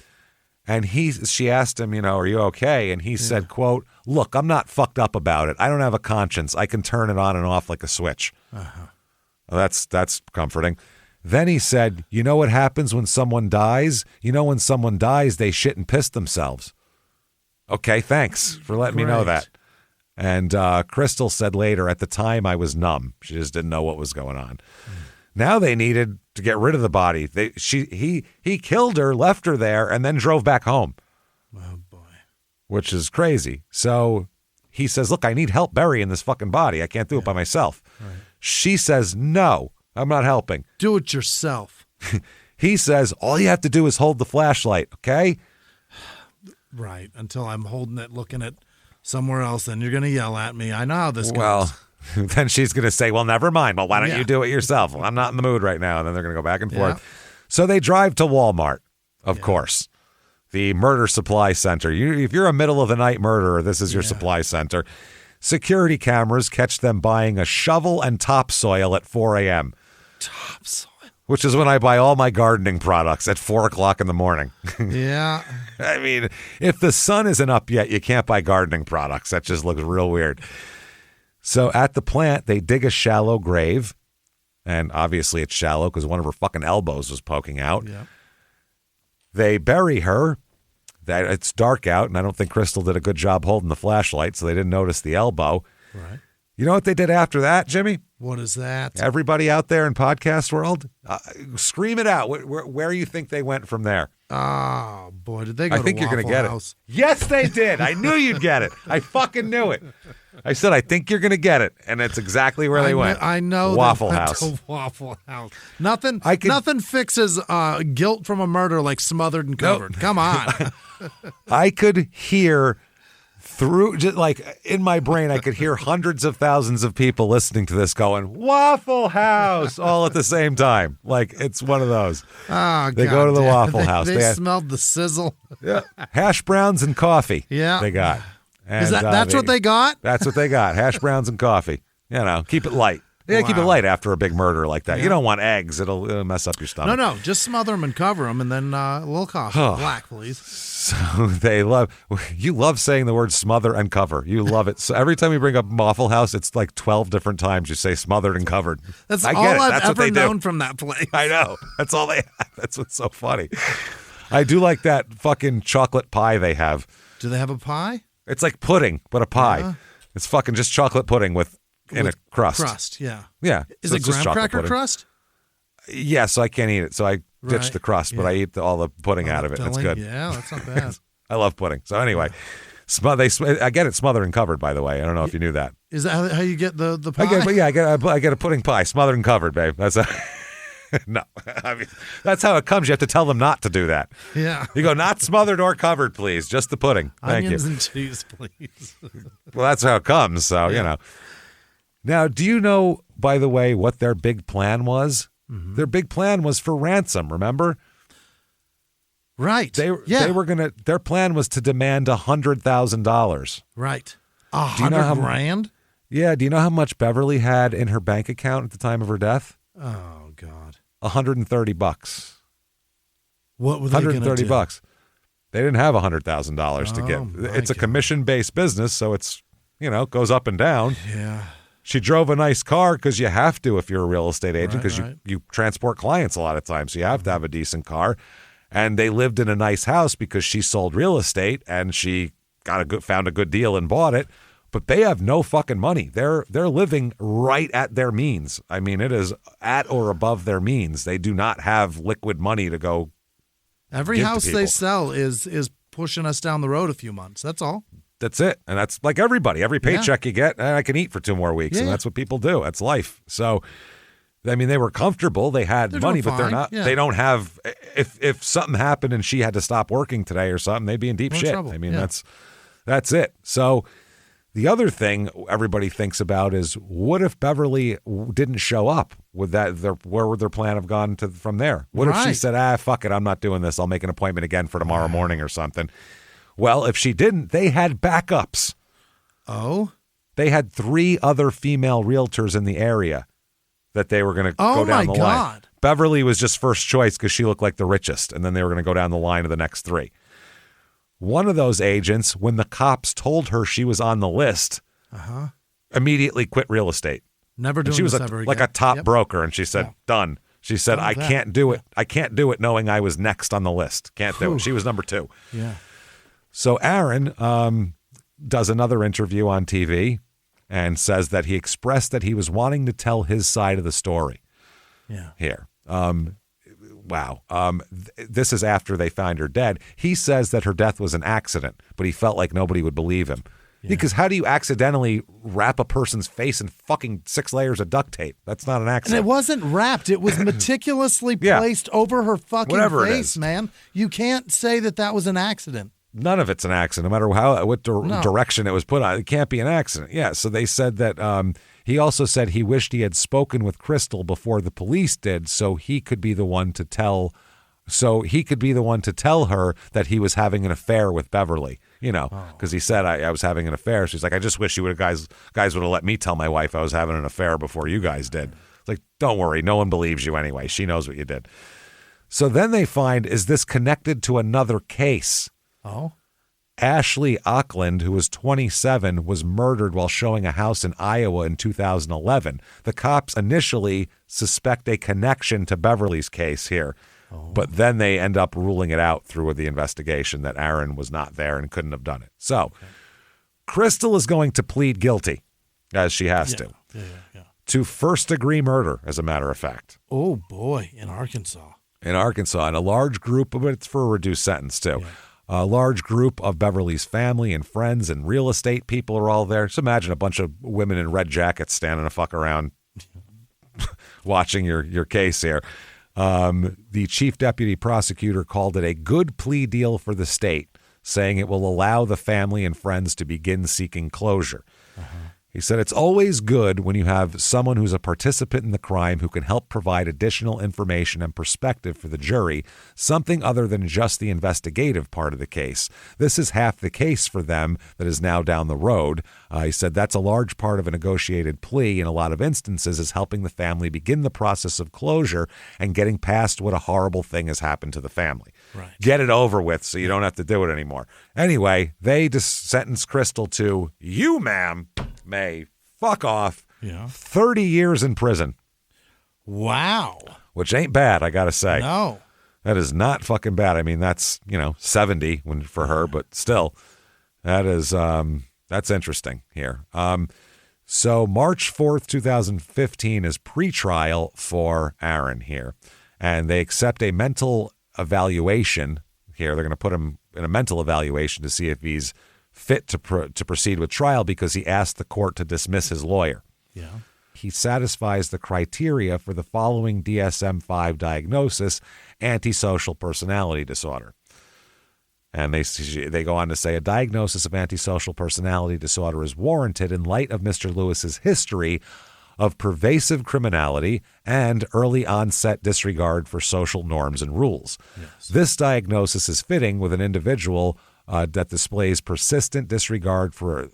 And she asked him, are you okay? And he said, quote, look, I'm not fucked up about it. I don't have a conscience. I can turn it on and off like a switch. Uh-huh. Well, that's comforting. Then he said, you know what happens when someone dies? When someone dies, they shit and piss themselves. Okay, thanks for letting me know that. And Crystal said later, at the time I was numb. She just didn't know what was going on. Now they needed to get rid of the body. He killed her, left her there, and then drove back home. Oh, boy. Which is crazy. So he says, look, I need help burying this fucking body. I can't do it by myself. Right. She says, no, I'm not helping. Do it yourself. He says, all you have to do is hold the flashlight, okay? Right, until I'm holding it, looking at somewhere else, then you're going to yell at me. I know how this goes. Well, then she's going to say, well, never mind. Well, why don't you do it yourself? Well, I'm not in the mood right now. And then they're going to go back and forth. So they drive to Walmart, of course, the murder supply center. If you're a middle-of-the-night murderer, this is your supply center. Security cameras catch them buying a shovel and topsoil at 4 a.m. Topsoil? Which is when I buy all my gardening products at 4 o'clock in the morning. Yeah. I mean, if the sun isn't up yet, you can't buy gardening products. That just looks real weird. So at the plant, they dig a shallow grave. And obviously it's shallow because one of her fucking elbows was poking out. Yeah. They bury her. It's dark out, and I don't think Crystal did a good job holding the flashlight, so they didn't notice the elbow. Right. You know what they did after that, Jimmy? What is that? Everybody out there in podcast world, scream it out. Where you think they went from there? Oh, boy, did they go I think to you're going to Waffle get House? it. Yes, they did. I knew you'd get it. I fucking knew it. I said, I think you're going to get it, and it's exactly where they went. I know. Waffle they went House. to Waffle House. Nothing fixes guilt from a murder like smothered and covered. Nope. Come on. I could hear through, just like in my brain, I could hear hundreds of thousands of people listening to this going, Waffle House, all at the same time. Like, it's one of those. Oh, they go to the Waffle House. They smelled the sizzle. Yeah. Hash browns and coffee. Yeah. They got. And, is that's what they got? That's what they got. Hash browns and coffee. Keep it light. Yeah, keep it light after a big murder like that. Yeah. You don't want eggs. It'll mess up your stomach. No. Just smother them and cover them, and then a little coffee. Black, please. So you love saying the word smother and cover. You love it. So every time you bring up Waffle House, it's like 12 different times you say smothered and covered. That's all I've ever known from that place. I know. That's all they have. That's what's so funny. I do like that fucking chocolate pie they have. Do they have a pie? It's like pudding, but a pie. Yeah. It's fucking just chocolate pudding with a crust. Crust, yeah. Yeah. Is it graham cracker crust? Yeah, so I can't eat it. So I ditched the crust, but I eat all the pudding out of it. That's good. Yeah, that's not bad. I love pudding. So anyway, I get it smothered and covered, by the way. I don't know if you knew that. Is that how you get the pie? I get a pudding pie, smothered and covered, babe. That's no. I mean, that's how it comes. You have to tell them not to do that. Yeah. You go, not smothered or covered, please. Just the pudding. Thank Onions you. and cheese, please. Well, that's how it comes. So, you know. Now, do you know, by the way, what their big plan was? Mm-hmm. Their big plan was for ransom, remember? Right. They were gonna. Their plan was to demand $100,000. Right. $100,000? Yeah. Do you know how much Beverly had in her bank account at the time of her death? Oh God. $130. What were they going to do? $130. They didn't have $100,000 to give. It's a commission-based business, so it's goes up and down. Yeah. She drove a nice car because you have to if you're a real estate agent because you transport clients a lot of times. So you have to have a decent car. And they lived in a nice house because she sold real estate and she found a good deal and bought it. But they have no fucking money. They're living right at their means. I mean, it is at or above their means. They do not have liquid money to go. Every house they sell is pushing us down the road a few months. That's all. That's it. And that's like everybody. Every paycheck you get, I can eat for 2 more weeks. And that's what people do. That's life. So, I mean, they were comfortable. They had money, but they're not. Yeah. They don't have. If something happened and she had to stop working today or something, they'd be in deep shit. Trouble. I mean, that's it. So the other thing everybody thinks about is what if Beverly didn't show up? Where would their plan have gone from there? What if she said, fuck it, I'm not doing this. I'll make an appointment again for tomorrow morning or something. Well, if she didn't, they had backups. Oh? They had 3 other female realtors in the area that they were going to go down the line. Oh, my God. Beverly was just first choice because she looked like the richest, and then they were going to go down the line of the next 3. One of those agents, when the cops told her she was on the list, immediately quit real estate. Never doing this ever again. Like a top broker, and she said, done. She said, I can't do it. I can't do it knowing I was next on the list. Can't do it. She was number 2. Yeah. So Aaron does another interview on TV and says that he expressed that he was wanting to tell his side of the story. Yeah. Here. Wow. This is after they find her dead. He says that her death was an accident, but he felt like nobody would believe him. Yeah. Because how do you accidentally wrap a person's face in fucking 6 layers of duct tape? That's not an accident. And it wasn't wrapped. It was meticulously placed over her fucking face, man. You can't say that was an accident. None of it's an accident, no matter what direction it was put on. It can't be an accident. Yeah, so they said that he also said he wished he had spoken with Crystal before the police did so he could be the one to tell her that he was having an affair with Beverly, because he said, I was having an affair. She's like, I just wish you guys would have let me tell my wife I was having an affair before you guys did. It's like, don't worry, no one believes you anyway. She knows what you did. So then they find, is this connected to another case? Oh. Ashley Auckland, who was 27, was murdered while showing a house in Iowa in 2011. The cops initially suspect a connection to Beverly's case here, but then they end up ruling it out through the investigation that Aaron was not there and couldn't have done it. So Crystal is going to plead guilty, as she has to first-degree murder, as a matter of fact. Oh, boy, in Arkansas. And a large group, but it's for a reduced sentence, too. Yeah. A large group of Beverly's family and friends and real estate people are all there. Just imagine a bunch of women in red jackets standing the fuck around watching your case here. The chief deputy prosecutor called it a good plea deal for the state, saying it will allow the family and friends to begin seeking closure. He said it's always good when you have someone who's a participant in the crime who can help provide additional information and perspective for the jury, something other than just the investigative part of the case. This is half the case for them that is now down the road. He said that's a large part of a negotiated plea in a lot of instances is helping the family begin the process of closure and getting past what a horrible thing has happened to the family. Right. Get it over with so you don't have to do it anymore. Anyway, they just sentenced Crystal to, you, ma'am, may fuck off, 30 years in prison. Wow. Which ain't bad, I got to say. No. That is not fucking bad. I mean, that's, 70 for her, but still, that is, that's interesting here. So March 4th, 2015 is pretrial for Aaron here, and they accept a mental evaluation here. They're going to put him in a mental evaluation to see if he's fit to proceed with trial because he asked the court to dismiss his lawyer. Yeah. He satisfies the criteria for the following DSM-5 diagnosis, antisocial personality disorder. And they go on to say a diagnosis of antisocial personality disorder is warranted in light of Mr. Lewis's history of pervasive criminality and early onset disregard for social norms and rules. Yes. This diagnosis is fitting with an individual that displays persistent disregard for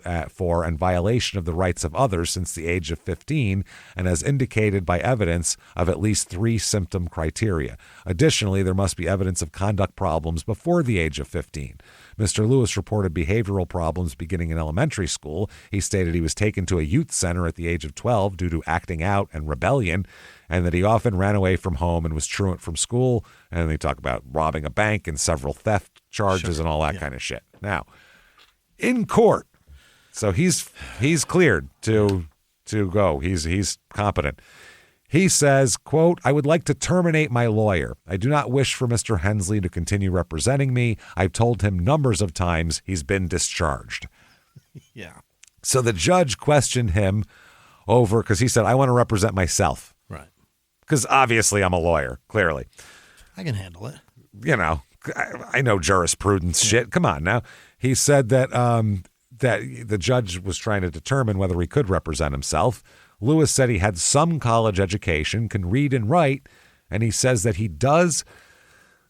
and violation of the rights of others since the age of 15 and as indicated by evidence of at least 3 symptom criteria. Additionally, there must be evidence of conduct problems before the age of 15. Mr. Lewis reported behavioral problems beginning in elementary school. He stated he was taken to a youth center at the age of 12 due to acting out and rebellion, and that he often ran away from home and was truant from school. And they talk about robbing a bank and several theft charges and all that kind of shit. Now, in court, so he's cleared to go. He's competent. He says, quote, I would like to terminate my lawyer. I do not wish for Mr. Hensley to continue representing me. I've told him numbers of times he's been discharged. Yeah. So the judge questioned him over, because he said, I want to represent myself. Right. Because obviously I'm a lawyer, clearly. I can handle it. You know, I know jurisprudence shit. Come on now. He said that that the judge was trying to determine whether he could represent himself. Lewis said he had some college education, can read and write, and he says that he does,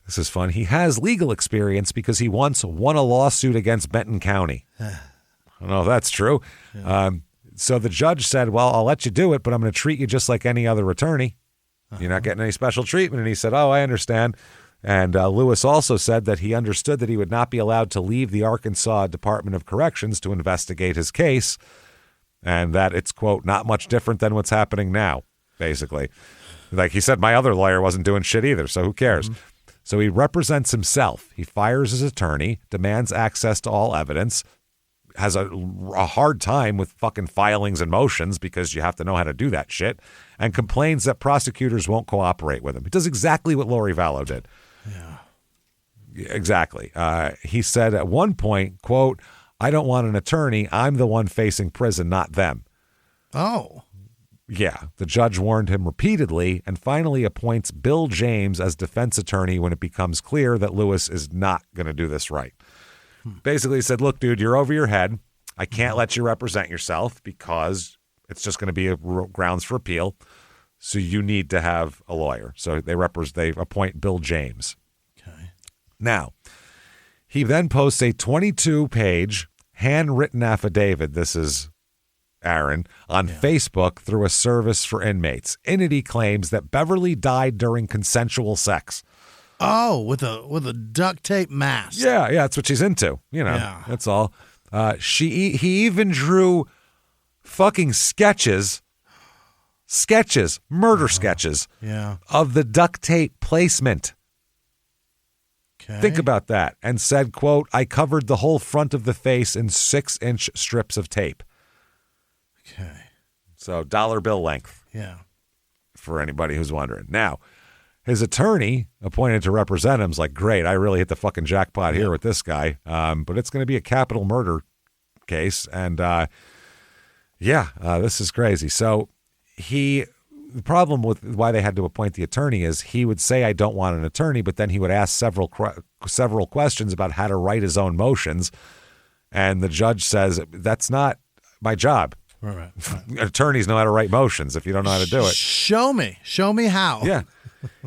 this is fun, he has legal experience because he once won a lawsuit against Benton County. I don't know if that's true. Yeah. So the judge said, well, I'll let you do it, but I'm going to treat you just like any other attorney. You're not getting any special treatment. And he said, oh, I understand. And Lewis also said that he understood that he would not be allowed to leave the Arkansas Department of Corrections to investigate his case, and that it's, quote, not much different than what's happening now, basically. Like he said, my other lawyer wasn't doing shit either, so who cares? Mm-hmm. So he represents himself. He fires his attorney, demands access to all evidence, has a hard time with fucking filings and motions because you have to know how to do that shit, and complains that prosecutors won't cooperate with him. He does exactly what Lori Vallow did. Yeah. Exactly. He said at one point, quote, I don't want an attorney. I'm the one facing prison, not them. Oh. Yeah. The judge warned him repeatedly and finally appoints Bill James as defense attorney when it becomes clear that Lewis is not going to do this right. Basically said, look, dude, you're over your head. I can't let you represent yourself because it's just going to be a grounds for appeal. So you need to have a lawyer. So they appoint Bill James. Okay. Now, he then posts a 22-page handwritten affidavit, this is Aaron, on Facebook through a service for inmates. In it, he claims that Beverly died during consensual sex. Oh, with a duct tape mask. Yeah, that's what she's into. You know, that's all. He even drew fucking sketches, murder sketches of the duct tape placement. Okay. Think about that. And said, quote, I covered the whole front of the face in 6-inch strips of tape. Okay. So dollar bill length. Yeah. For anybody who's wondering. Now, his attorney appointed to represent him is like, great, I really hit the fucking jackpot here with this guy. But it's going to be a capital murder case. And this is crazy. So the problem with why they had to appoint the attorney is he would say, I don't want an attorney, but then he would ask several questions about how to write his own motions. And the judge says, that's not my job. Right. Attorneys know how to write motions if you don't know how to do it. Show me how. Yeah.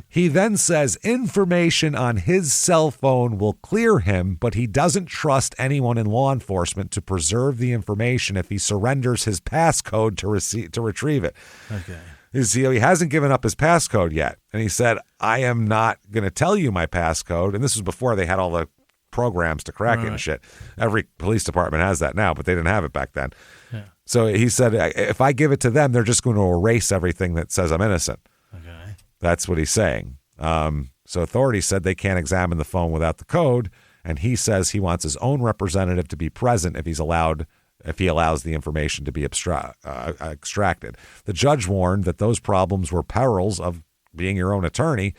He then says information on his cell phone will clear him, but he doesn't trust anyone in law enforcement to preserve the information if he surrenders his passcode to retrieve it. Okay. He hasn't given up his passcode yet. And he said, I am not going to tell you my passcode. And this was before they had all the programs to crack it and shit. Every police department has that now, but they didn't have it back then. Yeah. So he said, if I give it to them, they're just going to erase everything that says I'm innocent. Okay. That's what he's saying. So authorities said they can't examine the phone without the code. And he says he wants his own representative to be present if he's allowed if he allows the information to be extracted. The judge warned that those problems were perils of being your own attorney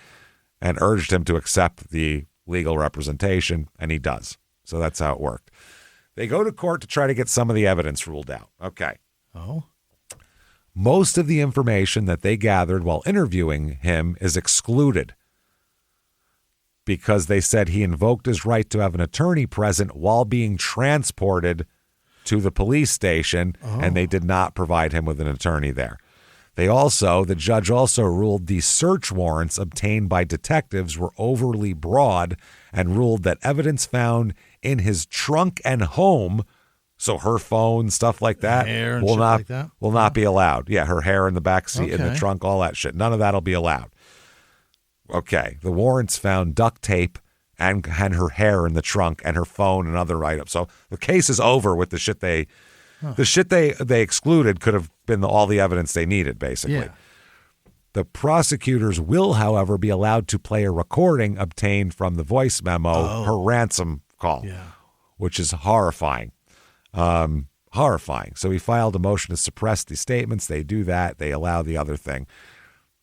and urged him to accept the legal representation, and he does. So that's how it worked. They go to court to try to get some of the evidence ruled out. Okay. Oh. Most of the information that they gathered while interviewing him is excluded because they said he invoked his right to have an attorney present while being transported to the police station, and they did not provide him with an attorney there. The judge also ruled the search warrants obtained by detectives were overly broad and ruled that evidence found in his trunk and home, so her phone, stuff like that, will not be allowed. Yeah, her hair in the back seat, in the trunk, all that shit. None of that will be allowed. Okay, the warrants found duct tape and her hair in the trunk and her phone and other items. So the case is over with the shit they excluded could have been all the evidence they needed, basically. Yeah. The prosecutors will, however, be allowed to play a recording obtained from the voice memo, her ransom call, which is horrifying. Horrifying. So he filed a motion to suppress the statements. They do that. They allow the other thing.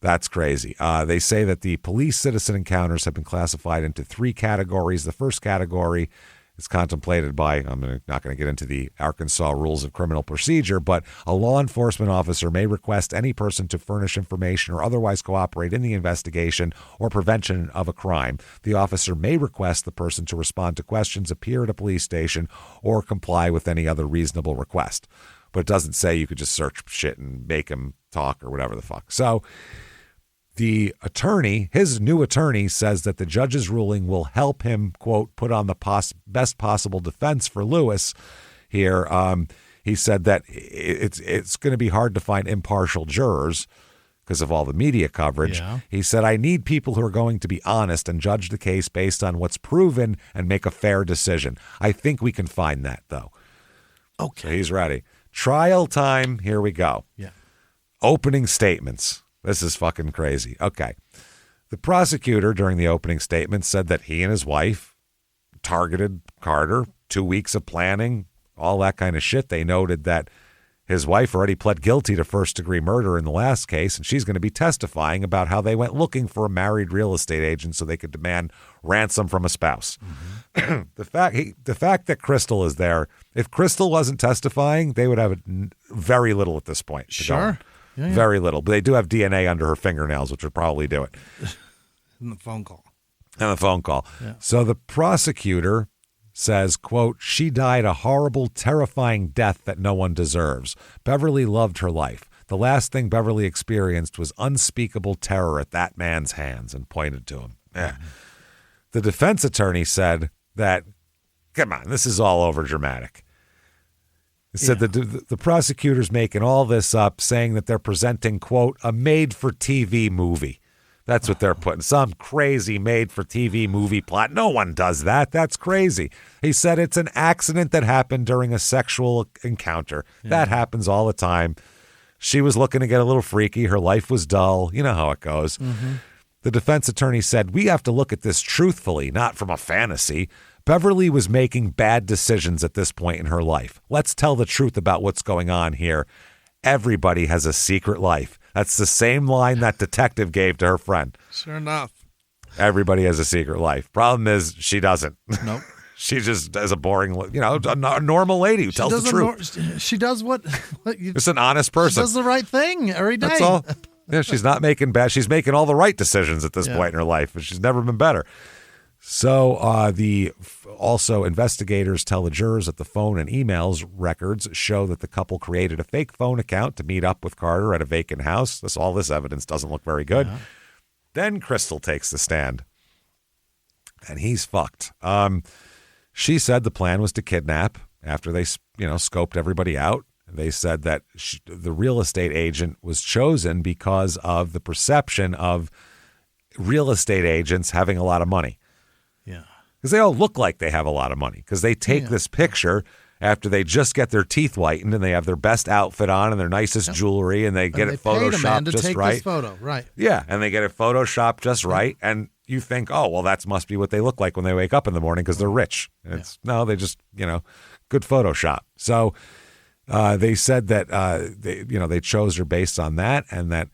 That's crazy. They say that the police-citizen encounters have been classified into 3 categories. The first category is contemplated by, I'm not going to get into the Arkansas rules of criminal procedure, but a law enforcement officer may request any person to furnish information or otherwise cooperate in the investigation or prevention of a crime. The officer may request the person to respond to questions, appear at a police station, or comply with any other reasonable request. But it doesn't say you could just search shit and make him talk or whatever the fuck. So the attorney, his new attorney, says that the judge's ruling will help him, quote, put on the best possible defense for Lewis here. He said that it's going to be hard to find impartial jurors because of all the media coverage. Yeah. He said, I need people who are going to be honest and judge the case based on what's proven and make a fair decision. I think we can find that, though. Okay. So he's ready. Trial time. Here we go. Yeah. Opening statements. This is fucking crazy. Okay. The prosecutor during the opening statement said that he and his wife targeted Carter, 2 weeks of planning, all that kind of shit. They noted that his wife already pled guilty to first-degree murder in the last case, and she's going to be testifying about how they went looking for a married real estate agent so they could demand ransom from a spouse. Mm-hmm. The fact that Crystal is there, if Crystal wasn't testifying, they would have very little at this point. Sure. Yeah. Very little. But they do have DNA under her fingernails, which would probably do it. And the phone call. Yeah. So the prosecutor says, quote, she died a horrible, terrifying death that no one deserves. Beverly loved her life. The last thing Beverly experienced was unspeakable terror at that man's hands, and pointed to him. Yeah. The defense attorney said that, come on, this is all over dramatic. He said that the prosecutor's making all this up, saying that they're presenting, quote, a made-for-TV movie. That's what they're putting. Some crazy made-for-TV movie plot. No one does that. That's crazy. He said it's an accident that happened during a sexual encounter. Yeah. That happens all the time. She was looking to get a little freaky. Her life was dull. You know how it goes. Mm-hmm. The defense attorney said, we have to look at this truthfully, not from a fantasy. Beverly was making bad decisions at this point in her life. Let's tell the truth about what's going on here. Everybody has a secret life. That's the same line that detective gave to her friend. Sure enough. Everybody has a secret life. Problem is, she doesn't. Nope. She just is a boring, a normal lady who tells the truth. She does what it's an honest person. She does the right thing every day. That's all. Yeah, she's not making bad. She's making all the right decisions at this point in her life, but she's never been better. So also investigators tell the jurors that the phone and emails records show that the couple created a fake phone account to meet up with Carter at a vacant house. All this evidence doesn't look very good. Yeah. Then Crystal takes the stand, and he's fucked. She said the plan was to kidnap after they, scoped everybody out. They said that the real estate agent was chosen because of the perception of real estate agents having a lot of money. Yeah. Because they all look like they have a lot of money. Because they take this picture after they just get their teeth whitened and they have their best outfit on and their nicest jewelry and they get it photoshopped just right. This photo, right. Yeah, and they get it photoshopped just right. And you think, oh, well, that must be what they look like when they wake up in the morning because they're rich. And no, they just, good Photoshop. So They said that they chose her based on that, and that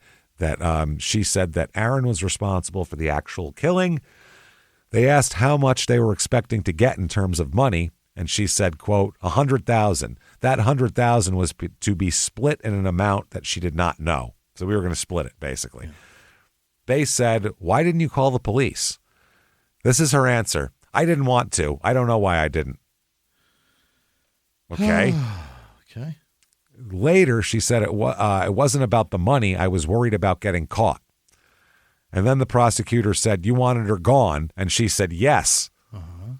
she said that Aaron was responsible for the actual killing. They asked how much they were expecting to get in terms of money, and she said, quote, $100,000. That $100,000 was to be split in an amount that she did not know. So we were going to split it, basically. Yeah. They said, why didn't you call the police? This is her answer. I didn't want to. I don't know why I didn't. Okay. Okay. Later, she said it wasn't about the money. I was worried about getting caught. And then the prosecutor said, you wanted her gone? And she said, yes. Uh-huh.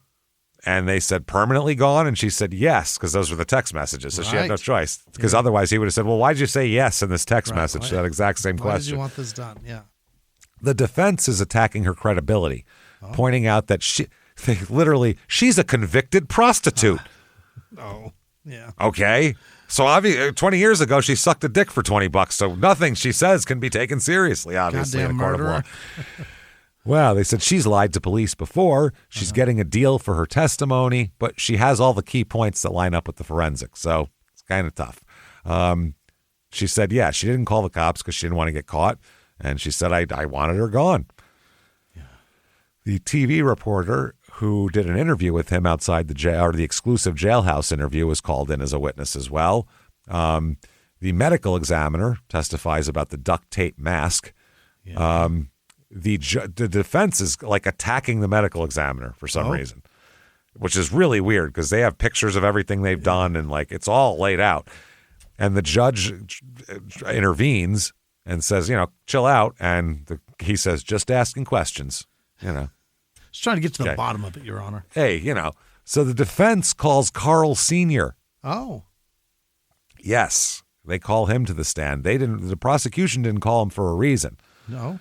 And they said, permanently gone? And she said, yes, because those were the text messages. So she had no choice. Because otherwise he would have said, well, why'd you say yes in this text message? That exact same question. Why did you want this done? Yeah. The defense is attacking her credibility, pointing out that she's a convicted prostitute. Oh, yeah. Okay. So 20 years ago, she sucked a dick for $20. So nothing she says can be taken seriously, obviously, Goddamn in a court murderer. of law. Well, they said she's lied to police before. She's getting a deal for her testimony, but she has all the key points that line up with the forensics. So it's kind of tough. She said, yeah, she didn't call the cops because she didn't want to get caught. And she said, I wanted her gone. Yeah. The TV reporter who did an interview with him outside the jail, or the exclusive jailhouse interview, was called in as a witness as well. The medical examiner testifies about the duct tape mask. Yeah. The defense is like attacking the medical examiner for some reason, which is really weird because they have pictures of everything they've done and like it's all laid out. And the judge intervenes and says, chill out. And he says, just asking questions, Just trying to get to the bottom of it, Your Honor. Hey, so the defense calls Carl Sr. Oh. Yes. They call him to the stand. The prosecution didn't call him for a reason. No.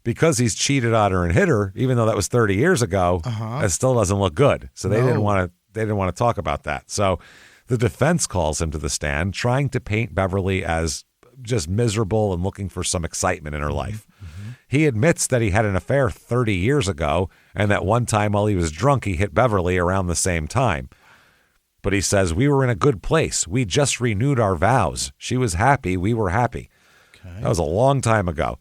Because he's cheated on her and hit her, even though that was 30 years ago, it still doesn't look good. So they didn't want to talk about that. So the defense calls him to the stand, trying to paint Beverly as just miserable and looking for some excitement in her life. Mm-hmm. He admits that he had an affair 30 years ago and that one time while he was drunk, he hit Beverly around the same time. But he says, we were in a good place. We just renewed our vows. She was happy. We were happy. Okay. That was a long time ago.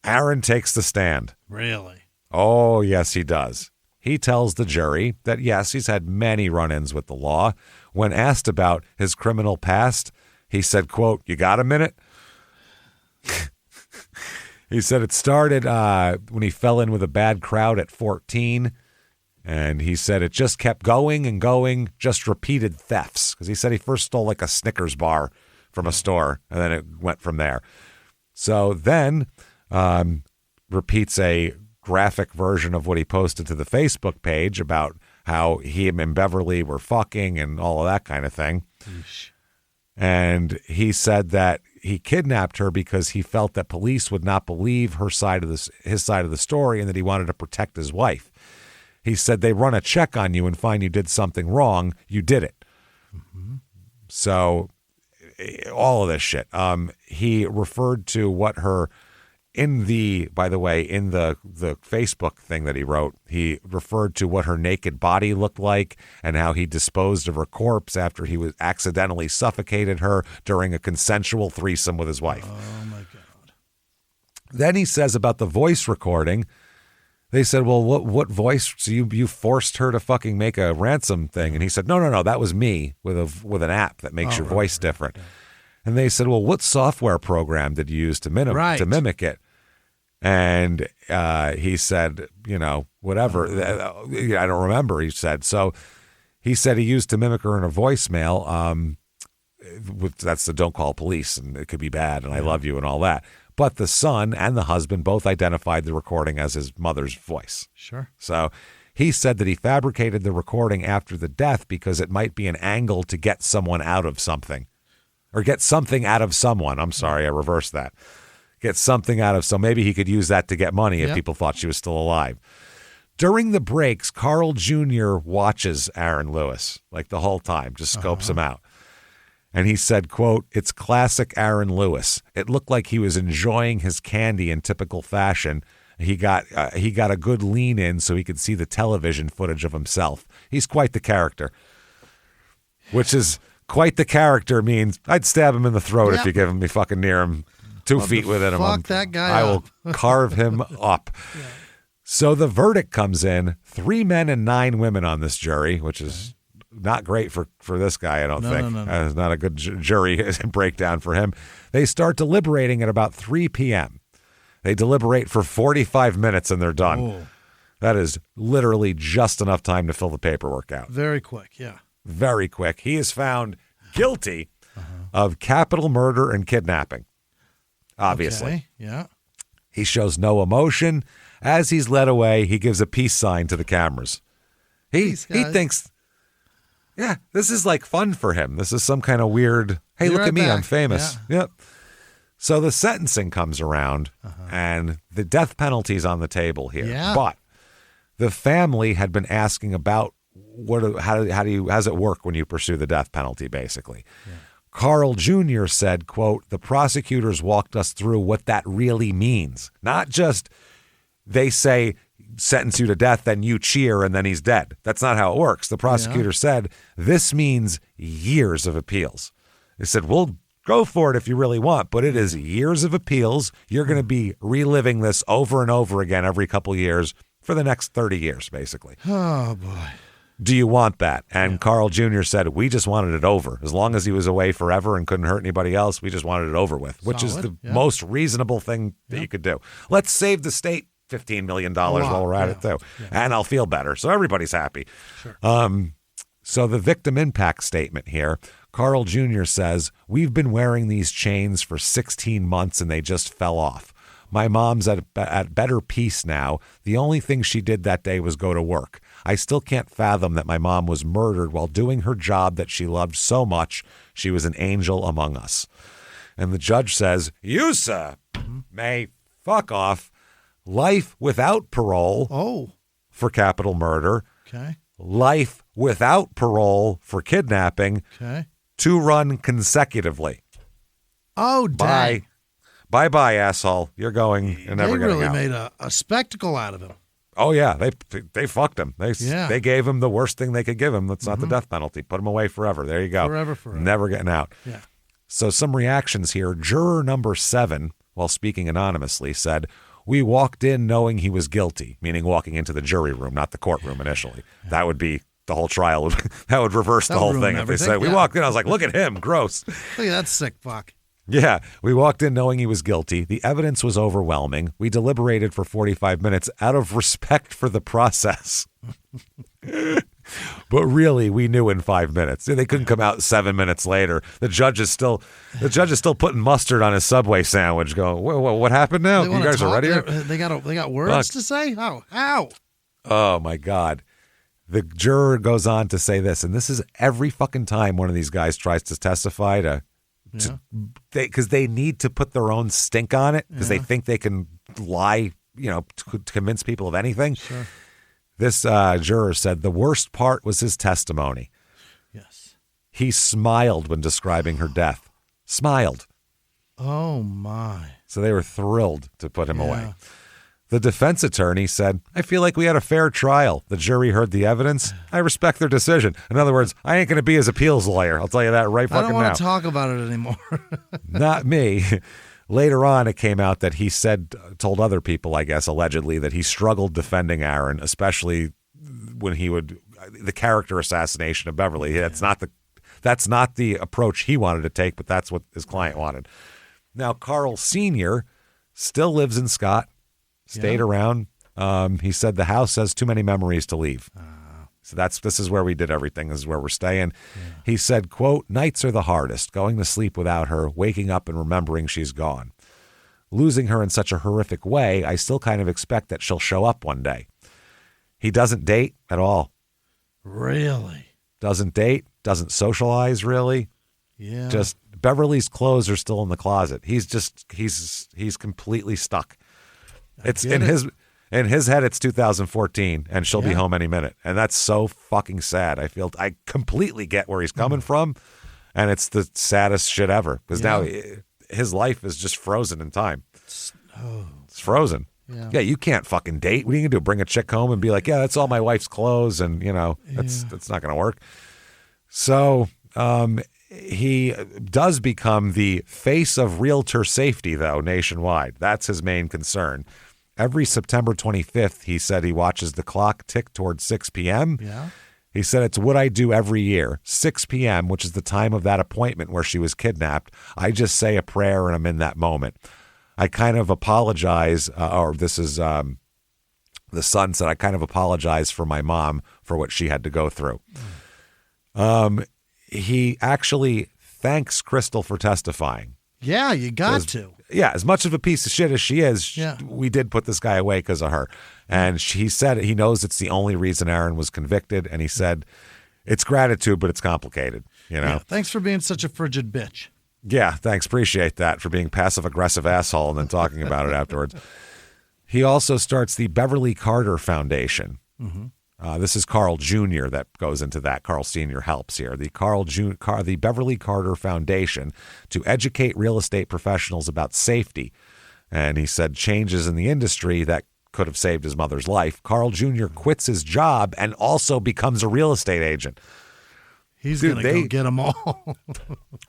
Aaron takes the stand. Really? Oh, yes, he does. He tells the jury that, yes, he's had many run-ins with the law. When asked about his criminal past, he said, quote, you got a minute? He said it started when he fell in with a bad crowd at 14. And he said it just kept going and going, just repeated thefts. Because he said he first stole like a Snickers bar from a store, and then it went from there. So then repeats a graphic version of what he posted to the Facebook page about how he and Beverly were fucking and all of that kind of thing. Eesh. And he said that he kidnapped her because he felt that police would not believe his side of the story and that he wanted to protect his wife. He said they run a check on you and find you did something wrong. You did it. Mm-hmm. So all of this shit. He referred to what her in the Facebook thing that he wrote, he referred to what her naked body looked like and how he disposed of her corpse after he was accidentally suffocated her during a consensual threesome with his wife. Oh my God. Then he says about the voice recording. They said, well, what voice? So you forced her to fucking make a ransom thing. And he said, no, that was me with an app that makes your voice different. Yeah. And they said, well, what software program did you use to mimic it? And he said, whatever. I don't remember, he said. So he said he used to mimic her in a voicemail. That's the don't call police and it could be bad and I love you and all that. But the son and the husband both identified the recording as his mother's voice. Sure. So he said that he fabricated the recording after the death because it might be an angle to get someone out of something. Or get something out of someone. I'm sorry, I reversed that. Get something out of, so maybe he could use that to get money if people thought she was still alive. During the breaks, Carl Jr. watches Aaron Lewis, like the whole time, just scopes him out. And he said, quote, it's classic Aaron Lewis. It looked like he was enjoying his candy in typical fashion. He got a good lean in so he could see the television footage of himself. He's quite the character, which is quite the character means I'd stab him in the throat if you give me fucking near him 2 feet within him. Fuck that guy I up. will carve him up. Yeah. So the verdict comes in, 3 men and 9 women on this jury, which is not great for this guy, I don't think. No. It's not a good jury breakdown for him. They start deliberating at about 3 p.m. They deliberate for 45 minutes and they're done. Oh. That is literally just enough time to fill the paperwork out. Very quick, yeah. Very quick. He is found guilty of capital murder and kidnapping, obviously. Okay, yeah. He shows no emotion. As he's led away, he gives a peace sign to the cameras. He thinks, yeah, this is like fun for him. This is some kind of weird, hey, look at me, I'm famous. Yeah. Yep. So the sentencing comes around, and the death penalty's on the table here. Yeah. But the family had been asking about how does it work when you pursue the death penalty, basically. Yeah. Carl Jr. said, quote, the prosecutors walked us through what that really means. Not just they say, sentence you to death, then you cheer, and then he's dead. That's not how it works. The prosecutor said, this means years of appeals. They said, we'll go for it if you really want, but it is years of appeals. You're going to be reliving this over and over again every couple years for the next 30 years, basically. Oh, boy. Do you want that? And Carl Jr. said, we just wanted it over. As long as he was away forever and couldn't hurt anybody else, we just wanted it over with, which is the most reasonable thing that you could do. Let's save the state $15 million while we're at it, too. Yeah. And I'll feel better. So everybody's happy. Sure. So the victim impact statement here, Carl Jr. says, we've been wearing these chains for 16 months and they just fell off. My mom's at better peace now. The only thing she did that day was go to work. I still can't fathom that my mom was murdered while doing her job that she loved so much. She was an angel among us. And the judge says, you, sir, may fuck off. Life without parole for capital murder. Okay. Life without parole for kidnapping. Okay. 2 run consecutively. Oh, dang. Bye, asshole. You're going. You're never going to go. They really made a spectacle out of him. Oh, yeah. They fucked him. They gave him the worst thing they could give him. That's not the death penalty. Put him away forever. There you go. Forever. Never getting out. Yeah. So some reactions here. Juror number 7, while speaking anonymously, said, we walked in knowing he was guilty, meaning walking into the jury room, not the courtroom initially. Yeah. That would be the whole trial. That would reverse the whole thing if they said, we walked in. I was like, look at him. Gross. Look at that sick fuck. Yeah, we walked in knowing he was guilty. The evidence was overwhelming. We deliberated for 45 minutes out of respect for the process. But really, we knew in 5 minutes. They couldn't come out 7 minutes later. The judge is still putting mustard on his Subway sandwich. Going, what happened now? You guys are ready? They got words to say. How? Oh my God. The juror goes on to say this, and this is every fucking time one of these guys tries to testify because they need to put their own stink on it because they think they can lie, to convince people of anything. Sure. This juror said the worst part was his testimony. Yes. He smiled when describing her death. Smiled. Oh, my. So they were thrilled to put him away. The defense attorney said, I feel like we had a fair trial. The jury heard the evidence. I respect their decision. In other words, I ain't going to be his appeals lawyer. I'll tell you that right fucking now. I don't want to talk about it anymore. Not me. Later on, it came out that he told other people, I guess, allegedly, that he struggled defending Aaron, especially when the character assassination of Beverly. That's not the approach he wanted to take, but that's what his client wanted. Now, Carl Sr. still lives in Scott. Stayed around. He said the house has too many memories to leave. So this is where we did everything. This is where we're staying. Yeah. He said, quote, nights are the hardest, going to sleep without her, waking up and remembering she's gone. Losing her in such a horrific way, I still kind of expect that she'll show up one day. He doesn't date at all. Really? Doesn't date, doesn't socialize really. Yeah. Just Beverly's clothes are still in the closet. He's completely stuck. It's in his head, it's 2014, and she'll be home any minute. And that's so fucking sad. I completely get where he's coming from, and it's the saddest shit ever. Because now his life is just frozen in time. It's frozen. Yeah, you can't fucking date. What are you going to do, bring a chick home and be like, yeah, that's all my wife's clothes, and, that's not going to work. So He does become the face of realtor safety, though, nationwide. That's his main concern. Every September 25th, he said he watches the clock tick towards 6 p.m. Yeah. He said, it's what I do every year. 6 p.m., which is the time of that appointment where she was kidnapped. I just say a prayer and I'm in that moment. I kind of apologize, or this is the son said, I kind of apologize for my mom for what she had to go through. He actually thanks Crystal for testifying. Yeah, you got to. Yeah, as much of a piece of shit as she is, Yeah. we did put this guy away because of her. And he said he knows it's the only reason Aaron was convicted. And he said, it's gratitude, but it's complicated, you know? Yeah, thanks for being such a frigid bitch. Yeah, thanks. Appreciate that, for being passive-aggressive asshole and then talking about it afterwards. He also starts the Beverly Carter Foundation. This is Carl Jr. that goes into that. Carl Sr. helps here. The Beverly Carter Foundation to educate real estate professionals about safety. And he said changes in the industry that could have saved his mother's life. Carl Jr. quits his job and also becomes a real estate agent. He's going to go get them all.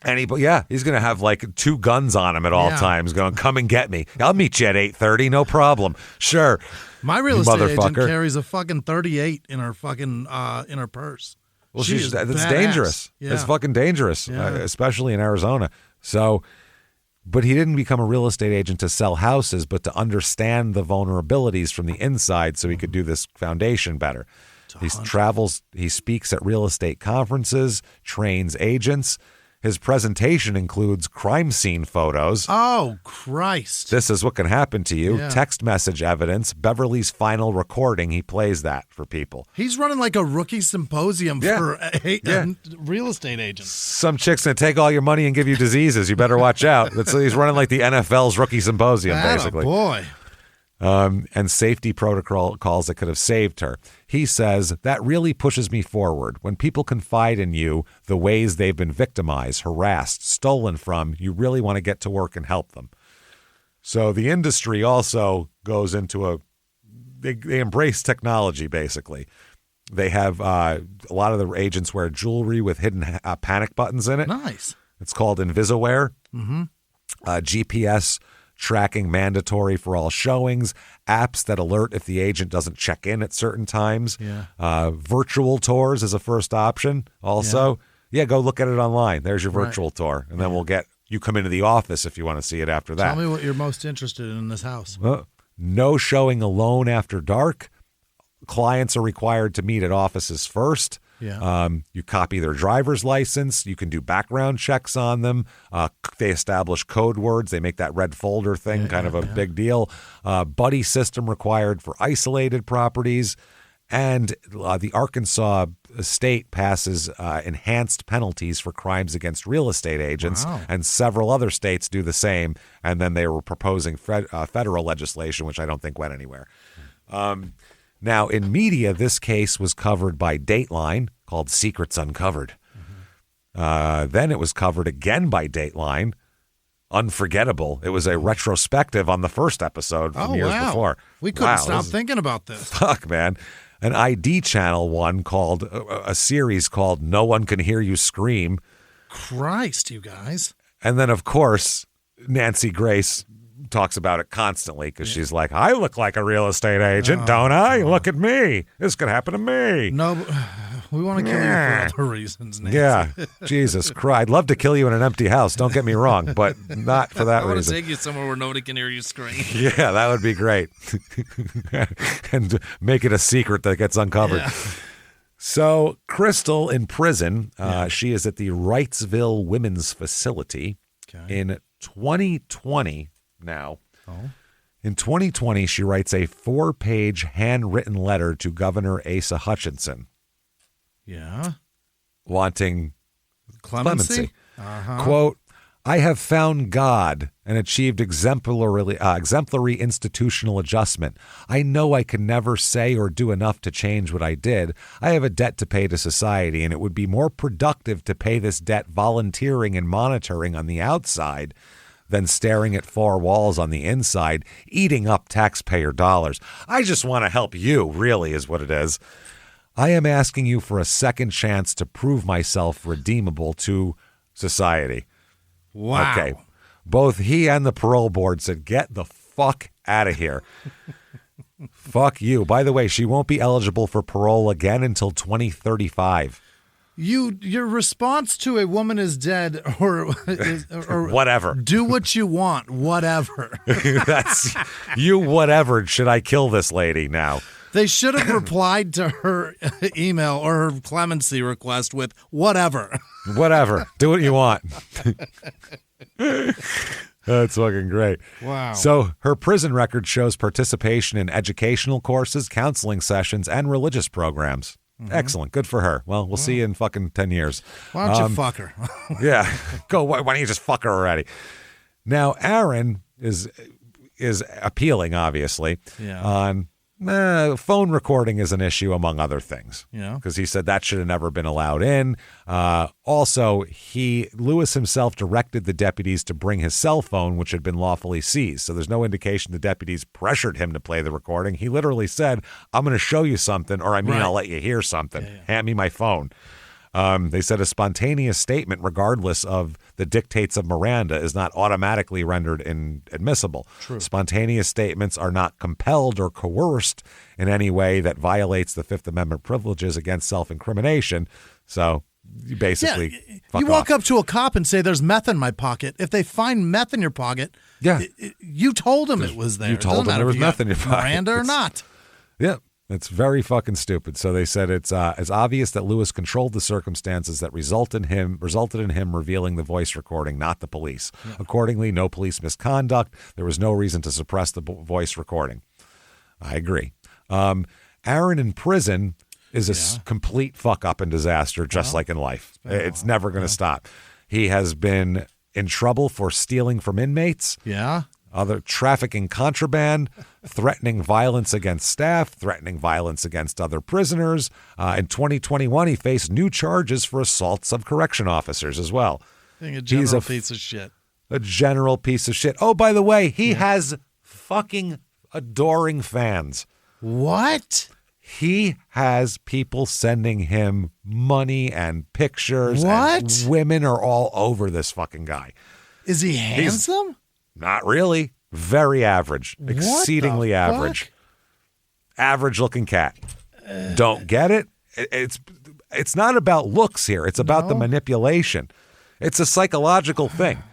And he's going to have like 2 guns on him at all times going, come and get me. I'll meet you at 8:30. No problem. Sure. My real estate agent carries a fucking 38 in her fucking in her purse. Well, that's dangerous. Yeah. It's fucking dangerous, especially in Arizona. So, but he didn't become a real estate agent to sell houses, but to understand the vulnerabilities from the inside so he could do this foundation better. He travels, he speaks at real estate conferences, trains agents. His presentation includes crime scene photos. Oh, Christ. This is what can happen to you. Yeah. Text message evidence. Beverly's final recording. He plays that for people. He's running like a rookie symposium for real estate agents. Some chick's going to take all your money and give you diseases. You better watch out. He's running like the NFL's rookie symposium, basically. Boy. And safety protocols that could have saved her. He says, that really pushes me forward. When people confide in you the ways they've been victimized, harassed, stolen from, you really want to get to work and help them. So the industry also goes into they embrace technology, basically. They have a lot of the agents wear jewelry with hidden panic buttons in it. Nice. It's called Invisaware. GPS tracking mandatory for all showings, apps that alert if the agent doesn't check in at certain times. Virtual tours is a first option also. Go look at it online. There's your virtual tour. And then we'll get you come into the office if you want to see it after that. Tell me what you're most interested in this house. No showing alone after dark. Clients are required to meet at offices first. You copy their driver's license. You can do background checks on them. They establish code words. They make that red folder thing kind of a big deal. Buddy system required for isolated properties. And the Arkansas state passes enhanced penalties for crimes against real estate agents. Wow. And several other states do the same. And then they were proposing federal legislation, which I don't think went anywhere. Now, in media, this case was covered by Dateline, called Secrets Uncovered. Then it was covered again by Dateline, Unforgettable. It was a retrospective on the first episode from years before. We couldn't stop thinking about this. Fuck, man. An ID channel one called, a series called No One Can Hear You Scream. Christ, you guys. And then, of course, Nancy Grace talks about it constantly because she's like, I look like a real estate agent, don't I? Look at me. This could happen to me. No, we want to kill you for other reasons, Nancy. Yeah, Jesus Christ. I'd love to kill you in an empty house. Don't get me wrong, but not for that reason. I want to take you somewhere where nobody can hear you scream. Yeah, that would be great. And make it a secret that gets uncovered. Yeah. So Crystal in prison, she is at the Wrightsville Women's Facility in 2020 now. In 2020, she writes a 4-page handwritten letter to Governor Asa Hutchinson. Wanting clemency. Quote, I have found God and achieved exemplary institutional adjustment. I know I can never say or do enough to change what I did. I have a debt to pay to society, and it would be more productive to pay this debt volunteering and monitoring on the outside than staring at 4 walls on the inside, eating up taxpayer dollars. I just want to help you, really, is what it is. I am asking you for a second chance to prove myself redeemable to society. Wow. Okay. Both he and the parole board said, get the fuck out of here. Fuck you. By the way, she won't be eligible for parole again until 2035. Your response to a woman is dead or whatever. Do what you want, whatever. That's you. Whatever. Should I kill this lady now? They should have replied to her email or her clemency request with whatever. Whatever. Do what you want. That's fucking great. Wow. So her prison record shows participation in educational courses, counseling sessions, and religious programs. Mm-hmm. Excellent. Good for her. Well, we'll see you in fucking 10 years. Why don't you fuck her? Yeah. Go. Why don't you just fuck her already? Now, Aaron is appealing, obviously, on phone recording is an issue, among other things. Yeah. Because he said that should have never been allowed in. Also, Lewis himself directed the deputies to bring his cell phone, which had been lawfully seized. So there's no indication the deputies pressured him to play the recording. He literally said, I'm going to show you something, or I'll let you hear something. Yeah. Hand me my phone. They said a spontaneous statement, regardless of the dictates of Miranda, is not automatically rendered inadmissible. True. Spontaneous statements are not compelled or coerced in any way that violates the Fifth Amendment privileges against self-incrimination. So you basically you walk up to a cop and say, there's meth in my pocket. If they find meth in your pocket, you told them it was there. You told them there was meth in your pocket. Miranda or not. Yeah. It's very fucking stupid. So they said it's obvious that Lewis controlled the circumstances that resulted in him revealing the voice recording, not the police. Yeah. Accordingly, no police misconduct. There was no reason to suppress the voice recording. I agree. Aaron in prison is a complete fuck up and disaster, just like in life. It's never going to stop. He has been in trouble for stealing from inmates. Yeah. Other trafficking contraband, threatening violence against staff, threatening violence against other prisoners. In 2021, he faced new charges for assaults of correction officers as well. Being a general piece of shit. A general piece of shit. Oh, by the way, he has fucking adoring fans. What? He has people sending him money and pictures. What? And women are all over this fucking guy. Is he handsome? Not really. Very average. Exceedingly average. Average looking cat. Don't get it? It's not about looks here. It's about the manipulation. It's a psychological thing.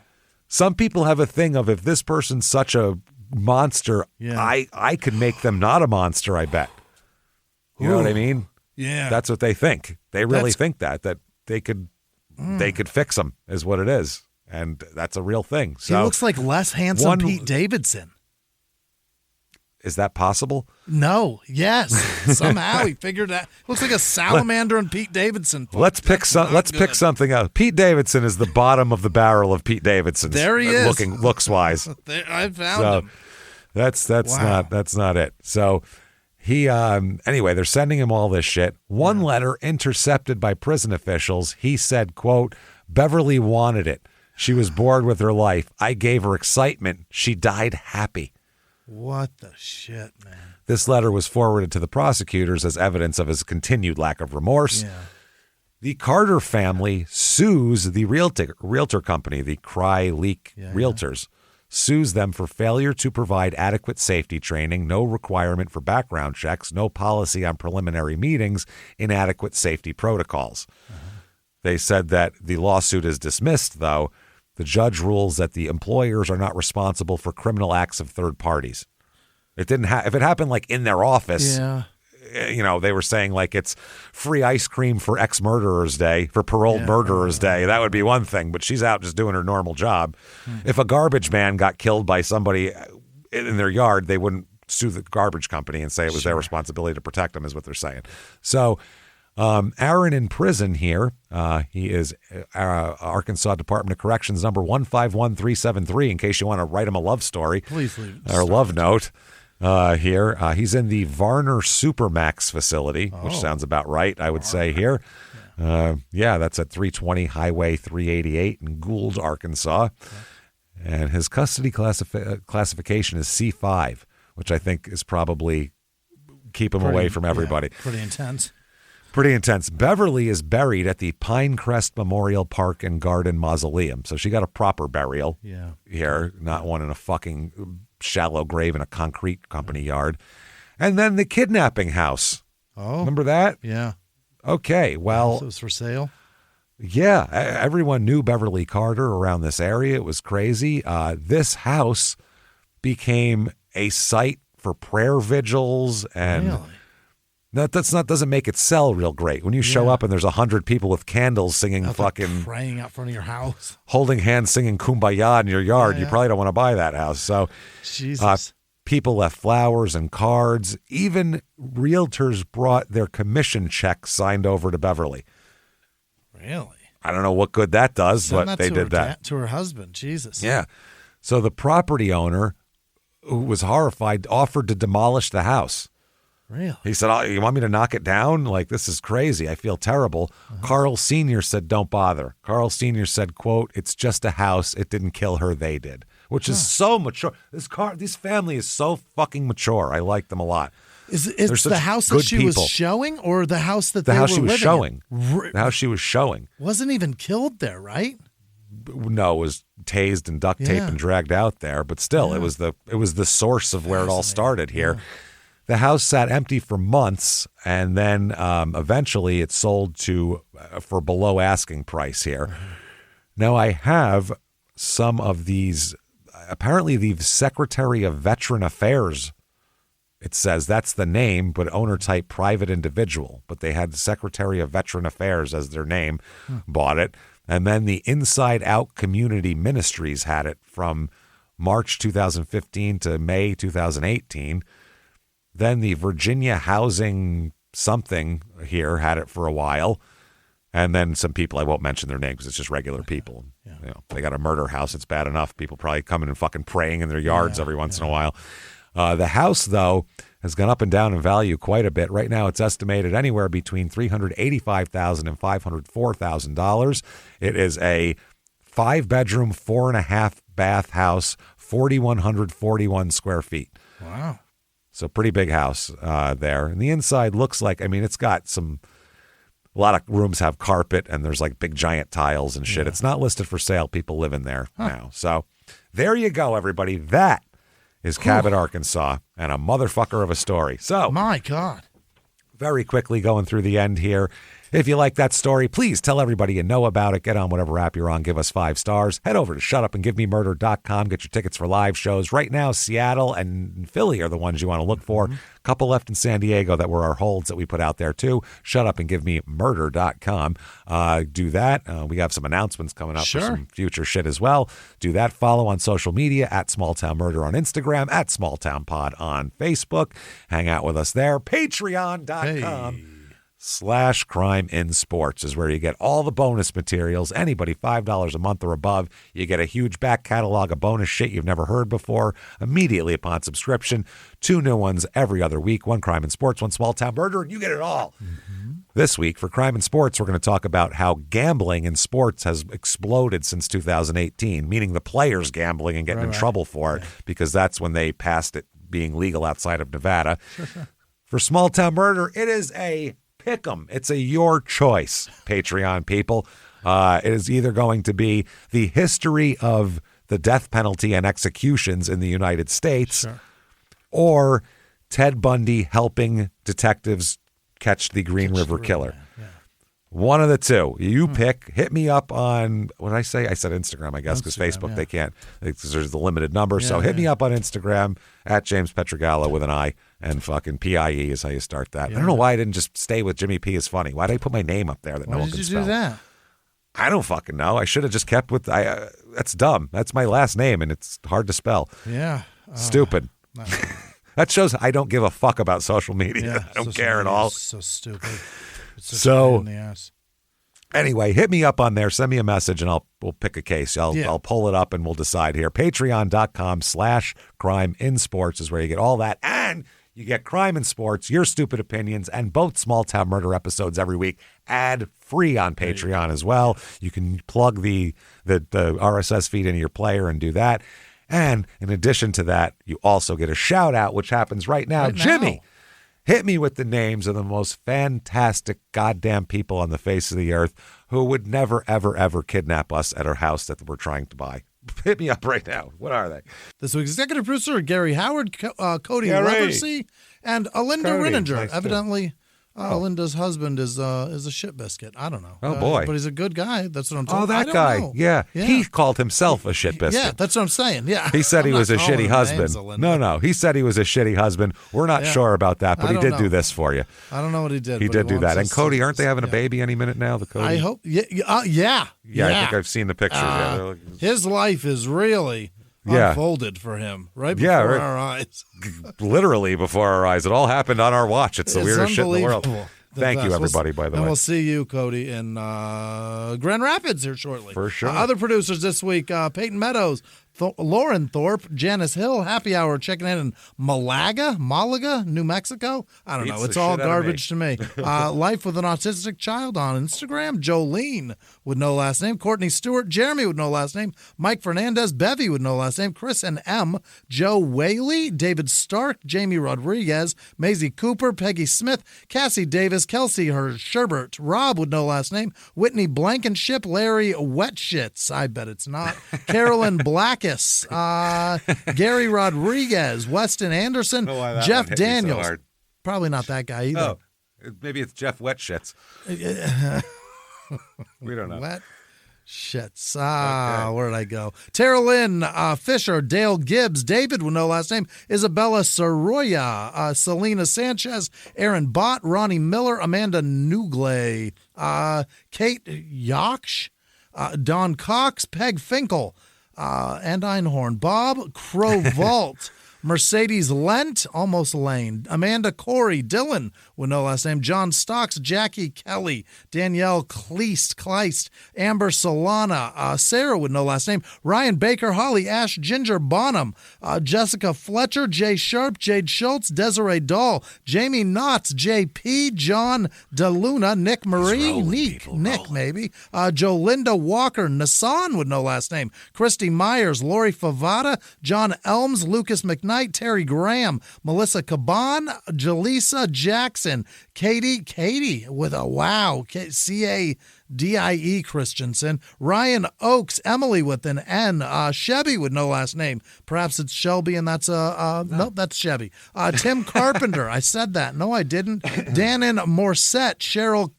Some people have a thing of, if this person's such a monster, I could make them not a monster, I bet. You know what I mean? Yeah. That's what they think. They really think that they could fix them is what it is. And that's a real thing. So he looks like less handsome Pete Davidson. Is that possible? No. Yes. Somehow he figured that. Looks like a salamander and Pete Davidson. Let's pick something out. Pete Davidson is the bottom of the barrel of Pete Davidson's. There he is. Looks wise. I found him. That's not it. So he anyway, they're sending him all this shit. One letter intercepted by prison officials. He said, quote, Beverly wanted it. She was bored with her life. I gave her excitement. She died happy. What the shit, man? This letter was forwarded to the prosecutors as evidence of his continued lack of remorse. Yeah. The Carter family sues the realtor company, the Cry Leak Realtors, sues them for failure to provide adequate safety training, no requirement for background checks, no policy on preliminary meetings, inadequate safety protocols. They said that the lawsuit is dismissed, though. The judge rules that the employers are not responsible for criminal acts of third parties. It didn't if it happened like in their office, they were saying like it's free ice cream for ex-murderers day, for paroled murderers day. That would be one thing, but she's out just doing her normal job. If a garbage man got killed by somebody in their yard, they wouldn't sue the garbage company and say it was their responsibility to protect them, is what they're saying. So Aaron in prison here, he is Arkansas Department of Corrections number 151373, in case you want to write him a love story. Please leave. Or love note here. He's in the Varner Supermax facility, which sounds about right, I would say here. That's at 320 Highway 388 in Gould, Arkansas. And his custody classification is C5, which I think is probably keep him away from everybody. Pretty intense. Pretty intense. Beverly is buried at the Pinecrest Memorial Park and Garden Mausoleum. So she got a proper burial here, not one in a fucking shallow grave in a concrete company yard. And then the kidnapping house. Oh. Remember that? Yeah. Okay, well. So it was for sale? Yeah, everyone knew Beverly Carter around this area. It was crazy. This house became a site for prayer vigils, and doesn't make it sell real great. When you show up and there's 100 people with candles singing fucking praying out front of your house, holding hands singing Kumbaya in your yard, you probably don't want to buy that house. So Jesus. People left flowers and cards. Even realtors brought their commission checks signed over to Beverly. Really? I don't know what good that does, but they did that. To her husband, Jesus. Yeah. So the property owner, who was horrified, offered to demolish the house. Really? He said, "Oh, you want me to knock it down? Like, this is crazy. I feel terrible." Carl Sr. said, "Don't bother." Carl Sr. said, quote, "It's just a house. It didn't kill her. They did." Which is so mature. This family is so fucking mature. I like them a lot. Is the house that she was showing, or the house that they were living in? The house she was showing. Wasn't even killed there, right? No, it was tased and duct taped and dragged out there. But still, it was the source of where it all started here. Yeah. The house sat empty for months, and then eventually it sold for below asking price here. Now I have some of these. Apparently, the Secretary of Veteran Affairs, it says that's the name, but owner type private individual. But they had the Secretary of Veteran Affairs as their name, bought it. And then the Inside Out Community Ministries had it from March 2015 to May 2018. Then the Virginia Housing something here had it for a while. And then some people, I won't mention their names, it's just regular people. Yeah. You know, they got a murder house, it's bad enough. People probably coming and fucking praying in their yards every once in a while. The house, though, has gone up and down in value quite a bit. Right now, it's estimated anywhere between $385,000 and $504,000. It is a 5-bedroom, 4.5-bath house, 4,141 square feet. Wow. So pretty big house there. And the inside looks like, it's got a lot of rooms have carpet and there's like big giant tiles and shit. It's not listed for sale. People live in there now. So there you go, everybody. That is Cabot, Arkansas, and a motherfucker of a story. So my God. Very quickly going through the end here. If you like that story, please tell everybody you know about it. Get on whatever app you're on. Give us 5 stars. Head over to shutupandgivememurder.com. Get your tickets for live shows. Right now, Seattle and Philly are the ones you want to look for. A couple left in San Diego that were our holds that we put out there, too. Shutupandgivememurder.com. Do that. We have some announcements coming up for some future shit as well. Do that. Follow on social media at Smalltown Murder on Instagram, at SmalltownPod on Facebook. Hang out with us there. Patreon.com. /Crime in Sports is where you get all the bonus materials. Anybody $5 a month or above, you get a huge back catalog of bonus shit you've never heard before immediately upon subscription. 2 new ones every other week. 1 Crime in Sports, 1 Small Town Murder, and you get it all. This week for Crime in Sports, we're going to talk about how gambling in sports has exploded since 2018, meaning the players gambling and getting in trouble for it because that's when they passed it being legal outside of Nevada. For Small Town Murder, it is a pick 'em. It's a your choice, Patreon people. It is either going to be the history of the death penalty and executions in the United States or Ted Bundy helping detectives catch the Green River Killer. One of the two. You pick. Hit me up on, what did I say? I said Instagram, I guess, because Facebook, they can't. There's a limited number. So hit me up on Instagram at James Petrogallo with an I, and fucking PIE is how you start that. I don't know why I didn't just stay with Jimmy P is funny. Why did I put my name up there that no one can spell? Why did you do that? I don't fucking know. I should have just kept with, that's dumb. That's my last name, and it's hard to spell. Yeah. Stupid. That shows I don't give a fuck about social media. I don't care at all. So stupid. It's so in the ass. Anyway, hit me up on there. Send me a message, and we'll pick a case. I'll pull it up, and we'll decide here. Patreon.com/Crime in Sports is where you get all that, and you get Crime in Sports, your stupid opinions, and both Small Town Murder episodes every week, ad free on Patreon as well. You can plug the RSS feed into your player and do that. And in addition to that, you also get a shout out, which happens right now. Jimmy Hit me with the names of the most fantastic goddamn people on the face of the earth who would never, ever, ever kidnap us at our house that we're trying to buy. Hit me up right now. What are they? This week's executive producer, Gary Howard, Cody Gary. Leathersey, and Alinda Cody, Rinninger. nice Evidently, Linda's husband is a shit biscuit. I don't know. Oh, boy. But he's a good guy. That's what I'm talking Oh, about. that guy. Yeah. He called himself a shit biscuit. Yeah, that's what I'm saying. Yeah. He said he was a shitty husband. Names, No. He said he was a shitty husband. We're not sure about that, but he did do this for you. I don't know what he did. He but did do that. And wants us Cody, to- aren't they having a baby any minute now? The Cody. I hope. Yeah. Yeah, I think I've seen the pictures. His life is really unfolded for him right before our eyes. Literally before our eyes. It all happened on our watch. It's the weirdest shit in the world. Thank you, everybody, by the way. And we'll see you, Cody, in Grand Rapids here shortly. For sure. Other producers this week, Peyton Meadows, Lauren Thorpe, Janice Hill, Happy Hour checking in Malaga, New Mexico. I don't know. It's all garbage to me. Life with an Autistic Child on Instagram. Jolene with no last name. Courtney Stewart. Jeremy with no last name. Mike Fernandez. Bevy with no last name. Chris and M. Joe Whaley. David Stark. Jamie Rodriguez. Maisie Cooper. Peggy Smith. Cassie Davis. Kelsey Sherbert. Rob with no last name. Whitney Blankenship. Larry Wetshits. I bet it's not. Carolyn Blackus. Gary Rodriguez. Weston Anderson. Jeff Daniels. So probably not that guy either. Oh, maybe it's Jeff Wetshits. We don't know. Wet shits. Where did I go? Tara Lynn Fisher, Dale Gibbs, David with no last name, Isabella Soroya, Selena Sanchez, Aaron Bott, Ronnie Miller, Amanda Nugley, Kate Yaksh, Don Cox, Peg Finkel, and Einhorn, Bob Crowvault, Mercedes Lent, almost Lane, Amanda Corey, Dylan with no last name, John Stocks, Jackie Kelly, Danielle Kleist, Amber Solana, Sarah with no last name, Ryan Baker, Holly Ash, Ginger Bonham, Jessica Fletcher, Jay Sharp, Jade Schultz, Desiree Dahl, Jamie Knotts, JP, John DeLuna, Nick Marie, Nick maybe, Jolinda Walker, Nassan with no last name, Christy Myers, Lori Favada, John Elms, Lucas McKnight, Terry Graham, Melissa Caban, Jaleesa Jackson, Katie with a wow, C-A-D-I-E Christensen, Ryan Oakes, Emily with an N, Chevy with no last name. Perhaps it's Shelby and that's nope, that's Chevy. Tim Carpenter, I said that. No, I didn't. Danon Morset, Cheryl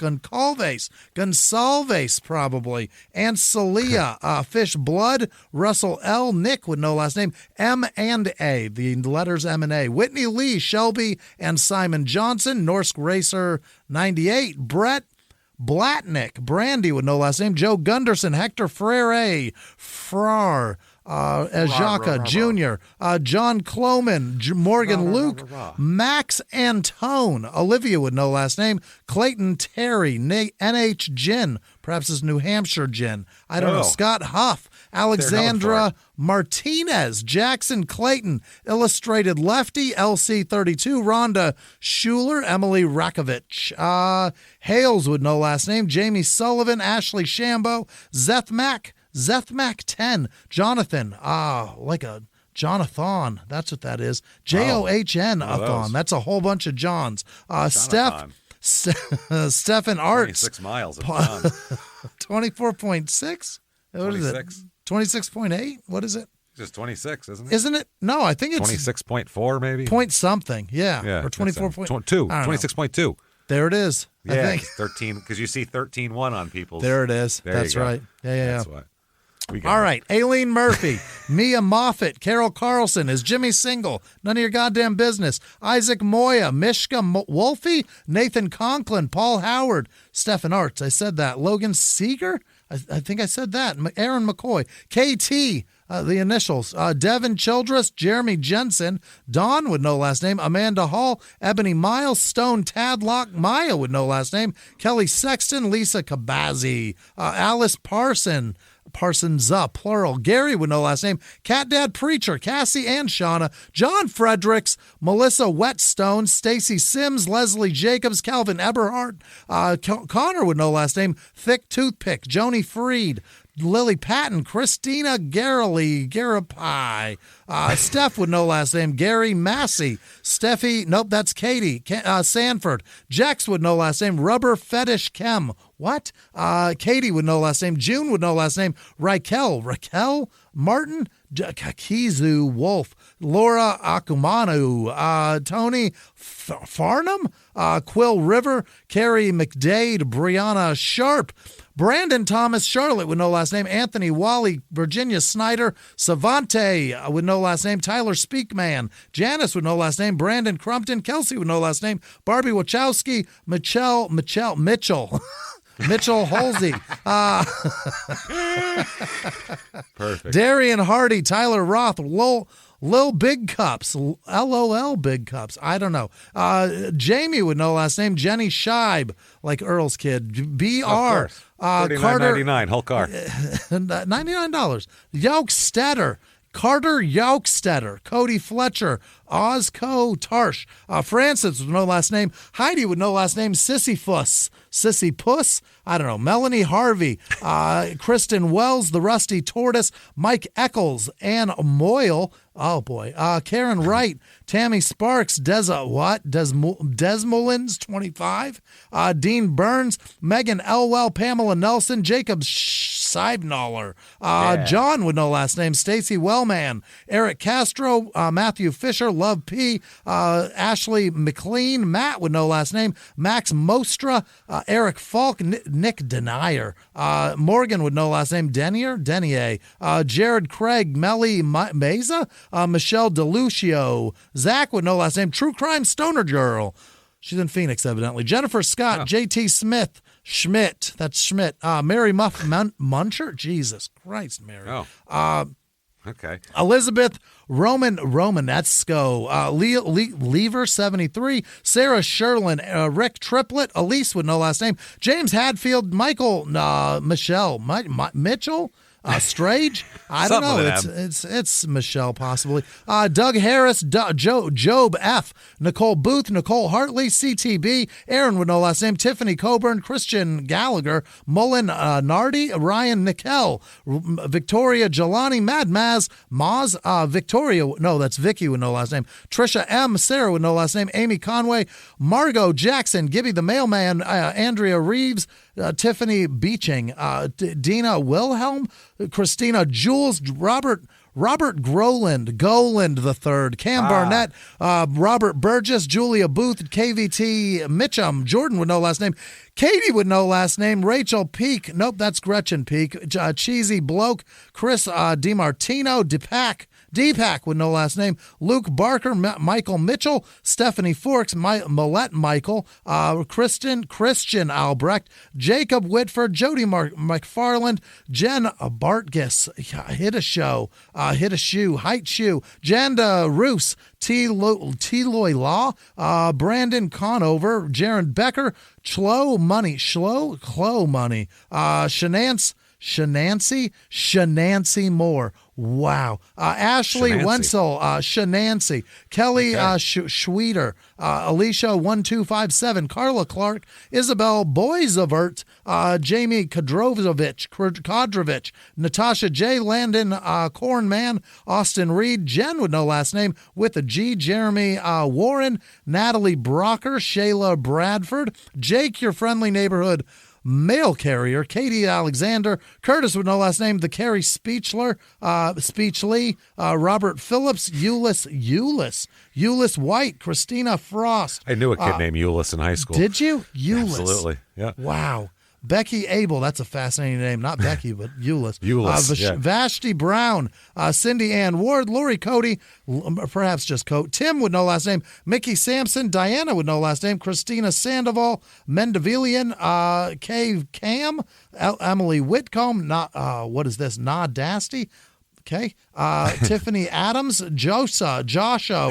Gonsalves probably, and Celia, Fish Blood, Russell L, Nick with no last name, M and A, the letters M and A, Whitney Lee, Shelby, and Simon Johnson, Norsk Racer 98, Brett Blatnick, Brandy with no last name, Joe Gunderson, Hector Frere, Ajaka Jr., John Cloman, Morgan Luke, Max Antone, Olivia with no last name, Clayton Terry, NH Gin, perhaps it's New Hampshire Gin, I don't know, Scott Huff, Alexandra Martinez, Jackson Clayton, Illustrated Lefty, LC32, Rhonda Schuler, Emily Rakovich, Hales with no last name, Jamie Sullivan, Ashley Shambo, Zethmac 10, Jonathan, like a Jonathan, that's what that is. John-a-thon, that's a whole bunch of Johns. Stephen Arts. 26 miles of John. 24.6? What is it? 26.8? What is it? Just 26, isn't it? Isn't it? No, I think it's 26.4 maybe. Point something, yeah. Or 24.2. 26.2. There it is. Yeah, I think 13 because you see 13.1 on people's. There it is. That's right. Yeah. That's what. All right, Aileen Murphy, Mia Moffat, Carol Carlson, is Jimmy single? None of your goddamn business. Isaac Moya, Mishka Wolfie, Nathan Conklin, Paul Howard, Stephen Arts, I said that. Logan Seeger, I think I said that. Aaron McCoy, KT, the initials, Devin Childress, Jeremy Jensen, Dawn with no last name, Amanda Hall, Ebony Miles, Stone Tadlock, Maya with no last name, Kelly Sexton, Lisa Kabazi, Alice Parsons up, plural. Gary with no last name. Cat Dad Preacher, Cassie and Shauna, John Fredericks, Melissa Whetstone, Stacy Sims, Leslie Jacobs, Calvin Eberhardt, Connor with no last name. Thick Toothpick, Joni Freed, Lily Patton, Christina Garapai, Steph with no last name, Gary Massey, Steffi, nope, that's Katie, Sanford, Jax with no last name, Rubber Fetish Chem, what? Katie with no last name, June with no last name, Raquel Martin, Kizu Wolf, Laura Akumanu, Tony Farnham, Quill River, Carrie McDade, Brianna Sharp, Brandon Thomas, Charlotte with no last name, Anthony Wally, Virginia Snyder, Savante with no last name, Tyler Speakman, Janice with no last name, Brandon Crumpton, Kelsey with no last name, Barbie Wachowski, Mitchell, Mitchell Halsey. Perfect. Darian Hardy, Tyler Roth, Lil Big Cups, LOL Big Cups. I don't know. Jamie with no last name, Jenny Scheib, like Earl's kid. BR. $39.99, whole car. $99. Yolkstetter. Carter Yolkstetter, Cody Fletcher, Ozco Tarsh, Francis with no last name, Heidi with no last name, Sissy Puss, I don't know, Melanie Harvey, Kristen Wells, The Rusty Tortoise, Mike Eccles, Ann Moyle, oh boy, Karen Wright, Tammy Sparks, Desmolins 25, Dean Burns, Megan Elwell, Pamela Nelson, Jacob Seibnaller, John with no last name, Stacy Wellman, Eric Castro, Matthew Fisher, Love P, Ashley McLean, Matt with no last name, Max Mostra, Eric Falk, Nick Denier, Morgan with no last name, Denier, Jared Craig, Melly Meza, Michelle DeLucio, Zach with no last name, True Crime Stoner Girl. She's in Phoenix, evidently. Jennifer Scott, JT Smith, Schmidt. That's Schmidt. Mary Muncher. Jesus Christ, Mary. Oh. Okay. Elizabeth Roman. That's Sco. Lever 73. Sarah Sherlin. Rick Triplet. Elise with no last name. James Hadfield. Michael. Michelle. Mitchell. Strange? I don't know. It's Michelle, possibly. Doug Harris, Job F, Nicole Booth, Nicole Hartley, CTB, Aaron with no last name, Tiffany Coburn, Christian Gallagher, Mullen Nardi, Ryan Nickel, Victoria Jelani, Mad Maz, Victoria, no, that's Vicky with no last name, Trisha M, Sarah with no last name, Amy Conway, Margot Jackson, Gibby the Mailman, Andrea Reeves, Tiffany Beeching, Dina Wilhelm, Christina Jules, Robert Goland the third, Cam Barnett, Robert Burgess, Julia Booth, KVT Mitchum, Jordan with no last name, Katie with no last name, Rachel Peak, nope, that's Gretchen Peak, Cheesy Bloke, Chris DiMartino, Deepak with no last name, Luke Barker, Michael Mitchell, Stephanie Forks, Millette Michael, Christian Albrecht, Jacob Whitford, Jody McFarland, Jen Bartgis, Hit a Shoe, Height Shoe, Janda Roos, T-Loy Law, Brandon Conover, Jaron Becker, Chloe Money, Shenancy Moore. Wow. Ashley Shenancy. Wenzel, Shenancy, Kelly Schweeder, Alicia 1257, Carla Clark, Isabel Boyzavert, Jamie Kodrovich, Natasha J. Landon, Cornman, Austin Reed, Jen with no last name, with a G, Jeremy Warren, Natalie Brocker, Shayla Bradford, Jake, your friendly neighborhood mail carrier, Katie Alexander, Curtis with no last name, the Carrie Speechler, Speechley, Robert Phillips, Euless White, Christina Frost. I knew a kid named Euless in high school. Did you? Euless. Absolutely, yeah. Wow. Becky Abel, that's a fascinating name. Not Becky, but Euless. Yeah. Vashti Brown, Cindy Ann Ward, Lori Cody, perhaps just Cote, Tim with no last name, Mickey Sampson, Diana with no last name, Christina Sandoval, Mendevilian, Cave Cam, Emily Whitcomb, what is this, Dasty? Okay. Tiffany Adams, Joshua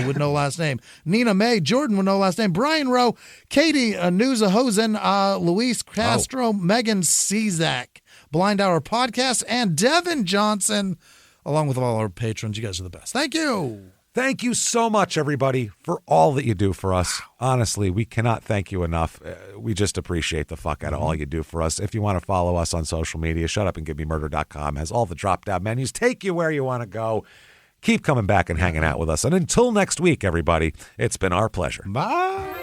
with no last name, Nina May, Jordan with no last name, Brian Rowe, Katie Nuzahosen, Luis Castro, Megan Czak, Blind Hour Podcast, and Devin Johnson, along with all our patrons. You guys are the best. Thank you. Thank you so much, everybody, for all that you do for us. Honestly, we cannot thank you enough. We just appreciate the fuck out of all you do for us. If you want to follow us on social media, shutupandgivememurder.com has all the drop-down menus. Take you where you want to go. Keep coming back and hanging out with us. And until next week, everybody, it's been our pleasure. Bye.